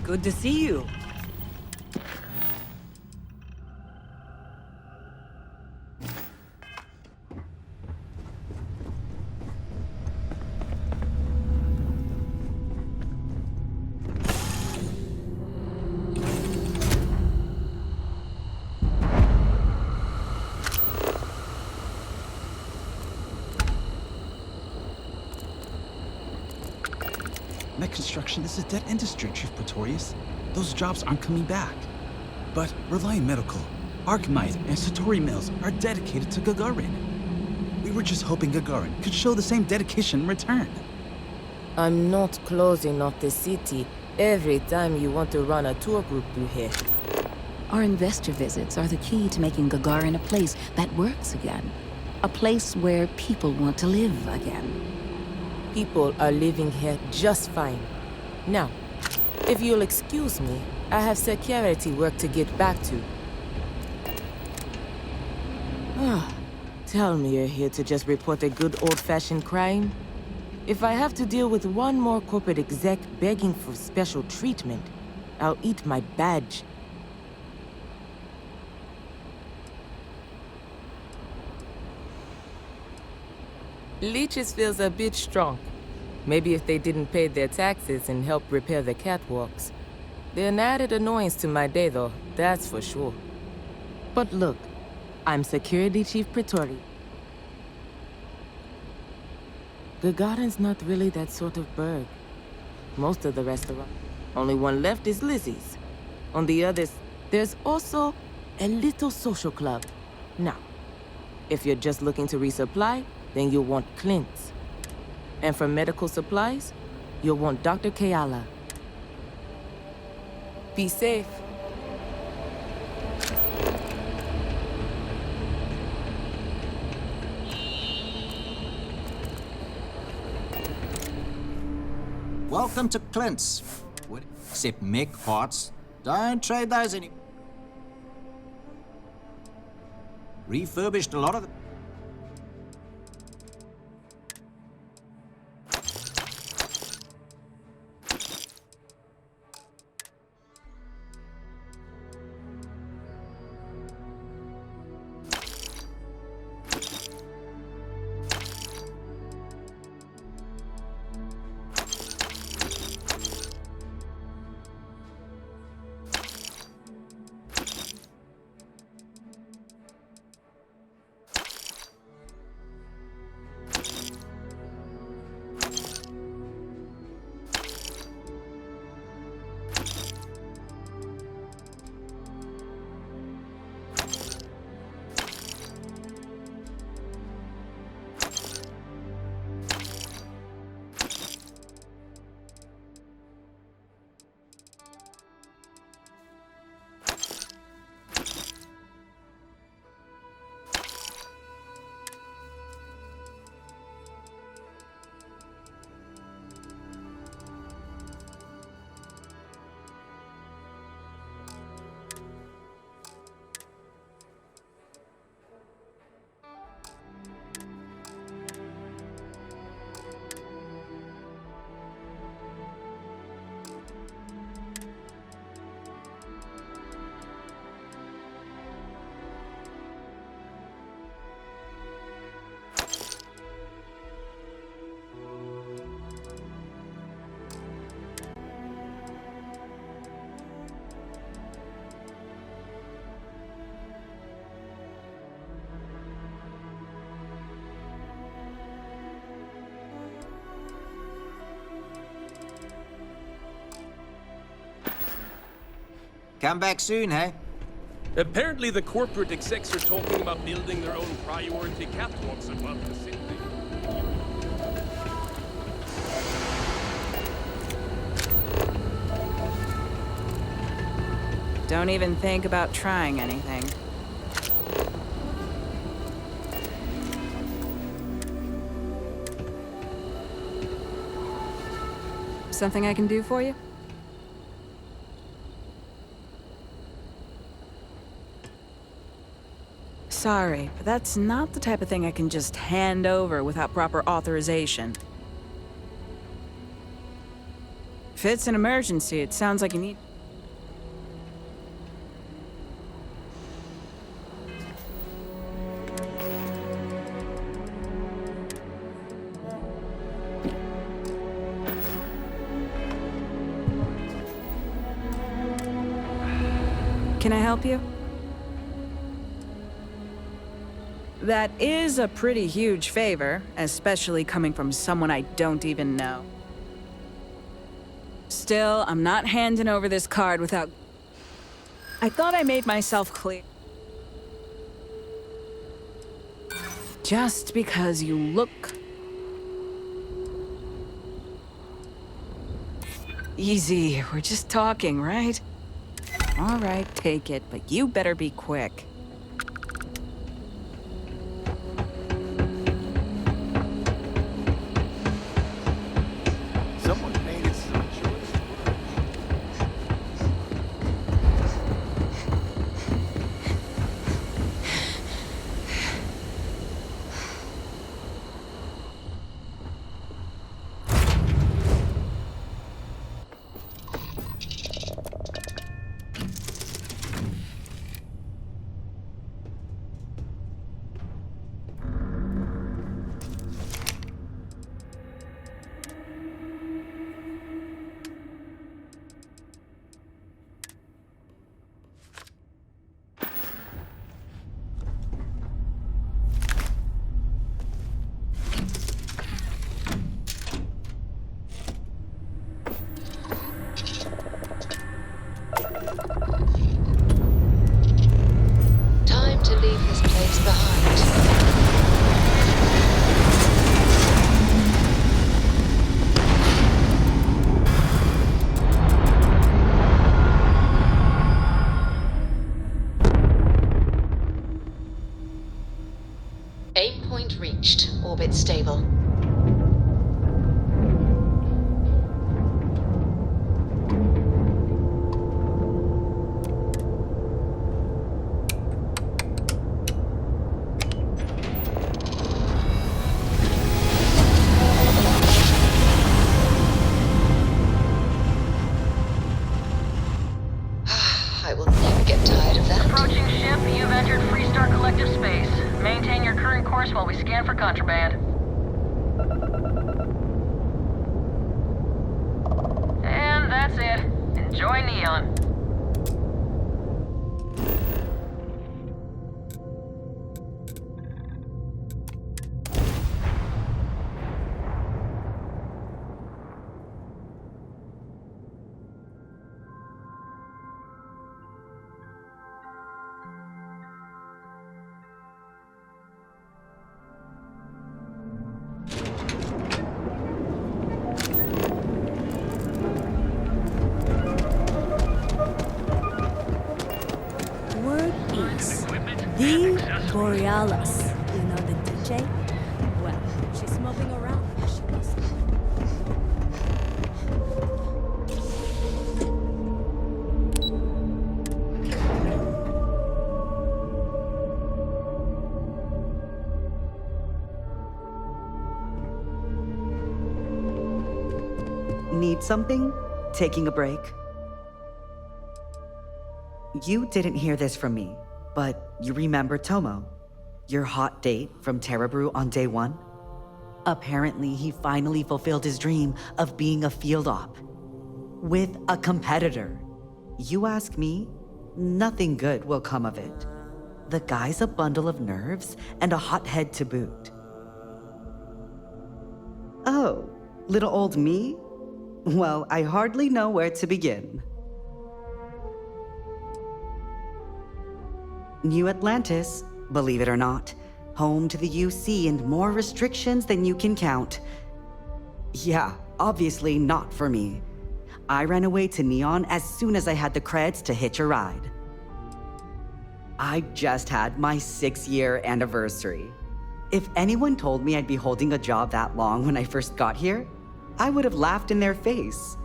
Good to see you. Net construction is a dead industry, Chief Pretorius. Those jobs aren't coming back. But Reliant Medical, Archmite, and Satori Mills are dedicated to Gagarin. We were just hoping Gagarin could show the same dedication in return. I'm not closing off the city every time you want to run a tour group through here. Our investor visits are the key to making Gagarin a place that works again. A place where people want to live again. People are living here just fine. Now, if you'll excuse me, I have security work to get back to. Tell me you're here to just report a good old-fashioned crime? If I have to deal with one more corporate exec begging for special treatment, I'll eat my badge. Leeches feels a bit strong. Maybe if they didn't pay their taxes and help repair the catwalks. They're an added annoyance to my day, though, that's for sure. But look, I'm Security Chief Pretori. Gagarin's not really that sort of burg. Most of the restaurant. Only one left is Lizzie's. On the others, there's also a little social club. Now, if you're just looking to resupply, then you'll want Clint's. And for medical supplies, you'll want Dr. Kayala. Be safe. Welcome to Clint's. Except mech parts. Don't trade those any. Refurbished a lot of them. Come back soon, hey? Apparently the corporate execs are talking about building their own priority catwalks above the city. Don't even think about trying anything. Something I can do for you? Sorry, but that's not the type of thing I can just hand over without proper authorization. If it's an emergency, it sounds like you need... Can I help you? That is a pretty huge favor, especially coming from someone I don't even know. Still, I'm not handing over this card without... I thought I made myself clear. Just because you look... Easy, we're just talking, right? All right, take it, but you better be quick. Someone made some choice. Time to leave this place behind. Aim point reached. Orbit stable. I will never get tired of that. Approaching ship, you've entered Freestar Collective space. Maintain your current course while we scan for contraband. And that's it. Enjoy Neon. Word is the Borealis. You know the DJ? Well, she's smoking around. She must. Need something? Taking a break? You didn't hear this from me, but you remember Tomo, your hot date from Terrabrew on day one? Apparently, he finally fulfilled his dream of being a field op. With a competitor. You ask me, nothing good will come of it. The guy's a bundle of nerves and a hothead to boot. Oh, little old me? Well, I hardly know where to begin. New Atlantis, believe it or not, home to the UC and more restrictions than you can count. Yeah, obviously not for me. I ran away to Neon as soon as I had the creds to hitch a ride. I just had my 6-year anniversary. If anyone told me I'd be holding a job that long when I first got here, I would have laughed in their face.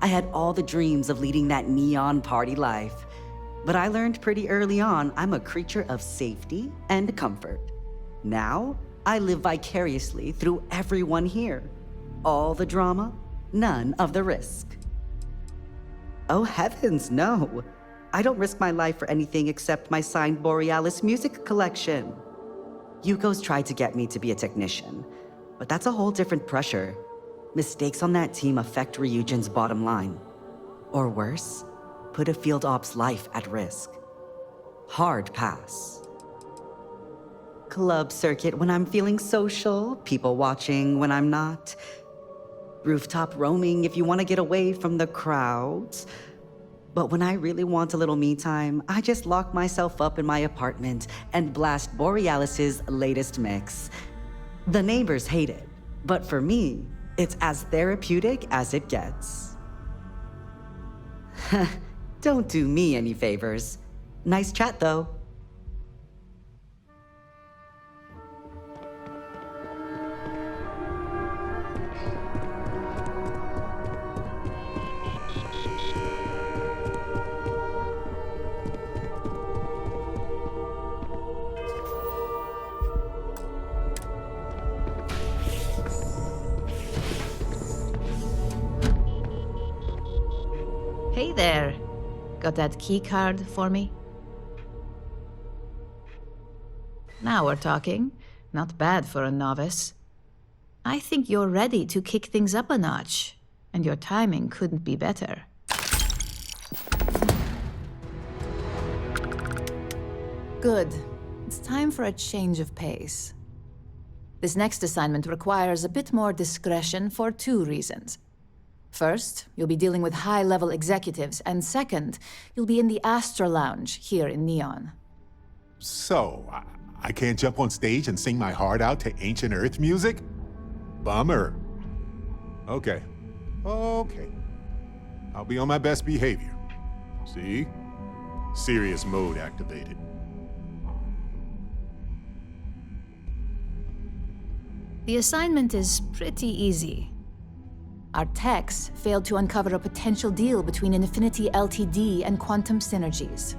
I had all the dreams of leading that Neon party life, but I learned pretty early on I'm a creature of safety and comfort. Now, I live vicariously through everyone here. All the drama, none of the risk. Oh heavens, no. I don't risk my life for anything except my signed Borealis music collection. Yuko's tried to get me to be a technician, but that's a whole different pressure. Mistakes on that team affect Ryujin's bottom line. Or worse, put a field op's life at risk. Hard pass. Club circuit when I'm feeling social, people watching when I'm not. Rooftop roaming if you want to get away from the crowds. But when I really want a little me time, I just lock myself up in my apartment and blast Borealis's latest mix. The neighbors hate it, but for me, it's as therapeutic as it gets. Don't do me any favors. Nice chat, though. Hey there. Got that key card for me? Now we're talking. Not bad for a novice. I think you're ready to kick things up a notch, and your timing couldn't be better. Good. It's time for a change of pace. This next assignment requires a bit more discretion for 2 reasons. First, you'll be dealing with high-level executives, and second, you'll be in the Astra Lounge here in Neon. So, I can't jump on stage and sing my heart out to ancient Earth music? Bummer. Okay. I'll be on my best behavior. See? Serious mode activated. The assignment is pretty easy. Our techs failed to uncover a potential deal between Infinity Ltd. And Quantum Synergies.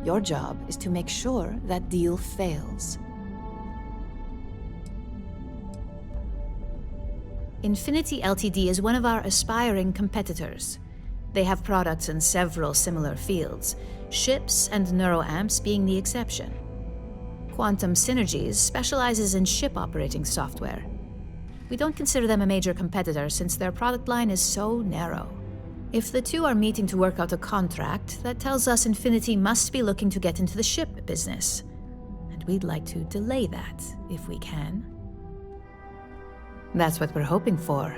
Your job is to make sure that deal fails. Infinity Ltd. Is one of our aspiring competitors. They have products in several similar fields, ships and neuroamps being the exception. Quantum Synergies specializes in ship operating software. We don't consider them a major competitor since their product line is so narrow. If the two are meeting to work out a contract, that tells us Infinity must be looking to get into the ship business. And we'd like to delay that, if we can. That's what we're hoping for.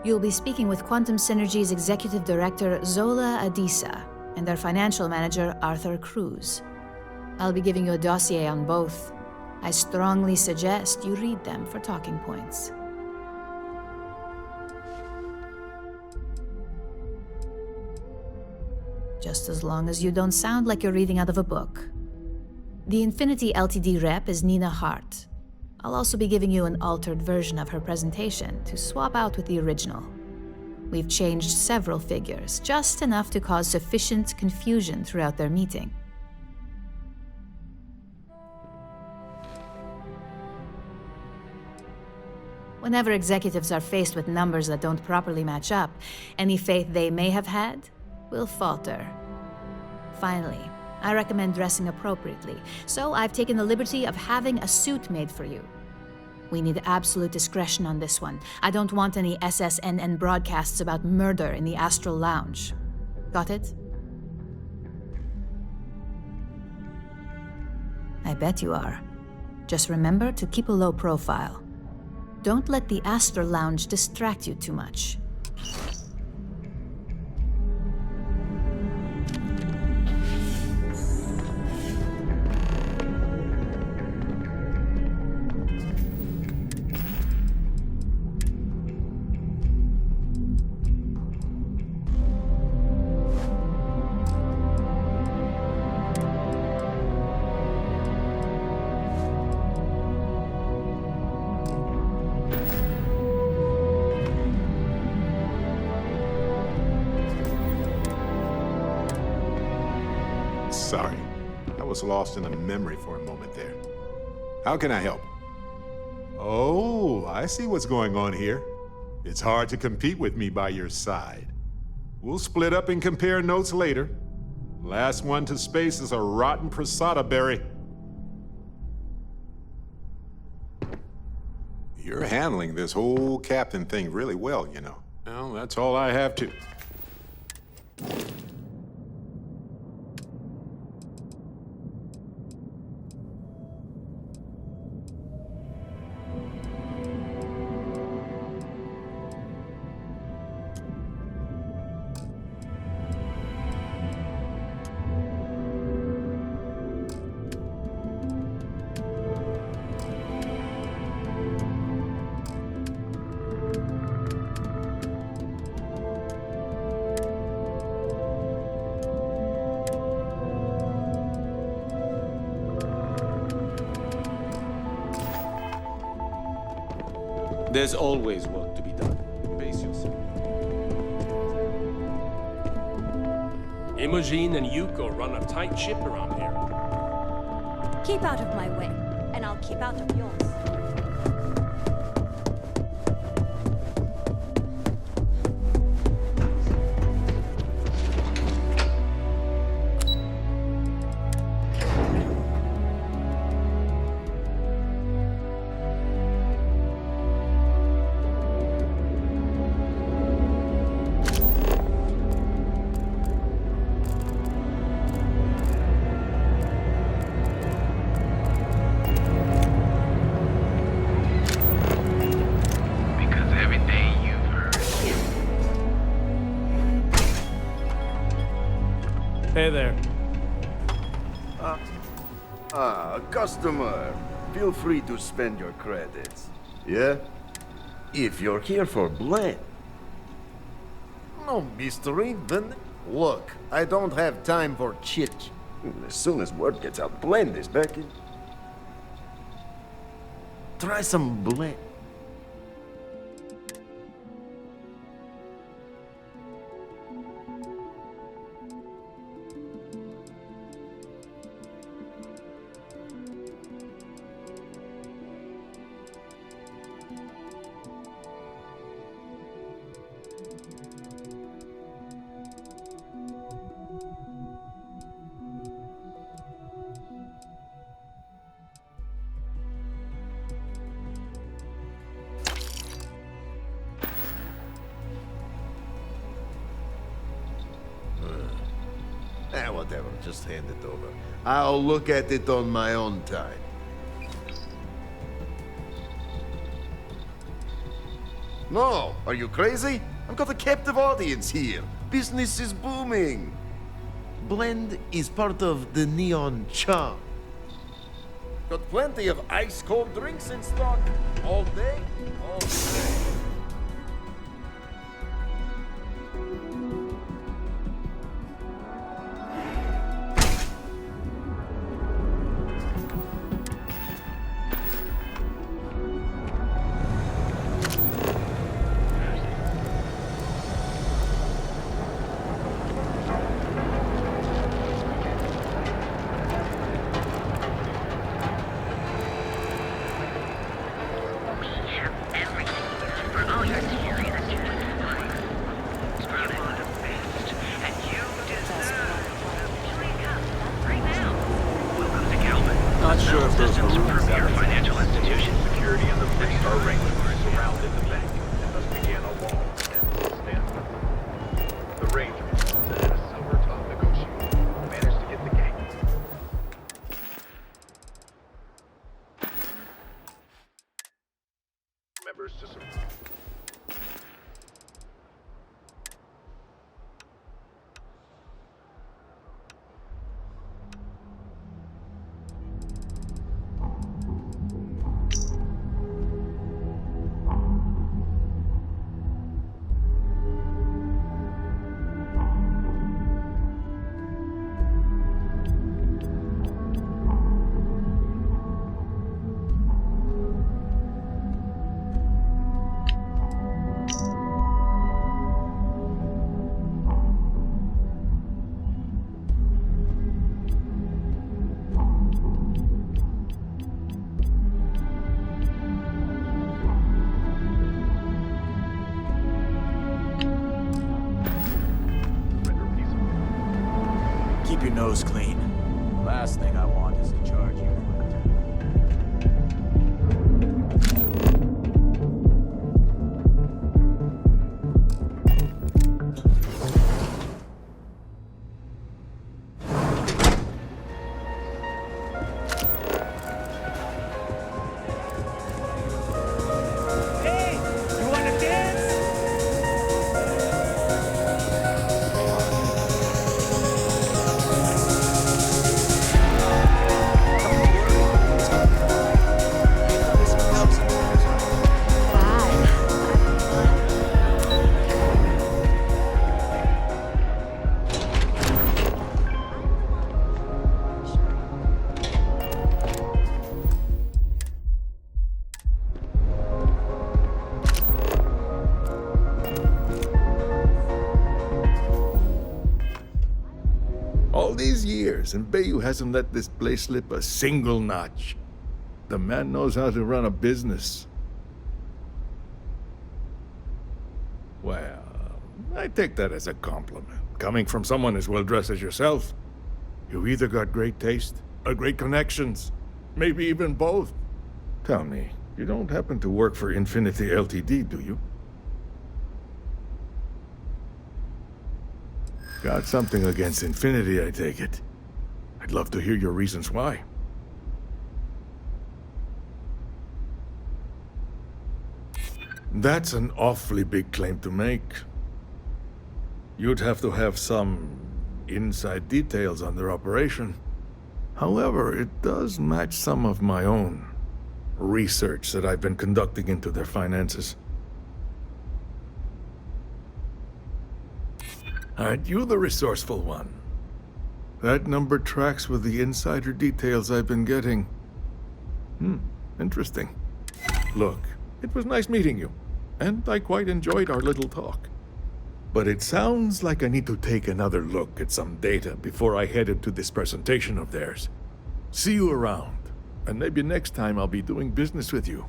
You'll be speaking with Quantum Synergy's Executive Director Zola Adisa and their Financial Manager Arthur Cruz. I'll be giving you a dossier on both. I strongly suggest you read them for talking points. Just as long as you don't sound like you're reading out of a book. The Infinity Ltd. Rep is Nina Hart. I'll also be giving you an altered version of her presentation to swap out with the original. We've changed several figures, just enough to cause sufficient confusion throughout their meeting. Whenever executives are faced with numbers that don't properly match up, any faith they may have had will falter. Finally, I recommend dressing appropriately, so I've taken the liberty of having a suit made for you. We need absolute discretion on this one. I don't want any SSNN broadcasts about murder in the Astral Lounge. Got it? I bet you are. Just remember to keep a low profile. Don't let the Astral Lounge distract you too much. Sorry, I was lost in a memory for a moment there. How can I help? Oh, I see what's going on here. It's hard to compete with me by your side. We'll split up and compare notes later. Last one to space is a rotten prasada berry. You're handling this whole captain thing really well, you know. Well, that's all I have to. There's always work to be done. Pace yourself. Imogen and Yuko run a tight ship around here. Keep out of my way, and I'll keep out of yours. Hey there. Customer. Feel free to spend your credits. Yeah? If you're here for blend. No mystery, then look, I don't have time for chit. As soon as word gets out, blend is back in. Try some blend. Whatever, just hand it over. I'll look at it on my own time. No, are you crazy? I've got a captive audience here. Business is booming. Blend is part of the neon charm. Got plenty of ice-cold drinks in stock. All day, all day. keep your nose clean. Last thing I want is to charge you for it. All these years, and Bayou hasn't let this place slip a single notch. The man knows how to run a business. Well, I take that as a compliment. Coming from someone as well-dressed as yourself, you either got great taste or great connections. Maybe even both. Tell me, you don't happen to work for Infinity Ltd, do you? Got something against Infinity, I take it. I'd love to hear your reasons why. That's an awfully big claim to make. You'd have to have some inside details on their operation. However, it does match some of my own research that I've been conducting into their finances. Aren't you the resourceful one? That number tracks with the insider details I've been getting. Interesting. Look, it was nice meeting you, and I quite enjoyed our little talk. But it sounds like I need to take another look at some data before I head into this presentation of theirs. See you around, and maybe next time I'll be doing business with you.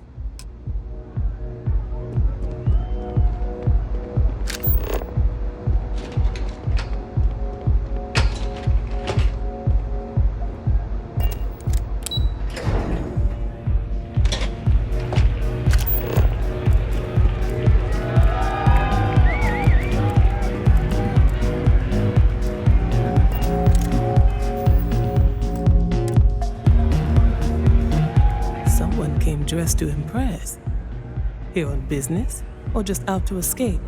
Dressed to impress. Here on business, or just out to escape?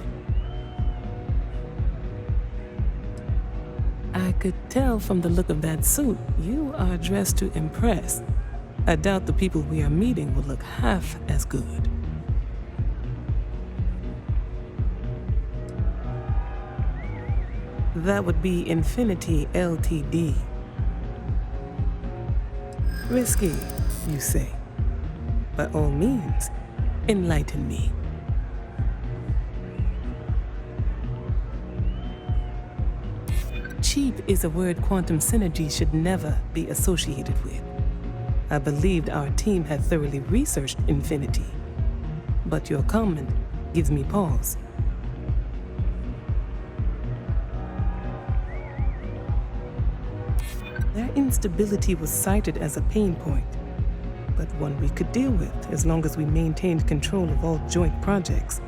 I could tell from the look of that suit, you are dressed to impress. I doubt the people we are meeting will look half as good. That would be Infinity Ltd. Risky, you say? By all means, enlighten me. Cheap is a word quantum synergy should never be associated with. I believed our team had thoroughly researched Infinity, but your comment gives me pause. Their instability was cited as a pain point, but one we could deal with as long as we maintained control of all joint projects.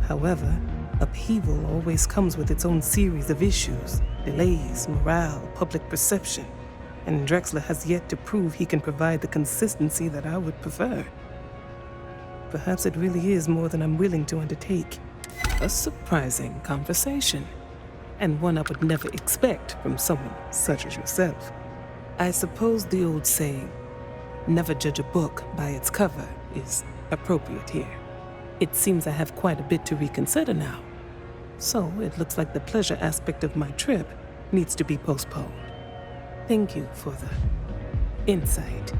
However, upheaval always comes with its own series of issues, delays, morale, public perception, and Drexler has yet to prove he can provide the consistency that I would prefer. Perhaps it really is more than I'm willing to undertake. A surprising conversation, and one I would never expect from someone such as yourself. I suppose the old saying, never judge a book by its cover, is appropriate here. It seems I have quite a bit to reconsider now. So it looks like the pleasure aspect of my trip needs to be postponed. Thank you for the insight.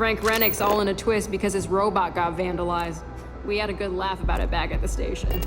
Frank Rennick's all in a twist because his robot got vandalized. We had a good laugh about it back at the station.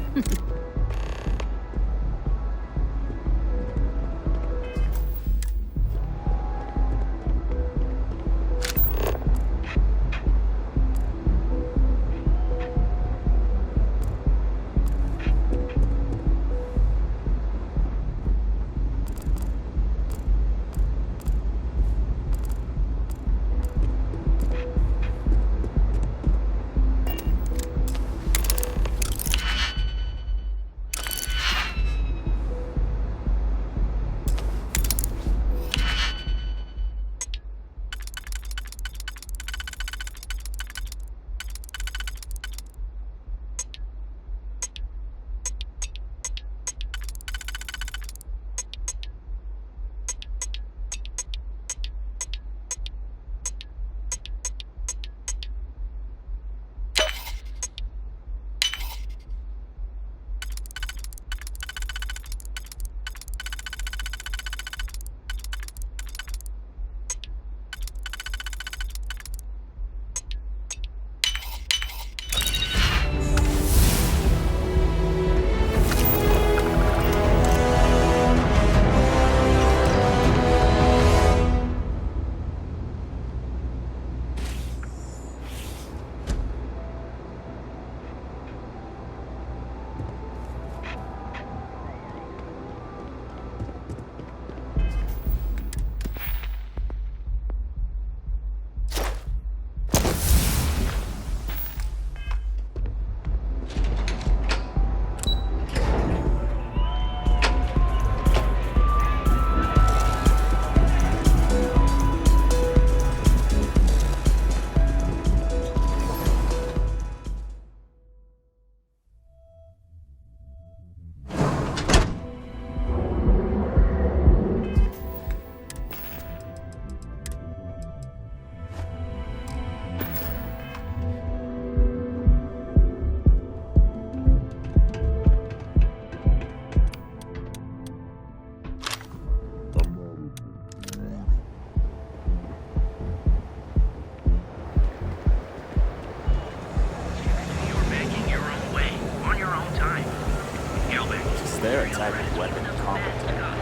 They're a type of weapon of combat.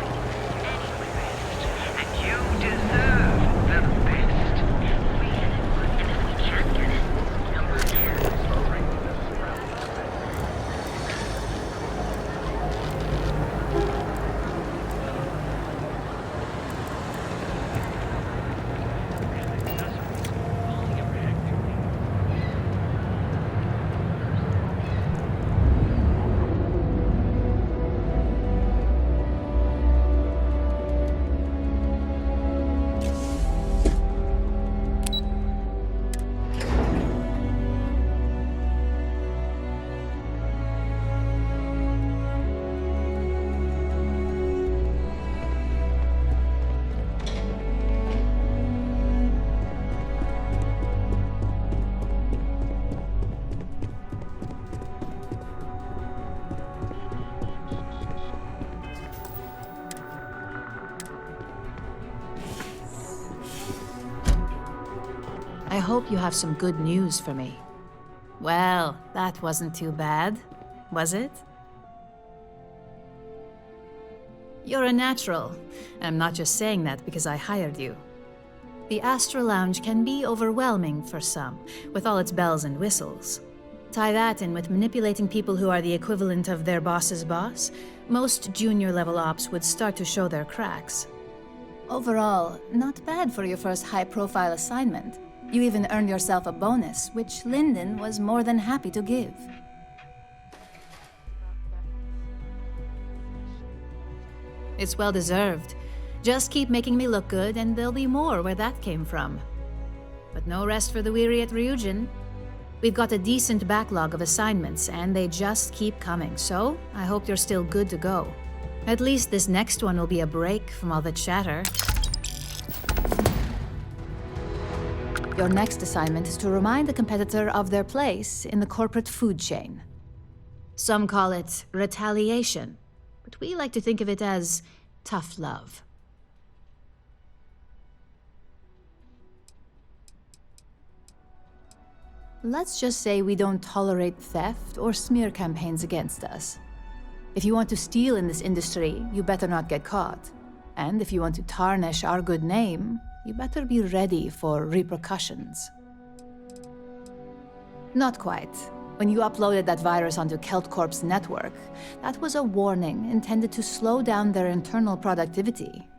I hope you have some good news for me. Well, that wasn't too bad, was it? You're a natural, and I'm not just saying that because I hired you. The Astra Lounge can be overwhelming for some, with all its bells and whistles. Tie that in with manipulating people who are the equivalent of their boss's boss, most junior-level ops would start to show their cracks. Overall, not bad for your first high-profile assignment. You even earned yourself a bonus, which Lyndon was more than happy to give. It's well-deserved. Just keep making me look good, and there'll be more where that came from. But no rest for the weary at Ryujin. We've got a decent backlog of assignments, and they just keep coming, so I hope you're still good to go. At least this next one will be a break from all the chatter. Your next assignment is to remind the competitor of their place in the corporate food chain. Some call it retaliation, but we like to think of it as tough love. Let's just say we don't tolerate theft or smear campaigns against us. If you want to steal in this industry, you better not get caught. And if you want to tarnish our good name, you better be ready for repercussions. Not quite. When you uploaded that virus onto KeltCorp's network, that was a warning intended to slow down their internal productivity.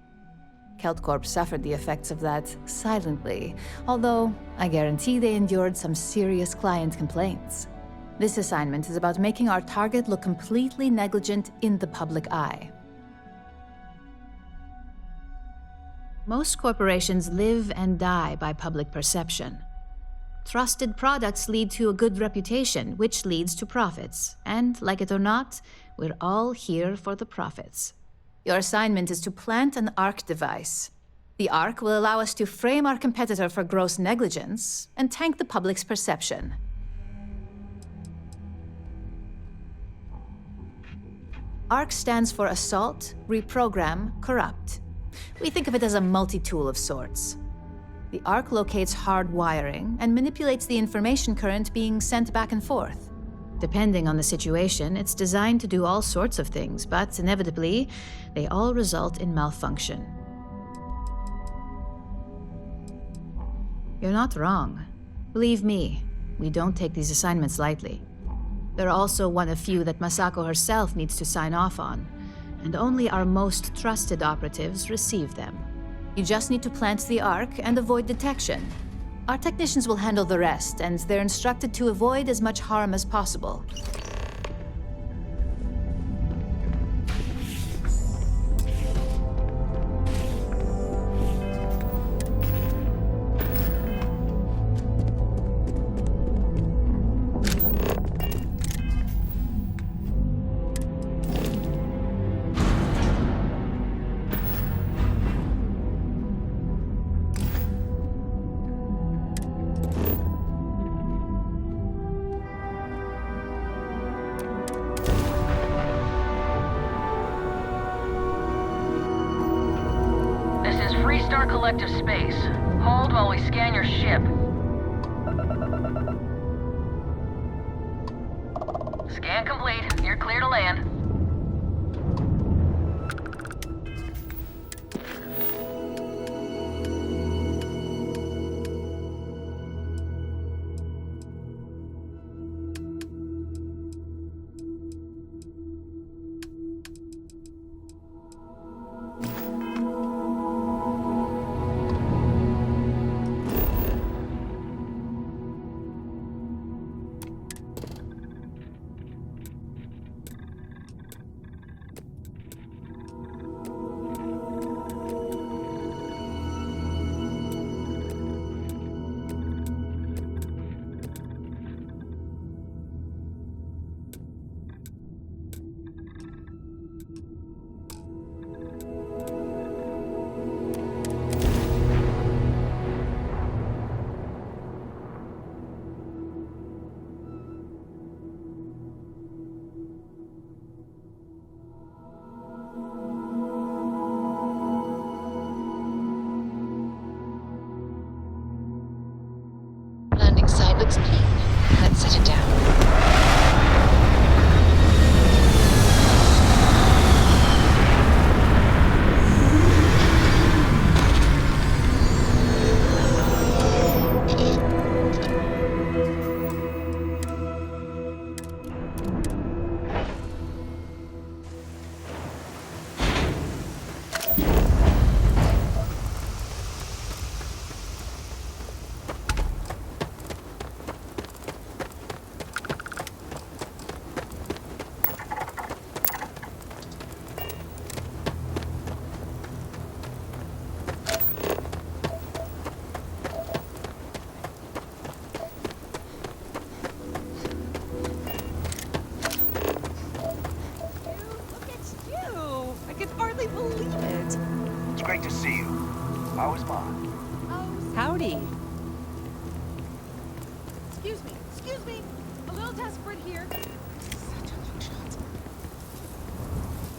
KeltCorp suffered the effects of that silently, although I guarantee they endured some serious client complaints. This assignment is about making our target look completely negligent in the public eye. Most corporations live and die by public perception. Trusted products lead to a good reputation, which leads to profits. And, like it or not, we're all here for the profits. Your assignment is to plant an ARC device. The ARC will allow us to frame our competitor for gross negligence and tank the public's perception. ARC stands for Assault, Reprogram, Corrupt. We think of it as a multi-tool of sorts. The ARC locates hard wiring and manipulates the information current being sent back and forth. Depending on the situation, it's designed to do all sorts of things, but inevitably, they all result in malfunction. You're not wrong. Believe me, we don't take these assignments lightly. They're also one of few that Masako herself needs to sign off on, and only our most trusted operatives receive them. You just need to plant the ARC and avoid detection. Our technicians will handle the rest, and they're instructed to avoid as much harm as possible. Star Collective Space. Hold while we scan your ship. Scan complete. You're clear to land. Landing site looks clean. Let's set it down. Great to see you. How is Mom? Howdy. Excuse me. A little desperate here. Such a long shot.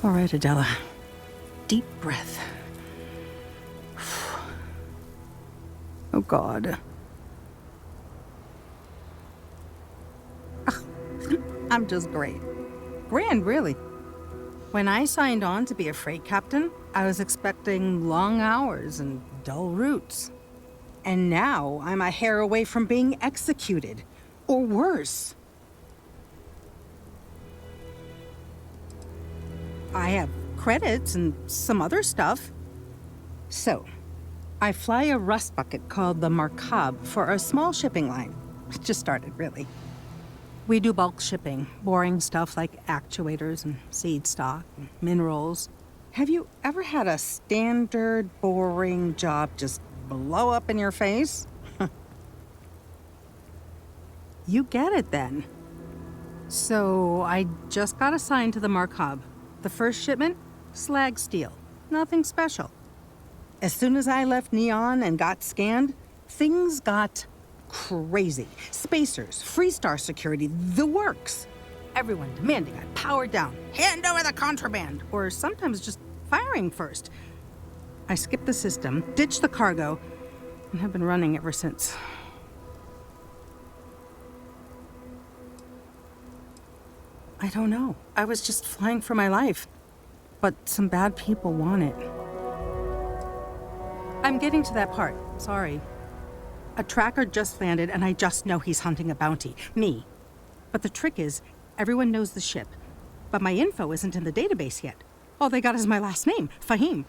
All right, Adela. Deep breath. Oh, God. I'm just great. Grand, really. When I signed on to be a freight captain, I was expecting long hours and dull routes. And now I'm a hair away from being executed. Or worse. I have credits and some other stuff. So, I fly a rust bucket called the Markab for a small shipping line. It just started, really. We do bulk shipping, boring stuff like actuators and seed stock and minerals. Have you ever had a standard, boring job just blow up in your face? You get it then. So I just got assigned to the Markab. The first shipment, slag steel. Nothing special. As soon as I left Neon and got scanned, things got crazy. Spacers, Freestar security, the works. Everyone demanding I power down, hand over the contraband, or sometimes just firing first. I skipped the system, ditched the cargo, and have been running ever since. I don't know. I was just flying for my life. But some bad people want it. I'm getting to that part. Sorry. A tracker just landed, and I just know he's hunting a bounty. Me. But the trick is, everyone knows the ship. But my info isn't in the database yet. All they got is my last name, Fahim.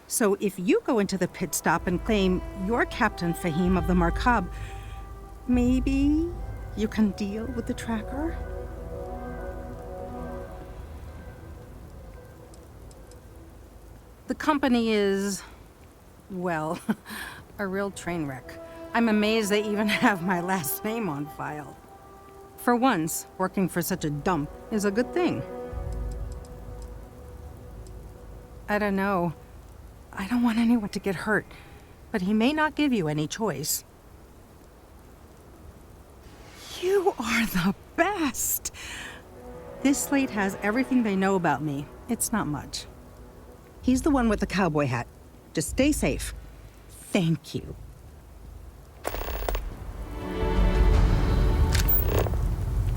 So if you go into the pit stop and claim you're Captain Fahim of the Markab, maybe you can deal with the tracker? The company is, well, a real train wreck. I'm amazed they even have my last name on file. For once, working for such a dump is a good thing. I don't know. I don't want anyone to get hurt, but he may not give you any choice. You are the best! This slate has everything they know about me. It's not much. He's the one with the cowboy hat. Just stay safe. Thank you.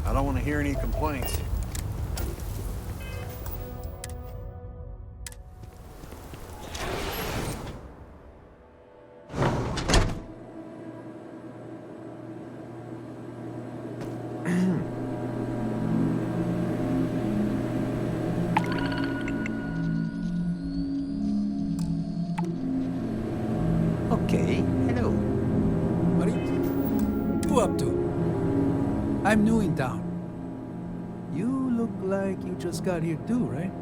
I don't want to hear any complaints. Okay, hello. What are you up to? I'm new in town. You look like you just got here too, right?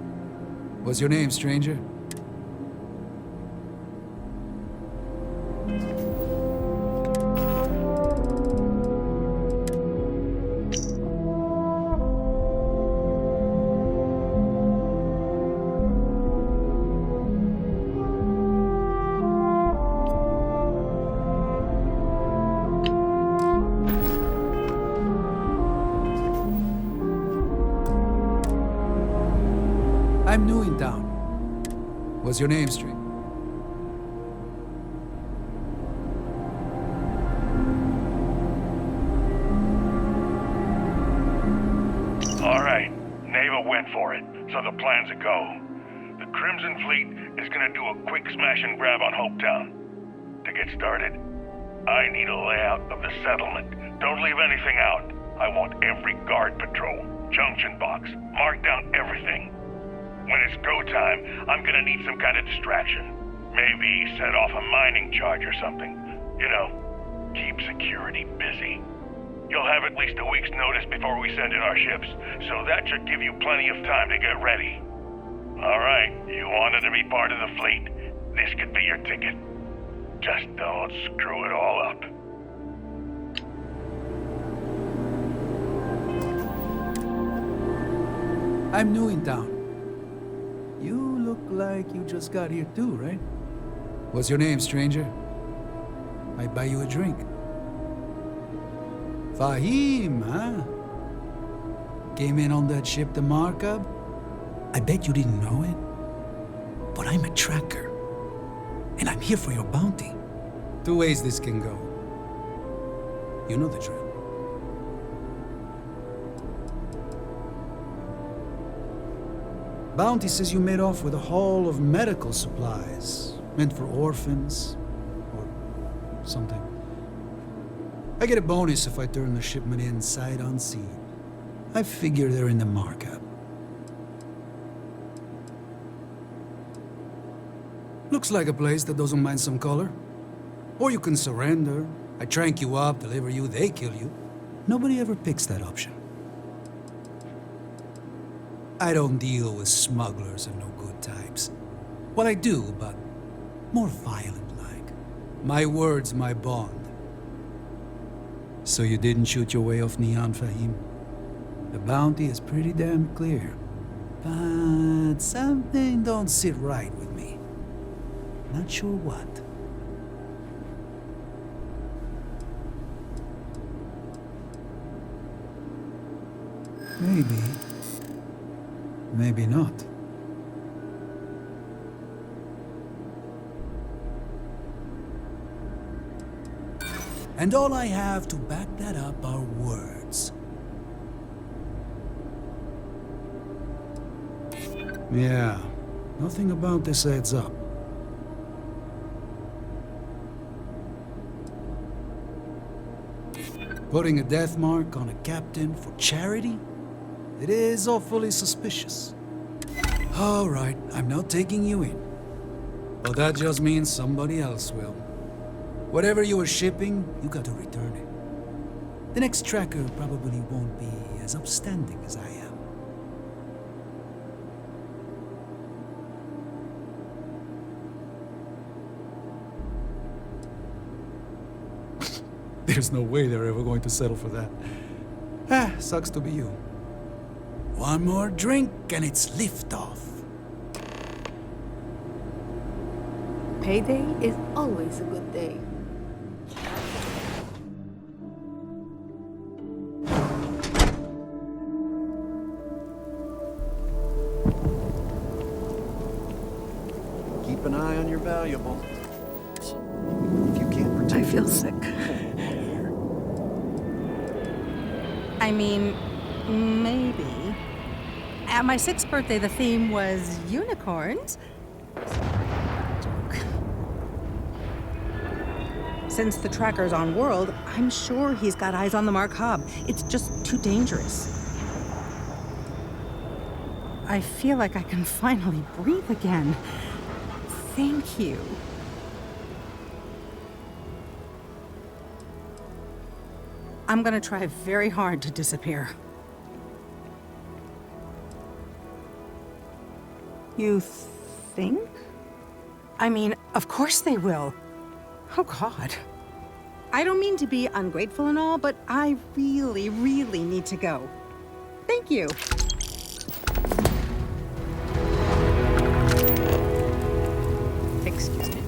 What's your name, stranger? I'm new in town. What's your name, stranger? All right, Neva went for it, so the plan's a go. The Crimson Fleet is gonna do a quick smash and grab on Hopetown. To get started, I need a layout of the settlement. Don't leave anything out. I want every guard patrol, junction box, mark down everything. When it's go time, I'm gonna need some kind of distraction. Maybe set off a mining charge or something. You know, keep security busy. You'll have at least a week's notice before we send in our ships, so that should give you plenty of time to get ready. All right, you wanted to be part of the fleet. This could be your ticket. Just don't screw it all up. I'm new in town. You look like you just got here too, right? What's your name, stranger? Might buy you a drink. Fahim, huh? Came in on that ship, the Markab? I bet you didn't know it. But I'm a tracker. And I'm here for your bounty. Two ways this can go. You know the drill. Bounty says you made off with a haul of medical supplies, meant for orphans, or something. I get a bonus if I turn the shipment in sight unseen. I figure they're in the markup. Looks like a place that doesn't mind some color. Or you can surrender. I trank you up, deliver you, they kill you. Nobody ever picks that option. I don't deal with smugglers and no good types. Well, I do, but more violent-like. My word's my bond. So you didn't shoot your way off Neon, Fahim? The bounty is pretty damn clear. But something don't sit right with me. Not sure what. Maybe. Maybe not. And all I have to back that up are words. Yeah, nothing about this adds up. Putting a death mark on a captain for charity? It is awfully suspicious. All right, I'm not taking you in. But that just means somebody else will. Whatever you were shipping, you got to return it. The next tracker probably won't be as upstanding as I am. There's no way they're ever going to settle for that. Ah, sucks to be you. One more drink and it's liftoff. Payday is always a good day. Keep an eye on your valuables. If you can't protect... I feel sick. I mean, maybe. At my 6th birthday, the theme was unicorns. Joke. Since the tracker's on world, I'm sure he's got eyes on the Mark hub. It's just too dangerous. I feel like I can finally breathe again. Thank you. I'm gonna try very hard to disappear. You think? I mean, of course they will. Oh, God. I don't mean to be ungrateful and all, but I really, really need to go. Thank you. Excuse me.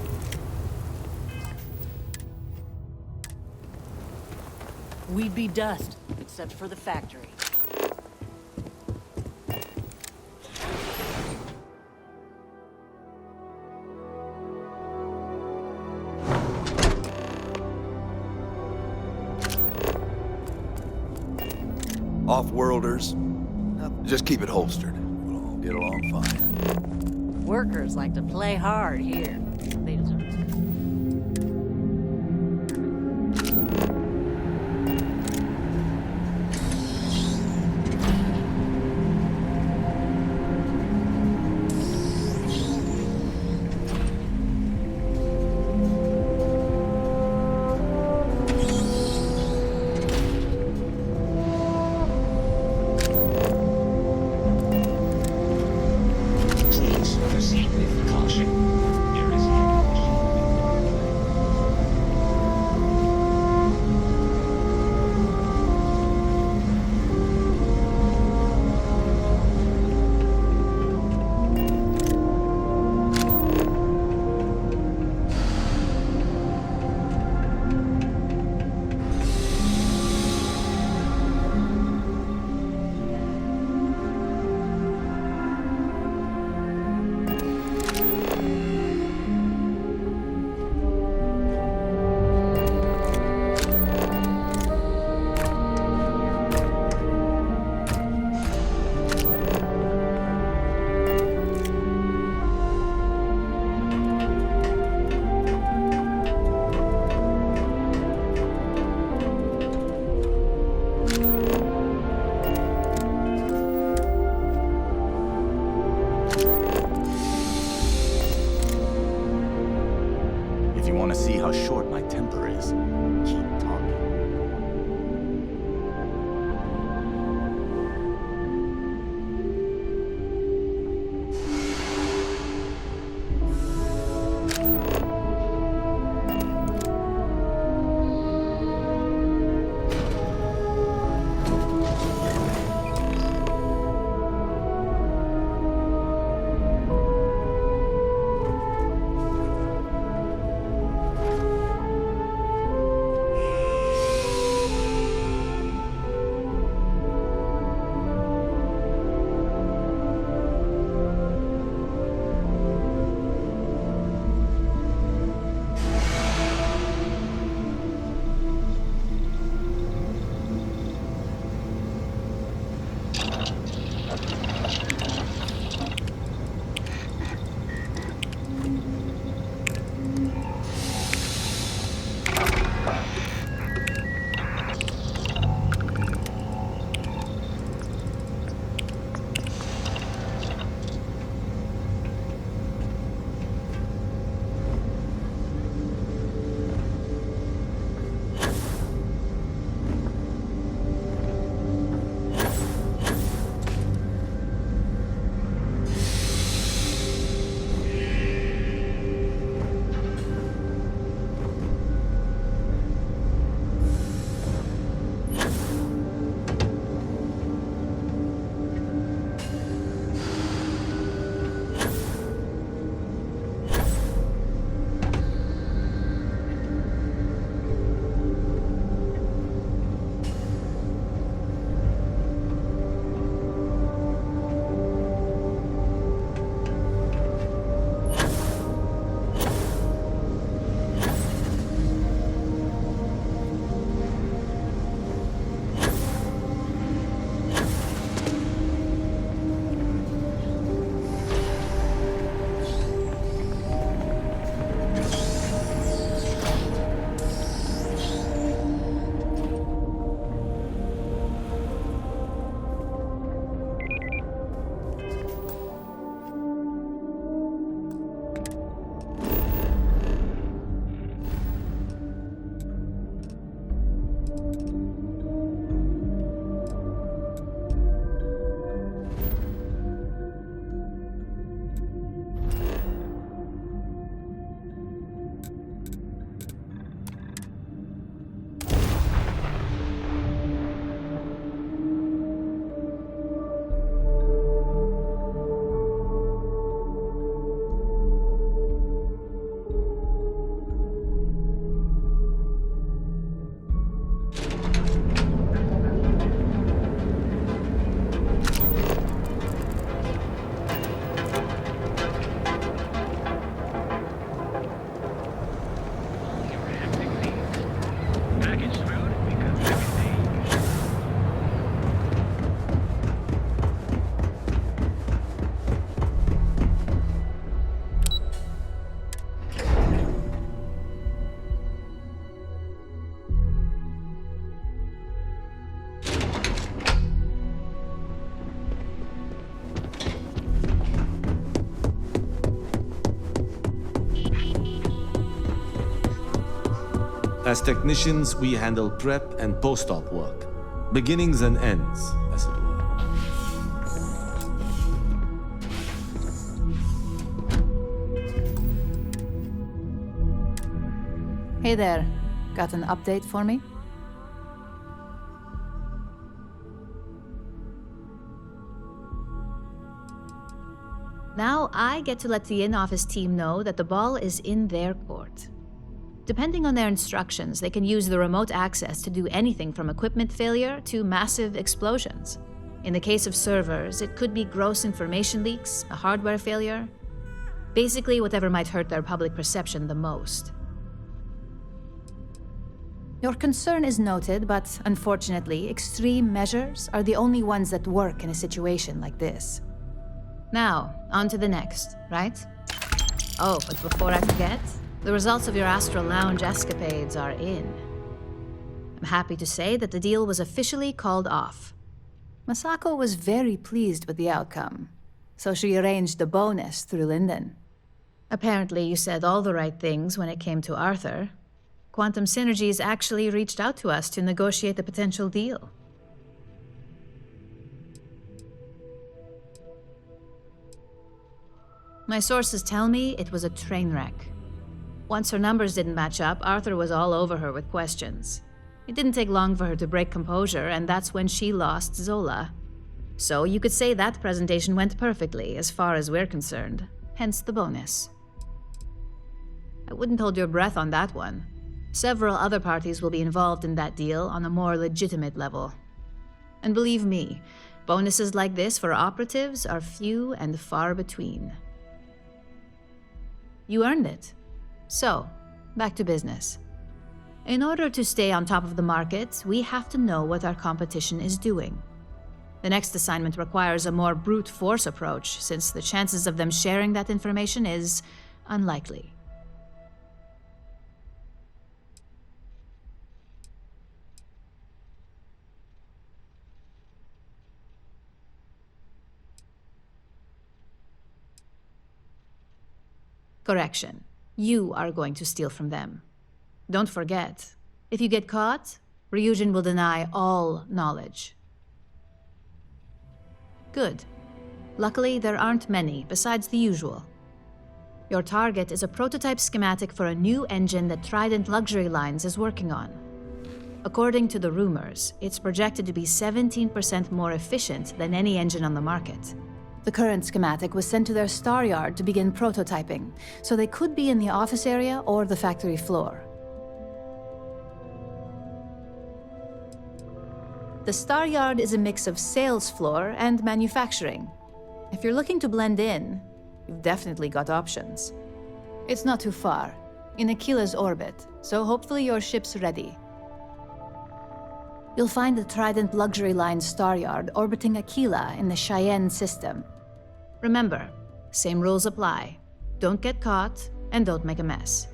We'd be dust, except for the factory. Off-worlders, just keep it holstered. We'll all get along fine. Workers like to play hard here. They deserve it. Proceed with caution. There is see how short my temper is. Keep talking. As technicians, we handle prep and post-op work. Beginnings and ends, as it were. Hey there. Got an update for me? Now I get to let the in-office team know that the ball is in their court. Depending on their instructions, they can use the remote access to do anything from equipment failure to massive explosions. In the case of servers, it could be gross information leaks, a hardware failure, basically whatever might hurt their public perception the most. Your concern is noted, but unfortunately, extreme measures are the only ones that work in a situation like this. Now, on to the next, right? Oh, but before I forget, the results of your Astral Lounge escapades are in. I'm happy to say that the deal was officially called off. Masako was very pleased with the outcome, so she arranged a bonus through Linden. Apparently, you said all the right things when it came to Arthur. Quantum Synergies actually reached out to us to negotiate a potential deal. My sources tell me it was a train wreck. Once her numbers didn't match up, Arthur was all over her with questions. It didn't take long for her to break composure, and that's when she lost Zola. So you could say that presentation went perfectly, as far as we're concerned. Hence the bonus. I wouldn't hold your breath on that one. Several other parties will be involved in that deal on a more legitimate level. And believe me, bonuses like this for operatives are few and far between. You earned it. So, back to business. In order to stay on top of the market, we have to know what our competition is doing. The next assignment requires a more brute force approach, since the chances of them sharing that information is unlikely. Correction. You are going to steal from them. Don't forget, if you get caught, Ryujin will deny all knowledge. Good. Luckily, there aren't many, besides the usual. Your target is a prototype schematic for a new engine that Trident Luxury Lines is working on. According to the rumors, it's projected to be 17% more efficient than any engine on the market. The current schematic was sent to their Star Yard to begin prototyping, so they could be in the office area or the factory floor. The Star Yard is a mix of sales floor and manufacturing. If you're looking to blend in, you've definitely got options. It's not too far, in Aquila's orbit, so hopefully your ship's ready. You'll find the Trident Luxury Line Star Yard orbiting Aquila in the Cheyenne system. Remember, same rules apply. Don't get caught, and don't make a mess.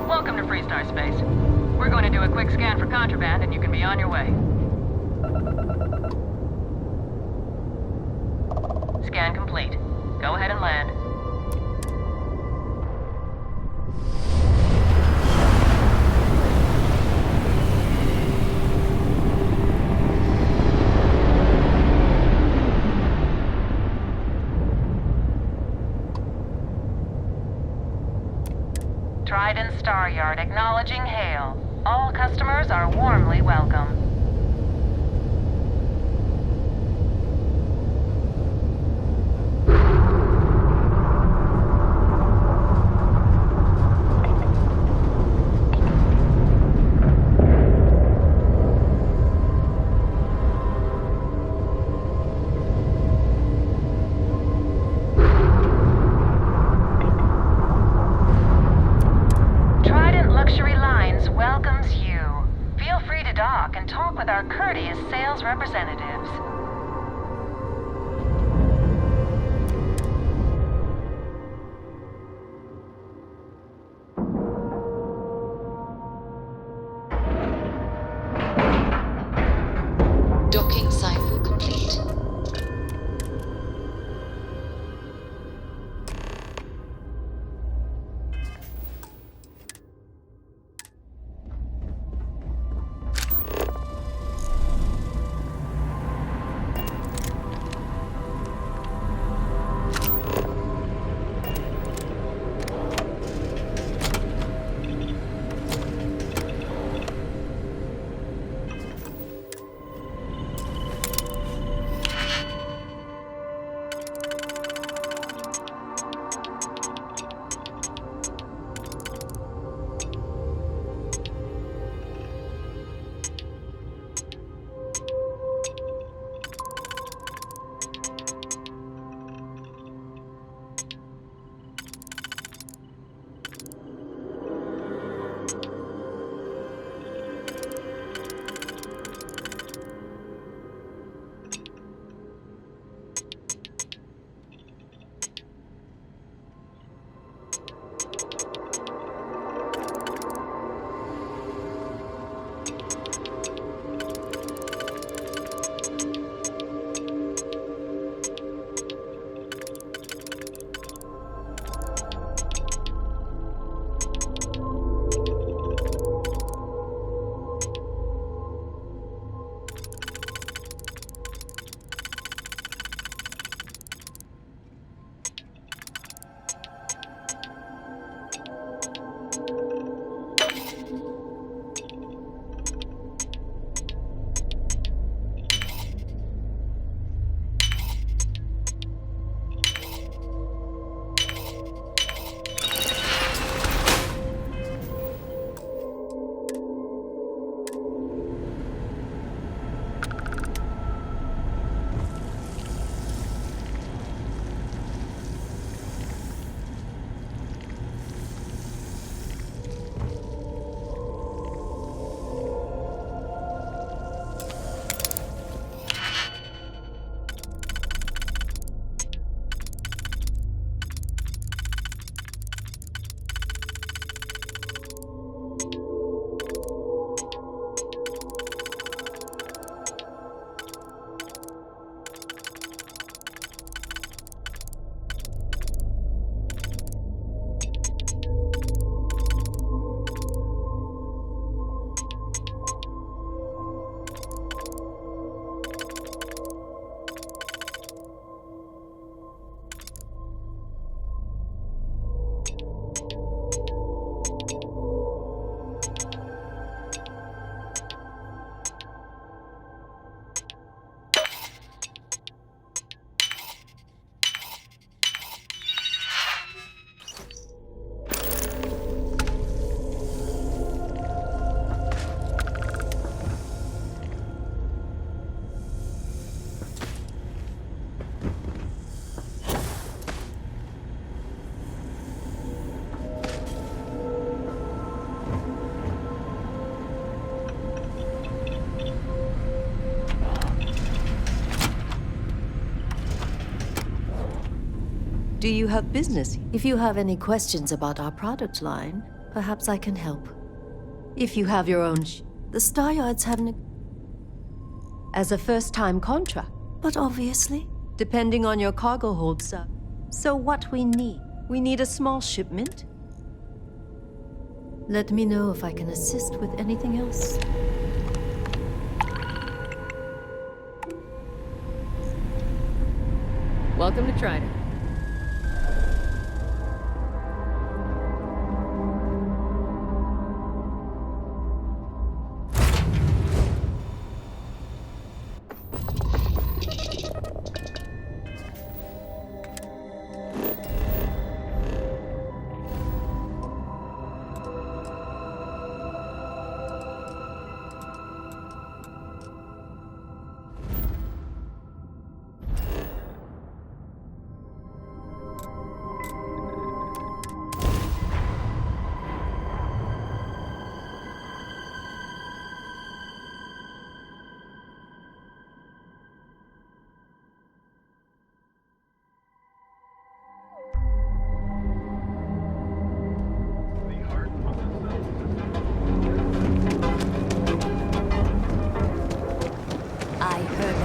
Welcome to Freestar Space. We're going to do a quick scan for contraband and you can be on your way. Scan complete. Go ahead and land. Trident Star Yard acknowledging hail. All customers are warmly welcome. Representatives. Docking cycle complete. Do you have business? If you have any questions about our product line, perhaps I can help. If you have your own The Star Yards have as a first-time contract. But obviously. Depending on your cargo hold, sir. So what we need a small shipment. Let me know if I can assist with anything else. Welcome to Trident.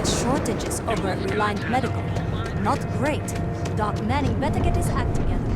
Shortages over at Reliant Medical. Not great. Doc Manning better get his act together.